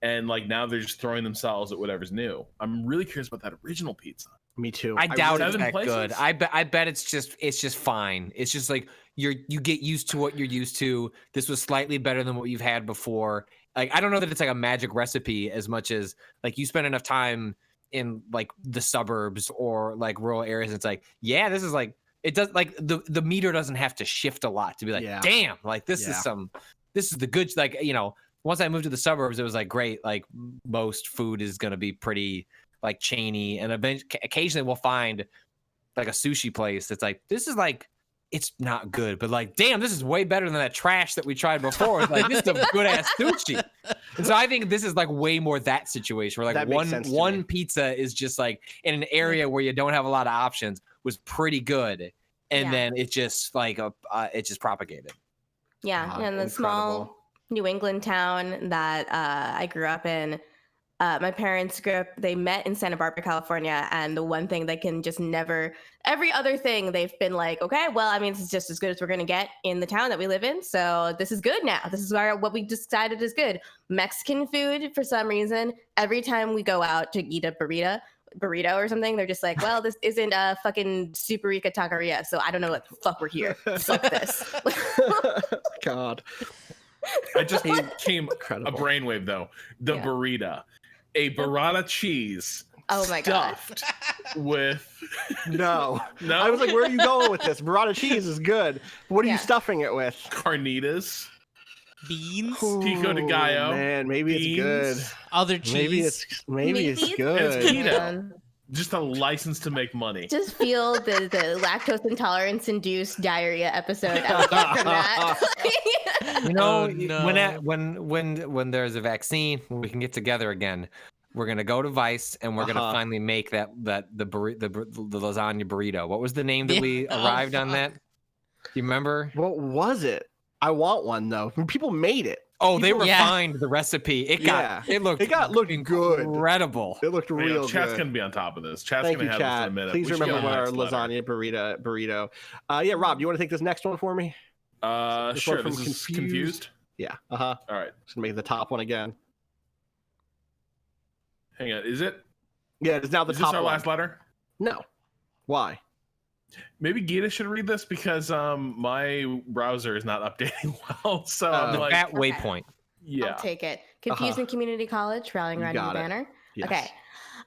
and like now they're just throwing themselves at whatever's new. I'm really curious about that original pizza. Me too. I doubt it's 7 that places? good. I bet it's just fine. It's just like you get used to what you're used to. This was slightly better than what you've had before. Like I don't know that it's like a magic recipe as much as like you spend enough time in like the suburbs or like rural areas. It's like, yeah, this is like it does like the meter doesn't have to shift a lot to be like, damn, like this is the good, like, you know, once I moved to the suburbs, it was like great. Like most food is going to be pretty like chainy, and occasionally we'll find like a sushi place that's like, this is like, it's not good, but like, damn, this is way better than that trash that we tried before. It's like, this is a good ass sushi. And so I think this is like way more that situation where like one pizza is just like in an area where you don't have a lot of options was pretty good. And then it just like, it just propagated. Yeah. And the small New England town that I grew up in, my parents they met in Santa Barbara, California, and the one thing they can just never, every other thing they've been like, okay, well, I mean, this is just as good as we're going to get in the town that we live in. So this is good now. This is what we decided is good. Mexican food, for some reason, every time we go out to eat a burrito or something, they're just like, well, this isn't a fucking Super Rica taqueria, so I don't know what the fuck we're here. Fuck this. God. I just came a brainwave though. The burrito. A burrata cheese. Oh my god. Stuffed with no. I was like, where are you going with this? Burrata cheese is good. What are you stuffing it with? Carnitas. Beans. Pico de gallo. Man, maybe it's good. Other cheese. Maybe it's good. And it's keto. Just a license to make money. Just feel the lactose intolerance induced diarrhea episode I would get from that. You know, when there's a vaccine, when we can get together again, we're gonna go to Vice and we're gonna finally make the lasagna burrito. What was the name that we arrived on that? You remember? What was it? I want one though. People made it. Oh, they refined the recipe. It looked good. Incredible. It looked real good. Chat's gonna be on top of this. Chat's gonna have this in a minute. Please remember what our lasagna burrito. Yeah, Rob, do you want to take this next one for me? Sure. This is confused. Yeah. All right. Just gonna make the top one again. Hang on. Is it? Yeah, it's now the top. Is this our last letter? No. Why? Maybe Gita should read this because my browser is not updating well. So I'm like, at Waypoint. Yeah. I'll take it. Confusing Community College, rallying around a banner. Yes. Okay.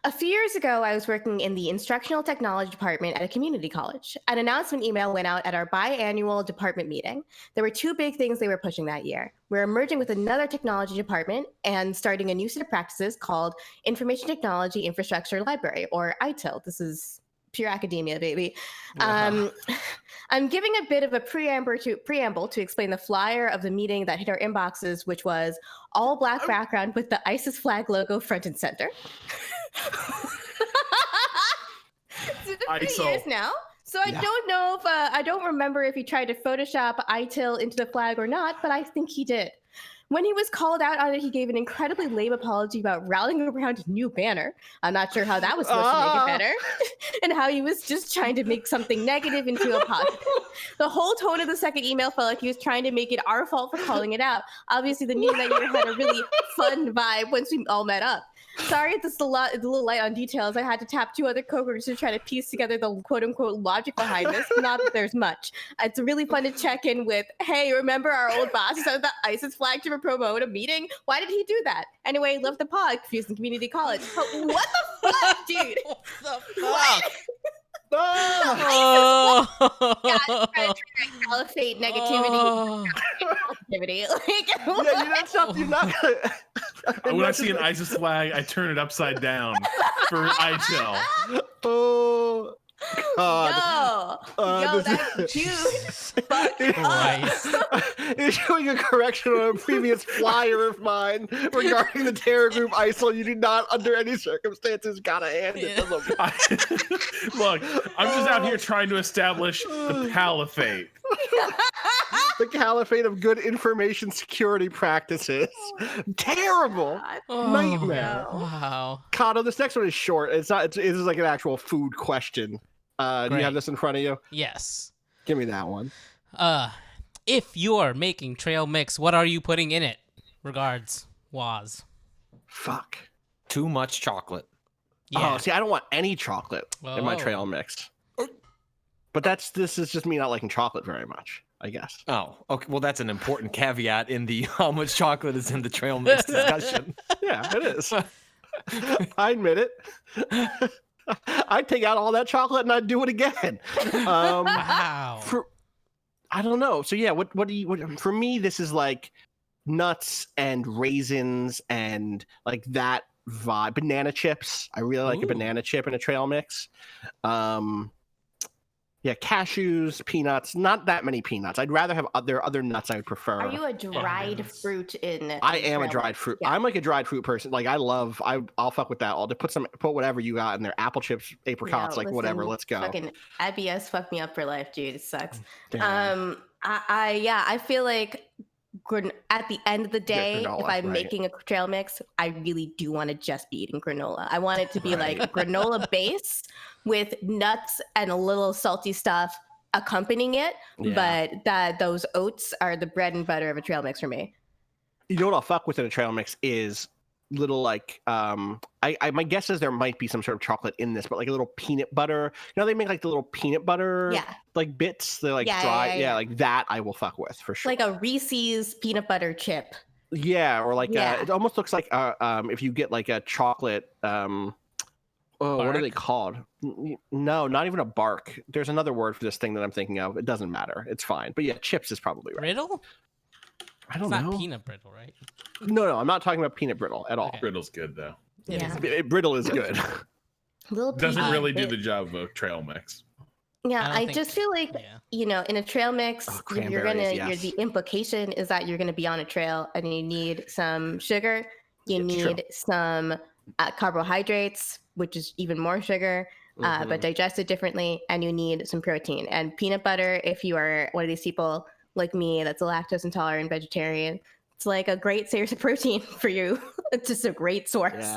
A few years ago, I was working in the Instructional Technology Department at a community college. An announcement email went out at our biannual department meeting. There were two big things they were pushing that year. We're merging with another technology department and starting a new set of practices called Information Technology Infrastructure Library, or ITIL. This is pure academia, baby. I'm giving a bit of a preamble to explain the flyer of the meeting that hit our inboxes, which was all black background with the ISIS flag logo front and center. It's been 3 years now, so I don't know if I don't remember if he tried to Photoshop ITIL into the flag or not, but I think he did. When he was called out on it, he gave an incredibly lame apology about rallying around a new banner. I'm not sure how that was supposed to make it better, and how he was just trying to make something negative into a positive. The whole tone of the second email felt like he was trying to make it our fault for calling it out. Obviously, the meeting that year had a really fun vibe once we all met up. Sorry if this is a little light on details. I had to tap two other coworkers to try to piece together the quote-unquote logic behind this. Not that there's much. It's really fun to check in with, hey, remember our old boss who said the ISIS flag to promote a meeting? Why did he do that? Anyway, love the pod, Confusing Community College. But what the fuck, dude? What the fuck? Caliphate negativity. You're not. When I see an ISIS flag, I turn it upside down for ITIL. Oh. God. That dude. You're showing a correction on a previous flyer of mine regarding the terror group ISIL. You do not, under any circumstances, gotta hand it to them. Look, I'm just out here trying to establish the caliphate. The caliphate of good information security practices. Terrible. Nightmare. Wow. Kato, this next one is short. It's not. It's like an actual food question. Do you have this in front of you? Yes. Give me that one. If you're making trail mix, what are you putting in it? Regards, Waz. Fuck. Too much chocolate. Yeah. Oh, see, I don't want any chocolate in my trail mix. But this is just me not liking chocolate very much, I guess. Oh, okay. Well, that's an important caveat in the how much chocolate is in the trail mix discussion. Yeah, it is. I admit it. I'd take out all that chocolate and I'd do it again. Wow. I don't know. So yeah, what for me, this is like nuts and raisins and like that vibe. Banana chips. I really like a banana chip in a trail mix. Yeah, cashews, peanuts. Not that many peanuts. I'd rather have other nuts. I would prefer. Are you a dried fruit in? I am a dried fruit. Yeah. I'm like a dried fruit person. Like I'll fuck with that. I'll just put whatever you got in there. Apple chips, apricots, like whatever. Let's go. Fucking IBS fucked me up for life, dude. It sucks. Damn. I feel like at the end of the day, granola, if I'm making a trail mix, I really do want to just be eating granola. I want it to be like granola base with nuts and a little salty stuff accompanying it. Yeah. But those oats are the bread and butter of a trail mix for me. You know what I'll fuck with in a trail mix is little like my guess is there might be some sort of chocolate in this, but like a little peanut butter. You know, they make like the little peanut butter like bits. They're like dry. Yeah, like that I will fuck with for sure. Like a Reese's peanut butter chip. Yeah, or like it almost looks like if you get like a chocolate what are they called? No, not even a bark. There's another word for this thing that I'm thinking of. It doesn't matter. It's fine. But yeah, chips is probably right. Brittle? I don't know. It's not peanut brittle, right? No, I'm not talking about peanut brittle at all. Okay. Brittle's good though. Yeah. Brittle is good. Doesn't really do the job of a trail mix. Yeah, I just feel like in a trail mix, the implication is that you're gonna be on a trail and you need some sugar, you need some carbohydrates, which is even more sugar, but digested differently, and you need some protein and peanut butter. If you are one of these people like me that's a lactose intolerant vegetarian, it's like a great source of protein for you. It's just a great source.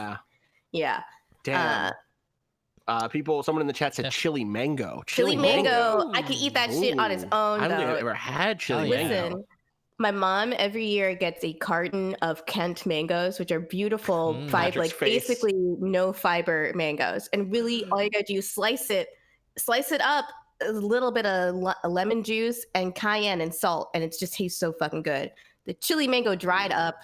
Yeah. Damn. Someone in the chat said chili mango. Chili mango. I could eat that shit on its own. I don't think I've ever had chili mango. Listen, my mom every year gets a carton of Kent mangoes, which are beautiful, basically no fiber mangoes. And really, all you gotta do is slice it up, a little bit of lemon juice and cayenne and salt, and it just tastes so fucking good. The chili mango dried up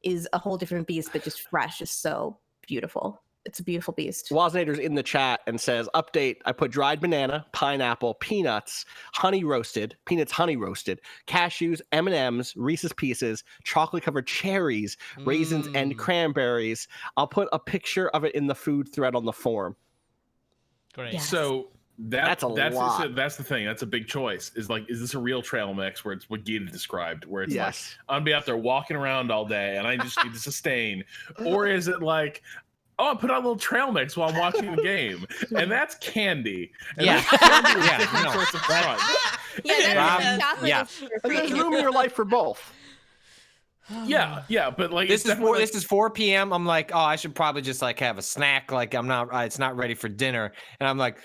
is a whole different beast, but just fresh is so beautiful. It's a beautiful beast. Waznator's in the chat and says, update, I put dried banana, pineapple, peanuts, honey roasted, cashews, M&Ms, Reese's Pieces, chocolate-covered cherries, raisins, and cranberries. I'll put a picture of it in the food thread on the forum. Great. Yes. So that's a lot. So that's the thing. That's a big choice. Is this a real trail mix where it's what Gita described, where it's like I'm gonna be out there walking around all day and I just need to sustain, or is it like, oh, I put on a little trail mix while I'm watching the game, and that's candy. And that's sorts of fun. There's room in your life for both. Yeah, but like this is 4 p.m. I'm like, oh, I should probably just like have a snack. Like it's not ready for dinner, and I'm like,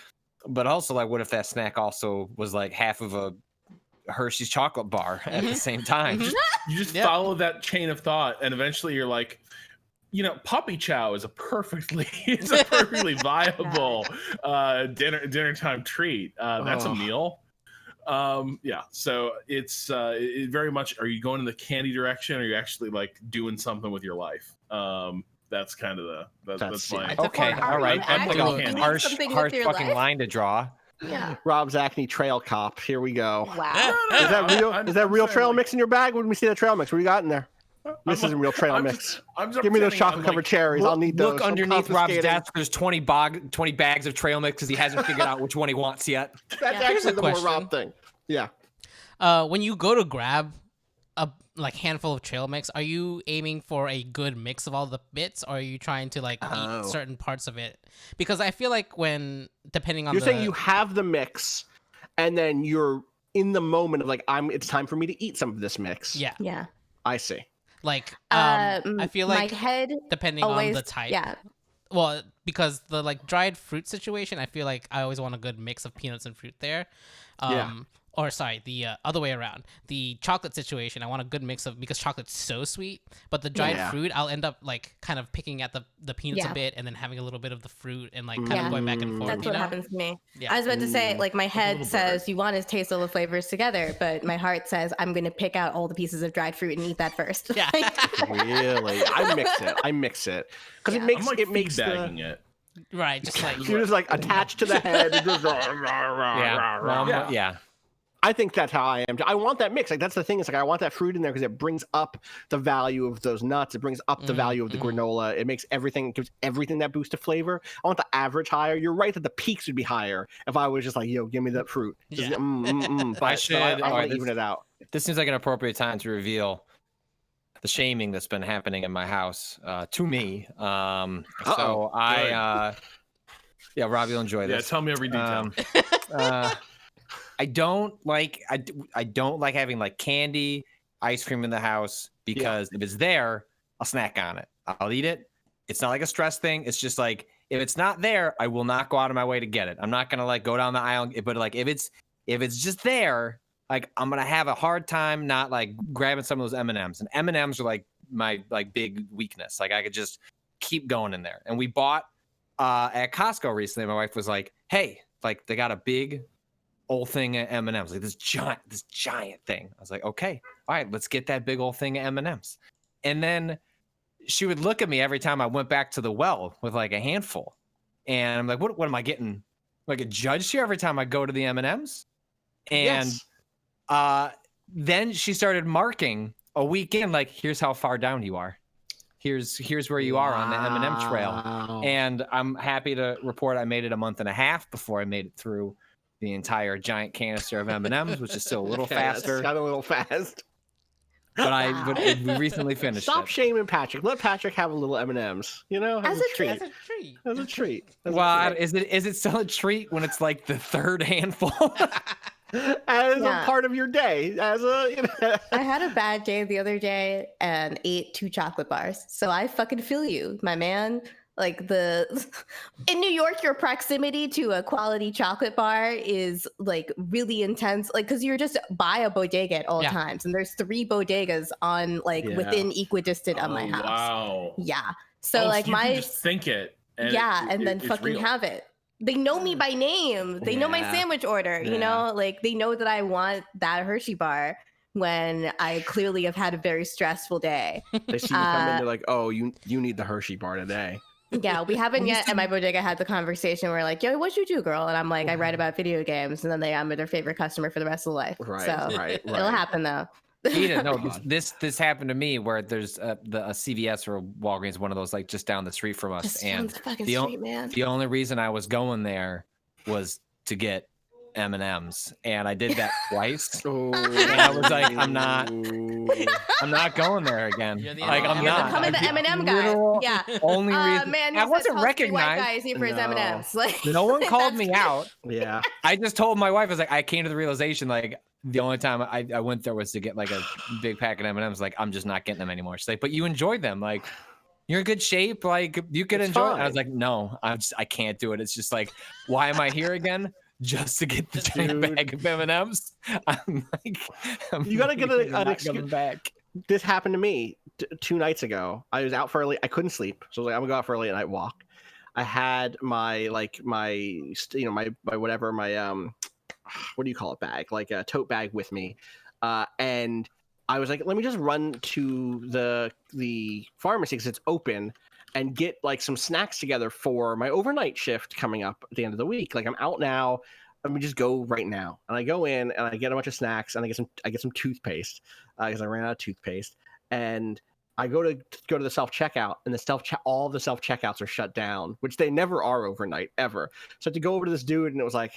but also like, what if that snack also was like half of a Hershey's chocolate bar at the same time? You just follow that chain of thought, and eventually you're like, puppy chow is a perfectly viable dinner time treat. That's a meal. So it's it very much. Are you going in the candy direction, or are you actually like doing something with your life? That's kind of that's my okay. All right, I'm like a harsh fucking line to draw. Yeah. Rob's Acne Trail Cop. Here we go. Wow. Is that real? Is that real trail mix in your bag? When we see that trail mix, what do you got in there? This isn't real trail mix. Give me those chocolate-covered cherries. I'll need those. Look underneath Rob's desk. There's 20 bags of trail mix because he hasn't figured out which one he wants yet. That's actually the more Rob thing. Yeah. When you go to grab a handful of trail mix, are you aiming for a good mix of all the bits, or are you trying to eat certain parts of it? Because I feel like depending on you're saying you have the mix, and then you're in the moment of it's time for me to eat some of this mix. Yeah. I see. I feel like my head depending on the type. Yeah. Well, because the dried fruit situation, I feel like I always want a good mix of peanuts and fruit there. or sorry, the other way around. The chocolate situation, I want a good mix of, because chocolate's so sweet, but the dried fruit, I'll end up like kind of picking at the peanuts a bit and then having a little bit of the fruit and like kind of going back and forth. That's what happens to me. Yeah. I was about to say, like, my head says you want to taste all the flavors together, but my heart says I'm going to pick out all the pieces of dried fruit and eat that first. Yeah. Really? I mix it. Because it makes, I'm like it makes feedbagging it. Right, just like You're just like attached to the head. And just, Yeah. I think that's how I am. I want that mix. Like that's the thing. It's like I want that fruit in there because it brings up the value of those nuts. It brings up the value of the granola. It makes everything, gives everything that boost of flavor. I want the average higher. You're right that the peaks would be higher if I was just like, yo, give me that fruit. Just, Yeah. But I want to even it out. This seems like an appropriate time to reveal the shaming that's been happening in my house to me. So I, Rob, you'll enjoy this. Yeah, tell me every detail. I don't like having like candy, ice cream in the house because if it's there, I'll snack on it. I'll eat it. It's not like a stress thing. It's just like if it's not there, I will not go out of my way to get it. I'm not gonna like go down the aisle, but like if it's just there, like I'm gonna have a hard time not like grabbing some of those M&Ms. And M&Ms are like my like big weakness. Like I could just keep going in there. And we bought at Costco recently. My wife was like, "Hey, like they got a big old thing of M&Ms, like this giant thing." I was like, "Okay, all right, let's get that big old thing of M&Ms." And then she would look at me every time I went back to the well with like a handful, and I'm like, "What am I getting? Like a judge here every time I go to the M&Ms?" And then she started marking a week in, like, "Here's how far down you are. Here's where you are on the M&M trail." And I'm happy to report I made it a month and a half before I made it through the entire giant canister of M&Ms, which is still a little faster. Got a little fast. But we recently finished Stop it. shaming Patrick. Let Patrick have a little M&Ms. You know, as a treat. as a treat. As a treat. Well, is it still a treat when it's like the third handful? As a part of your day, as a, you know. I had a bad day the other day and ate 2 chocolate bars. So I fucking feel you, my man. Like in New York, your proximity to a quality chocolate bar is like really intense. Like, cause you're just by a bodega at all times. And there's 3 bodegas on like within equidistant of my house. Wow. Yeah. So like so you can just think it. And and then fucking real. have it. They know me by name. They know my sandwich order, you know, like they know that I want that Hershey bar when I clearly have had a very stressful day. They see you come in, they're like, "Oh, you need the Hershey bar today." Yeah, we haven't yet at my bodega had the conversation where like, "Yo, what you do, girl?" And I'm like, "I write about video games," and then I'm their favorite customer for the rest of life. Right, so right. It'll happen though. Eden, no, this happened to me where there's a CVS or a Walgreens, one of those like just down the street from us, Just and down the fucking the street, man. the only reason I was going there was to get M&Ms, and I did that twice. Oh. And I was like, I'm not going there again. Like I'm You're not. becoming the M&M guy. Yeah. Only reason. Man, I wasn't recognized. White guys here for his M&Ms. Like, No one called me out. Yeah. I just told my wife, I was like, I came to the realization, like, the only time I went there was to get like a big pack of M&Ms. Like, I'm just not getting them anymore. She's like, "But you enjoyed them. Like, you're in good shape. Like, you could enjoy it." And I was like, "No, I can't do it. It's just like, why am I here again? Just to get the giant bag of M&Ms?" I'm like, You gotta get an excuse back. This happened to me 2 nights ago. I was out for early. I couldn't sleep, so I was like, "I'm gonna go out for a late night walk." I had my whatever, what do you call it, bag, like a tote bag with me, and I was like, let me just run to the pharmacy because it's open and get like some snacks together for my overnight shift coming up at the end of the week. Like I'm out now. Let me just go right now. And I go in and I get a bunch of snacks and I get some toothpaste because I ran out of toothpaste. And I go to the self-checkout and all the self-checkouts are shut down, which they never are overnight ever. So I had to go over to this dude and it was like,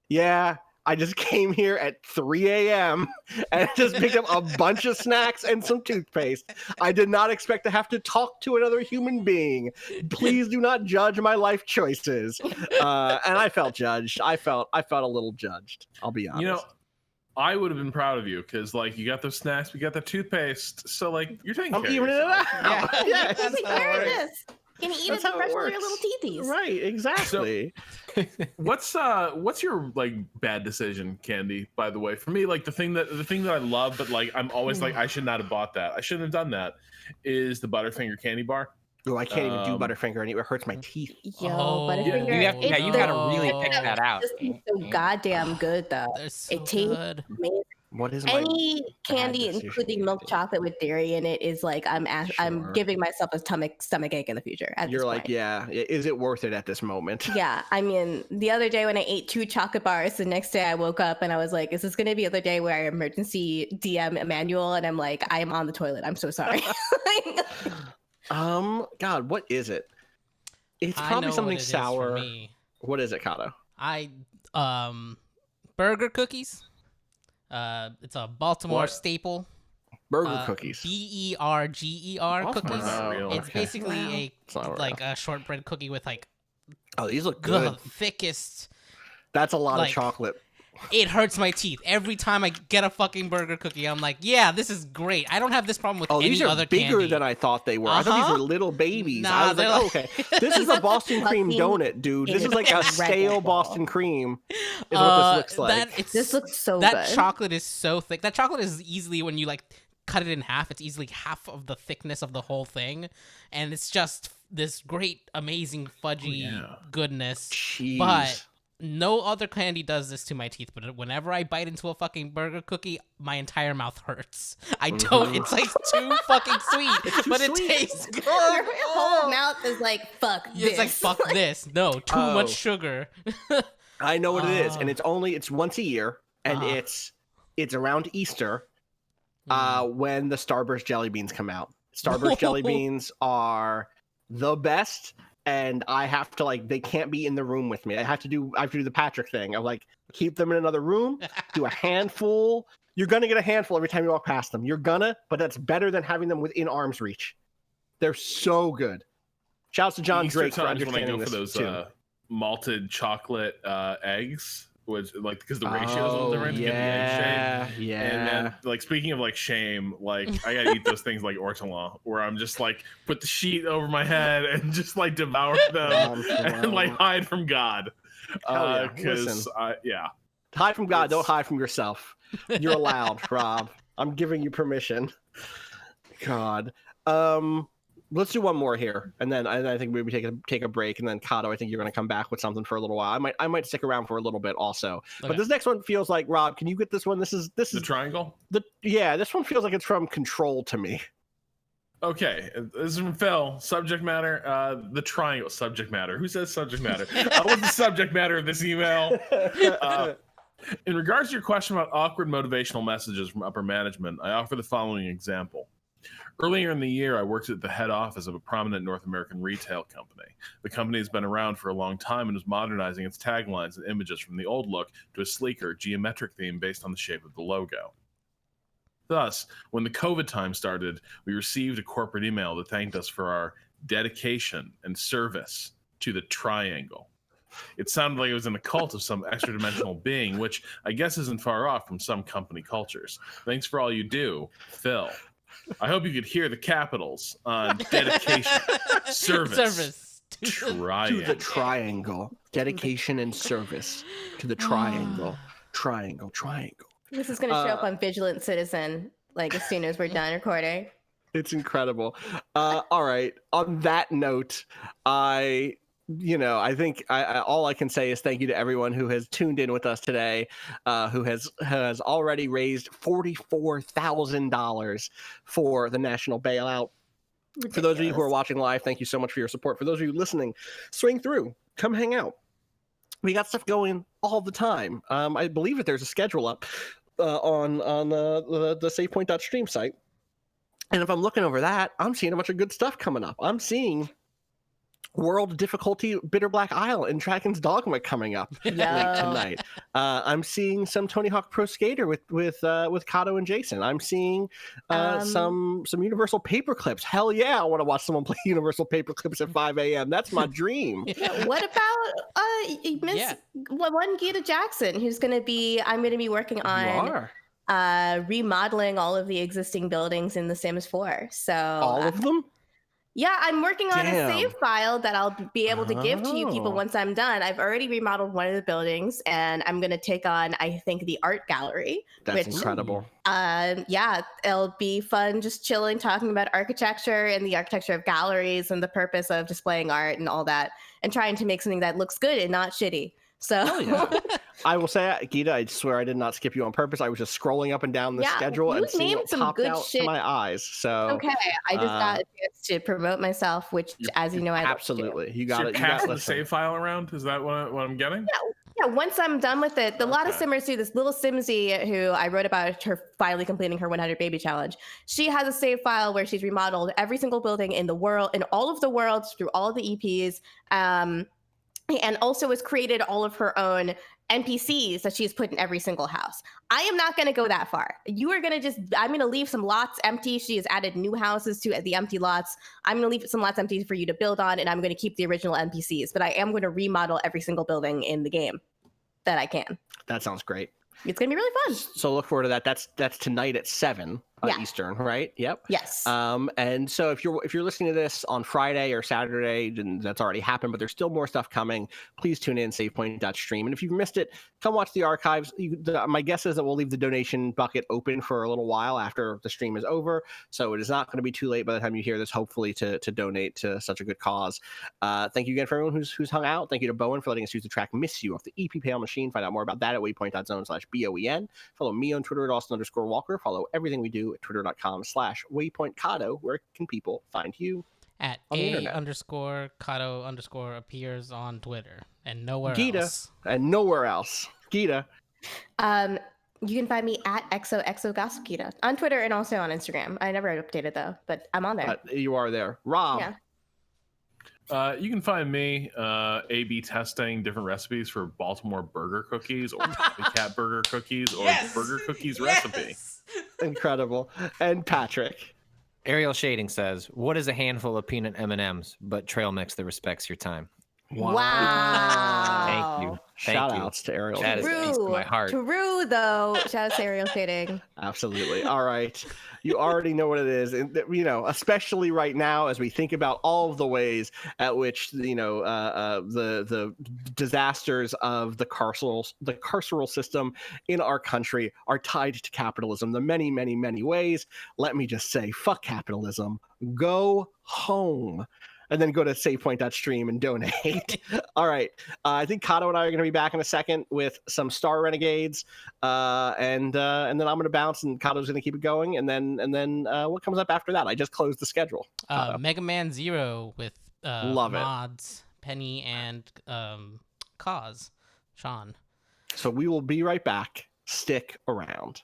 "Yeah, I just came here at 3 a.m. and just picked up a bunch of snacks and some toothpaste. I did not expect to have to talk to another human being. Please do not judge my life choices." And I felt judged. I felt a little judged. I'll be honest. You know, I would have been proud of you because, like, you got those snacks, we got the toothpaste, so like you're taking care of evening it yourself. out. Yeah. Take care of this. And eat That's it how it fresh with works. your little teethies. Right, exactly. What's your like bad decision, Candy? By the way, for me, like the thing that I love, but like I'm always like I should not have bought that. I shouldn't have done that. Is the Butterfinger candy bar? Oh, I can't even do Butterfinger, and it hurts my teeth. Yo, Oh, Butterfinger. You gotta really pick that out. It's so goddamn good though. They're so It tastes good. amazing. What is my Any bad candy, decision, including milk Candy? chocolate with dairy in it, is like I'm Sure. giving myself a stomach ache in the future. At You're this like, point. yeah, is it worth it at this moment? Yeah, I mean, the other day when I ate 2 chocolate bars, the next day I woke up and I was like, is this going to be the other day where I emergency DM Emmanuel and I'm like, I am on the toilet. I'm so sorry. God, what is it? It's I probably know something what it is for sour. me. What is it, Kato? Burger cookies. It's a Baltimore What? staple. Burger cookies. BERGER Baltimore's cookies. not real. It's Okay. basically It's not like a shortbread cookie with like Oh, these look the good. thickest. That's a lot like- of chocolate. It hurts my teeth every time I get a fucking burger cookie. I'm like, yeah, this is great. I don't have this problem with Oh, any these are other bigger candy. than I thought they were. I thought these Uh-huh. were little babies. Nah, I was like, they're oh, like- okay. This is a Boston cream Fucking donut, dude. This is like a stale incredible. Boston cream. Is what this looks like. This looks so that good. chocolate is so thick. That chocolate is easily, when you like cut it in half, it's easily half of the thickness of the whole thing, and it's just this great, amazing fudgy goodness. Jeez. But no other candy does this to my teeth. But whenever I bite into a fucking burger cookie, my entire mouth hurts. I don't. It's like too fucking sweet, but it sweet. tastes good. Your whole mouth is like, fuck this. It's like fuck this. No, too Oh. much sugar. I know what it is, and it's once a year, and Uh-huh. it's around Easter, when the Starburst jelly beans come out. Starburst jelly beans are the best, and I have to like they can't be in the room with me. I have to do the Patrick thing. I like keep them in another room, do a handful. You're gonna get a handful every time you walk past them. You're gonna, but that's better than having them within arm's reach. They're so good. Shouts to John Easter Drake for times when I understanding go for this those too. malted chocolate eggs, which like because the ratios of them are to get the egg shape. yeah. And then, like, speaking of like shame, like I gotta eat those things like ortolan, where I'm just like put the sheet over my head and just like devour them and like hide from God. Hell yeah. Because Listen. Hide from God, don't hide from yourself. You're allowed, Rob. I'm giving you permission. God. Let's do one more here, and then I think maybe take a break, and then Kato, I think you're going to come back with something for a little while. I might stick around for a little bit also. But Okay. this next one feels like, Rob, can you get this one? This is the triangle. this one feels like it's from Control to me. Okay, this is from Phil. Subject matter, the triangle. Subject matter. Who says subject matter? What's the subject matter of this email? In regards to your question about awkward motivational messages from upper management, I offer the following example. Earlier in the year, I worked at the head office of a prominent North American retail company. The company has been around for a long time and is modernizing its taglines and images from the old look to a sleeker, geometric theme based on the shape of the logo. Thus, when the COVID time started, we received a corporate email that thanked us for our dedication and service to the triangle. It sounded like it was in a cult of some extra-dimensional being, which I guess isn't far off from some company cultures. Thanks for all you do, Phil. I hope you could hear the capitals on dedication, service. Triangle. To the triangle. Dedication and service to the triangle. Triangle. This is going to show up on Vigilant Citizen, like as soon as we're done recording. It's incredible. All right. On that note, I think all I can say is thank you to everyone who has tuned in with us today, who has already raised $44,000 for the national bailout. Ridiculous. For those of you who are watching live, thank you so much for your support. For those of you listening, swing through, come hang out. We got stuff going all the time. I believe that there's a schedule up on the SafePoint.stream site. And if I'm looking over that, I'm seeing a bunch of good stuff coming up. I'm seeing World Difficulty Bitter Black Isle and Dragon's Dogma coming up late tonight. I'm seeing some Tony Hawk Pro Skater with Kato and Jason. I'm seeing some Universal Paperclips. Hell yeah, I want to watch someone play Universal Paperclips at 5 a.m. That's my dream. Yeah, what about Miss one Gita Jackson, who's I'm going to be working on remodeling all of the existing buildings in The Sims 4. So all of them? Yeah, I'm working on a Damn. save file that I'll be able to give to you people Oh. once I'm done. I've already remodeled one of the buildings, and I'm going to take on, I think, the art gallery. That's which, incredible. yeah, it'll be fun just chilling, talking about architecture and the architecture of galleries and the purpose of displaying art and all that, and trying to make something that looks good and not shitty. So, Oh, yeah. I will say, Gita, I swear I did not skip you on purpose. I was just scrolling up and down the Yeah, schedule and you seeing named what some popped good out to shit. my eyes. So okay, I just got a chance to promote myself, which, as you know, I love to do. absolutely, you So got you're it. You got passing the listen. save file around? Is that what I'm getting? Yeah, once I'm done with it, a lot of Okay. simmers do this. Little Simsy, who I wrote about her finally completing her 100 baby challenge, she has a save file where she's remodeled every single building in the world, in all of the worlds, through all of the EPs, and also has created all of her own NPCs that she's put in every single house. I am not going to go that far. You are going to I'm going to leave some lots empty. She has added new houses to the empty lots. I'm going to leave some lots empty for you to build on, and I'm going to keep the original NPCs. But I am going to remodel every single building in the game that I can. That sounds great. It's going to be really fun. So look forward to that. That's tonight at 7 Yeah. Eastern, right? Yep. Yes. And so if you're listening to this on Friday or Saturday, then that's already happened, but there's still more stuff coming. Please tune in, savepoint.stream. And if you've missed it, come watch the archives. My guess is that we'll leave the donation bucket open for a little while after the stream is over. So it is not going to be too late by the time you hear this, hopefully, to donate to such a good cause. Thank you again for everyone who's hung out. Thank you to Bowen for letting us use the track Miss You off the EP Pale Machine. Find out more about that at waypoint.zone/BOEN. Follow me on Twitter at Austin_Walker. Follow everything we do at twitter.com/waypointcado. Where can people find you? At On the internet. _Kato_ appears on Twitter and nowhere Gita. else. And nowhere else. Gita. You can find me at XOXOGossipKita on Twitter and also on Instagram. I never updated though, but I'm on there. You are there. Rob. Yeah. You can find me A/B testing different recipes for Baltimore burger cookies or cat burger cookies or burger cookies recipe. Incredible. And Patrick. Ariel Shading says, "What is a handful of peanut M&Ms but trail mix that respects your time?" Wow. Thank you. Shout outs to Ariel. That is Shading. a piece of my heart. True, though. Shout out to Ariel Shading. Absolutely. All right. You already know what it is. And, especially right now, as we think about all of the ways at which, the disasters of the carceral system in our country are tied to capitalism, the many, many, many ways. Let me just say, fuck capitalism. Go home. And then go to savepoint.stream and donate. All right. I think Kato and I are going to be back in a second with some Star Renegades. And then I'm going to bounce and Kato's going to keep it going. And then what comes up after that? I just closed the schedule. Mega Man Zero with Love it. mods, Penny, and Cause, Sean. So we will be right back. Stick around.